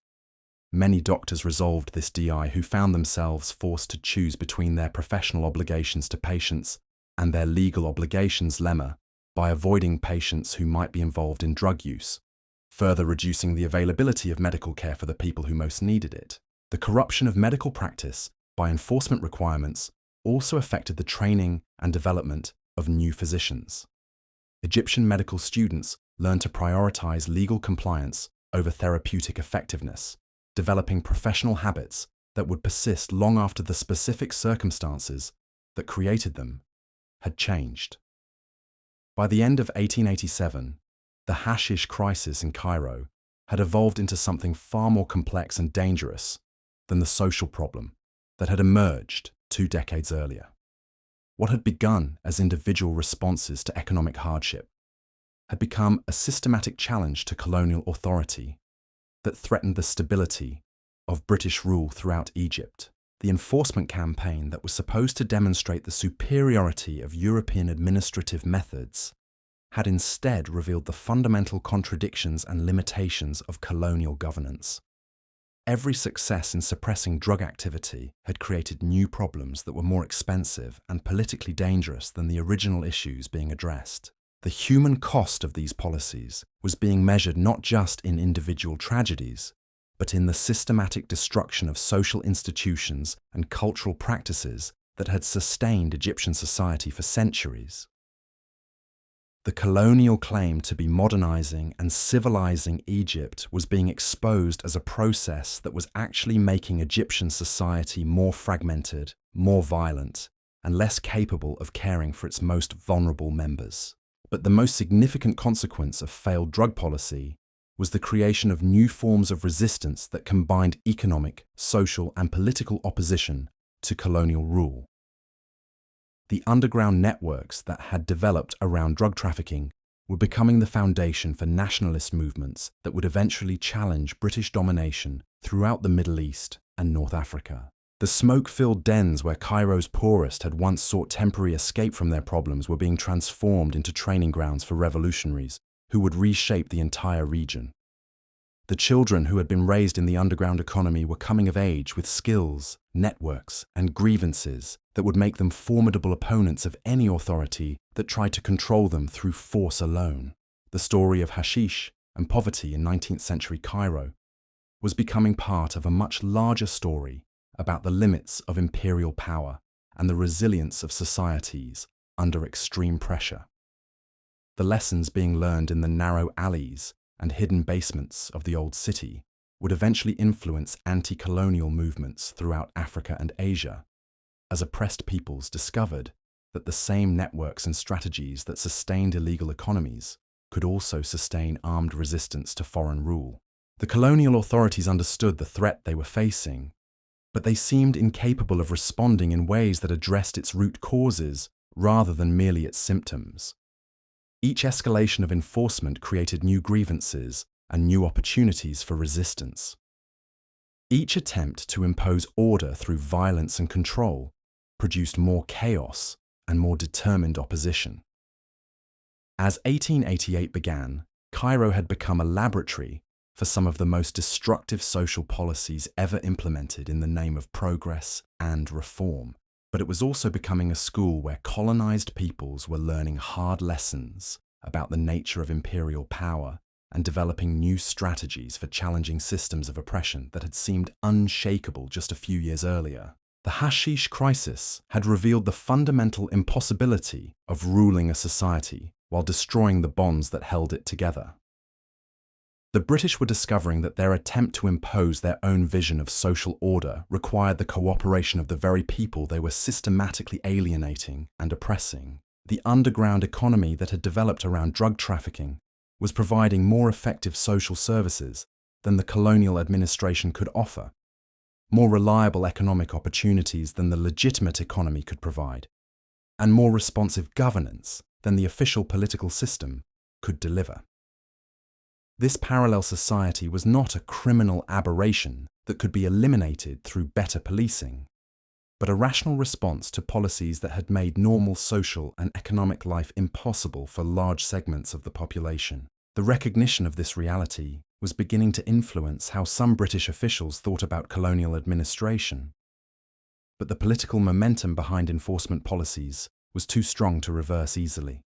Many doctors resolved this DI who found themselves forced to choose between their professional obligations to patients and their legal obligations lemma by avoiding patients who might be involved in drug use, further reducing the availability of medical care for the people who most needed it. The corruption of medical practice by enforcement requirements also affected the training and development of new physicians. Egyptian medical students learned to prioritize legal compliance over therapeutic effectiveness, developing professional habits that would persist long after the specific circumstances that created them had changed. By the end of 1887, the Hashish crisis in Cairo had evolved into something far more complex and dangerous than the social problem that had emerged 2 decades earlier. What had begun as individual responses to economic hardship had become a systematic challenge to colonial authority that threatened the stability of British rule throughout Egypt. The enforcement campaign that was supposed to demonstrate the superiority of European administrative methods had instead revealed the fundamental contradictions and limitations of colonial governance. Every success in suppressing drug activity had created new problems that were more expensive and politically dangerous than the original issues being addressed. The human cost of these policies was being measured not just in individual tragedies, but in the systematic destruction of social institutions and cultural practices that had sustained Egyptian society for centuries. The colonial claim to be modernizing and civilizing Egypt was being exposed as a process that was actually making Egyptian society more fragmented, more violent, and less capable of caring for its most vulnerable members. But the most significant consequence of failed drug policy was the creation of new forms of resistance that combined economic, social, and political opposition to colonial rule. The underground networks that had developed around drug trafficking were becoming the foundation for nationalist movements that would eventually challenge British domination throughout the Middle East and North Africa. The smoke-filled dens where Cairo's poorest had once sought temporary escape from their problems were being transformed into training grounds for revolutionaries who would reshape the entire region. The children who had been raised in the underground economy were coming of age with skills, networks, and grievances that would make them formidable opponents of any authority that tried to control them through force alone. The story of Hashish and poverty in 19th century Cairo was becoming part of a much larger story about the limits of imperial power and the resilience of societies under extreme pressure. The lessons being learned in the narrow alleys and hidden basements of the old city would eventually influence anti-colonial movements throughout Africa and Asia, as oppressed peoples discovered that the same networks and strategies that sustained illegal economies could also sustain armed resistance to foreign rule. The colonial authorities understood the threat they were facing, but they seemed incapable of responding in ways that addressed its root causes rather than merely its symptoms. Each escalation of enforcement created new grievances and new opportunities for resistance. Each attempt to impose order through violence and control produced more chaos and more determined opposition. As 1888 began, Cairo had become a laboratory for some of the most destructive social policies ever implemented in the name of progress and reform. But it was also becoming a school where colonized peoples were learning hard lessons about the nature of imperial power and developing new strategies for challenging systems of oppression that had seemed unshakable just a few years earlier. The Hashish crisis had revealed the fundamental impossibility of ruling a society while destroying the bonds that held it together. The British were discovering that their attempt to impose their own vision of social order required the cooperation of the very people they were systematically alienating and oppressing. The underground economy that had developed around drug trafficking was providing more effective social services than the colonial administration could offer, more reliable economic opportunities than the legitimate economy could provide, and more responsive governance than the official political system could deliver. This parallel society was not a criminal aberration that could be eliminated through better policing, but a rational response to policies that had made normal social and economic life impossible for large segments of the population. The recognition of this reality was beginning to influence how some British officials thought about colonial administration, but the political momentum behind enforcement policies was too strong to reverse easily.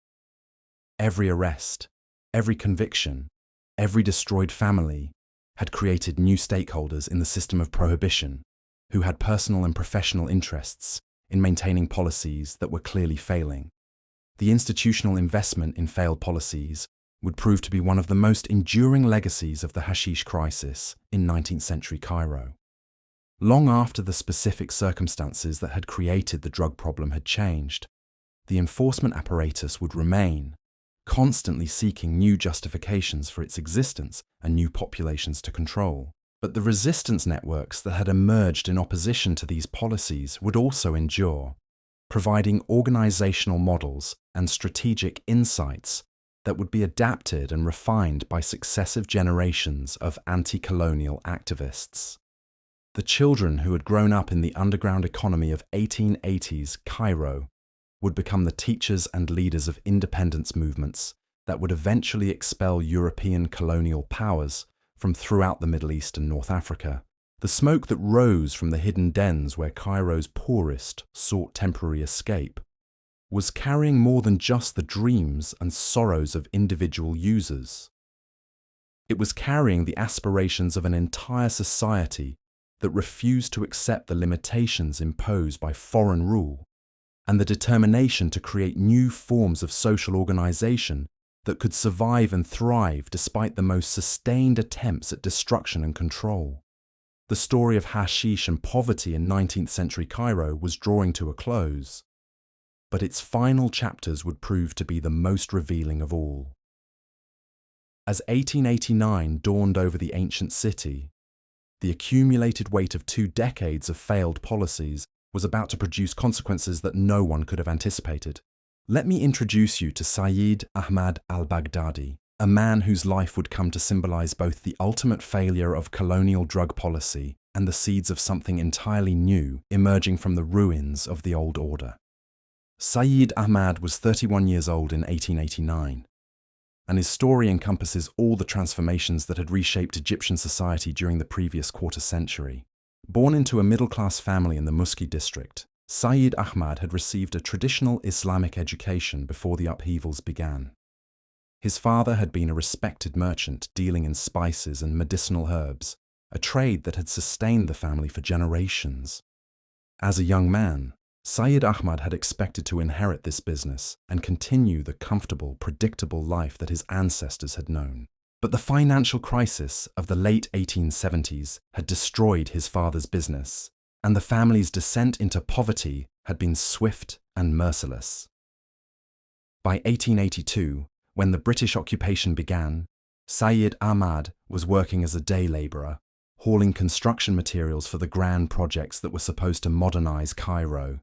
Every arrest, every conviction, every destroyed family had created new stakeholders in the system of prohibition who had personal and professional interests in maintaining policies that were clearly failing. The institutional investment in failed policies would prove to be one of the most enduring legacies of the Hashish crisis in 19th century Cairo. Long after the specific circumstances that had created the drug problem had changed, the enforcement apparatus would remain, constantly seeking new justifications for its existence and new populations to control. But the resistance networks that had emerged in opposition to these policies would also endure, providing organizational models and strategic insights that would be adapted and refined by successive generations of anti-colonial activists. The children who had grown up in the underground economy of 1880s Cairo would become the teachers and leaders of independence movements that would eventually expel European colonial powers from throughout the Middle East and North Africa. The smoke that rose from the hidden dens where Cairo's poorest sought temporary escape was carrying more than just the dreams and sorrows of individual users. It was carrying the aspirations of an entire society that refused to accept the limitations imposed by foreign rule, and the determination to create new forms of social organization that could survive and thrive despite the most sustained attempts at destruction and control. The story of hashish and poverty in 19th century Cairo was drawing to a close, but its final chapters would prove to be the most revealing of all. As 1889 dawned over the ancient city, the accumulated weight of 2 decades of failed policies was about to produce consequences that no one could have anticipated. Let me introduce you to Sayyid Ahmad al-Baghdadi, a man whose life would come to symbolize both the ultimate failure of colonial drug policy and the seeds of something entirely new emerging from the ruins of the old order. Sayyid Ahmad was 31 years old in 1889. and his story encompasses all the transformations that had reshaped Egyptian society during the previous quarter century. Born into a middle-class family in the Muski district, Sayyid Ahmad had received a traditional Islamic education before the upheavals began. His father had been a respected merchant dealing in spices and medicinal herbs, a trade that had sustained the family for generations. As a young man, Sayyid Ahmad had expected to inherit this business and continue the comfortable, predictable life that his ancestors had known. But the financial crisis of the late 1870s had destroyed his father's business, and the family's descent into poverty had been swift and merciless. By 1882, when the British occupation began, Sayyid Ahmad was working as a day labourer, hauling construction materials for the grand projects that were supposed to modernize Cairo.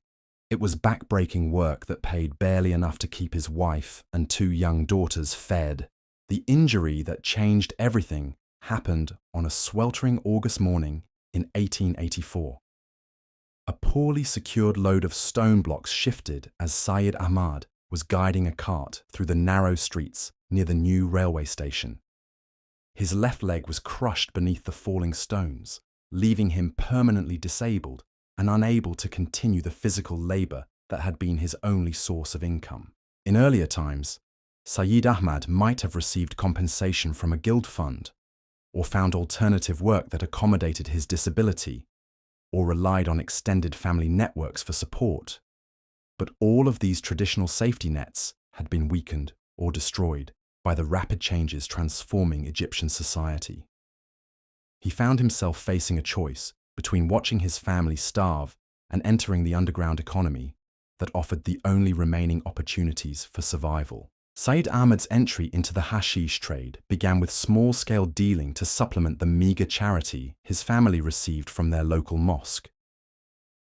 It was back-breaking work that paid barely enough to keep his wife and 2 young daughters fed. The injury that changed everything happened on a sweltering August morning in 1884. A poorly secured load of stone blocks shifted as Sayyid Ahmad was guiding a cart through the narrow streets near the new railway station. His left leg was crushed beneath the falling stones, leaving him permanently disabled and unable to continue the physical labour that had been his only source of income. In earlier times, Sayyid Ahmad might have received compensation from a guild fund, or found alternative work that accommodated his disability, or relied on extended family networks for support. But all of these traditional safety nets had been weakened or destroyed by the rapid changes transforming Egyptian society. He found himself facing a choice between watching his family starve and entering the underground economy that offered the only remaining opportunities for survival. Sayyid Ahmad's entry into the hashish trade began with small-scale dealing to supplement the meagre charity his family received from their local mosque.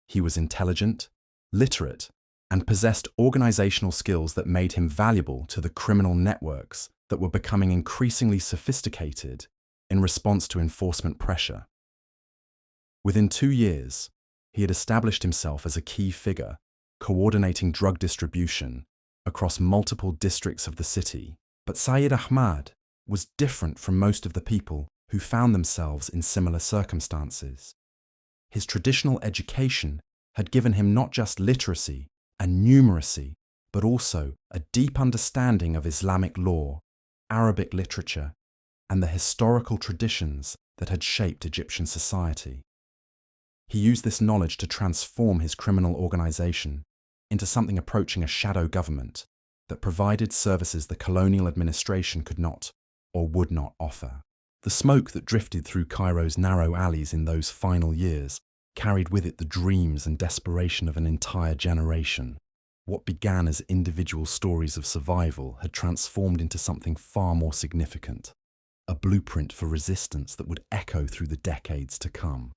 He was intelligent, literate, and possessed organizational skills that made him valuable to the criminal networks that were becoming increasingly sophisticated in response to enforcement pressure. Within 2 years, he had established himself as a key figure, coordinating drug distribution across multiple districts of the city. But Sayyid Ahmad was different from most of the people who found themselves in similar circumstances. His traditional education had given him not just literacy and numeracy, but also a deep understanding of Islamic law, Arabic literature, and the historical traditions that had shaped Egyptian society. He used this knowledge to transform his criminal organization into something approaching a shadow government that provided services the colonial administration could not or would not offer. The smoke that drifted through Cairo's narrow alleys in those final years carried with it the dreams and desperation of an entire generation. What began as individual stories of survival had transformed into something far more significant, a blueprint for resistance that would echo through the decades to come.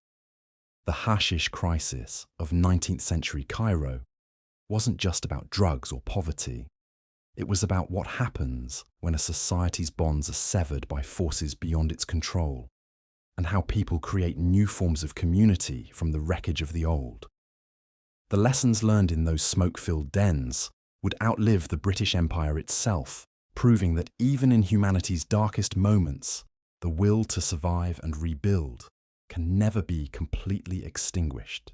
The hashish crisis of 19th century Cairo wasn't just about drugs or poverty. It was about what happens when a society's bonds are severed by forces beyond its control, and how people create new forms of community from the wreckage of the old. The lessons learned in those smoke-filled dens would outlive the British Empire itself, proving that even in humanity's darkest moments, the will to survive and rebuild can never be completely extinguished.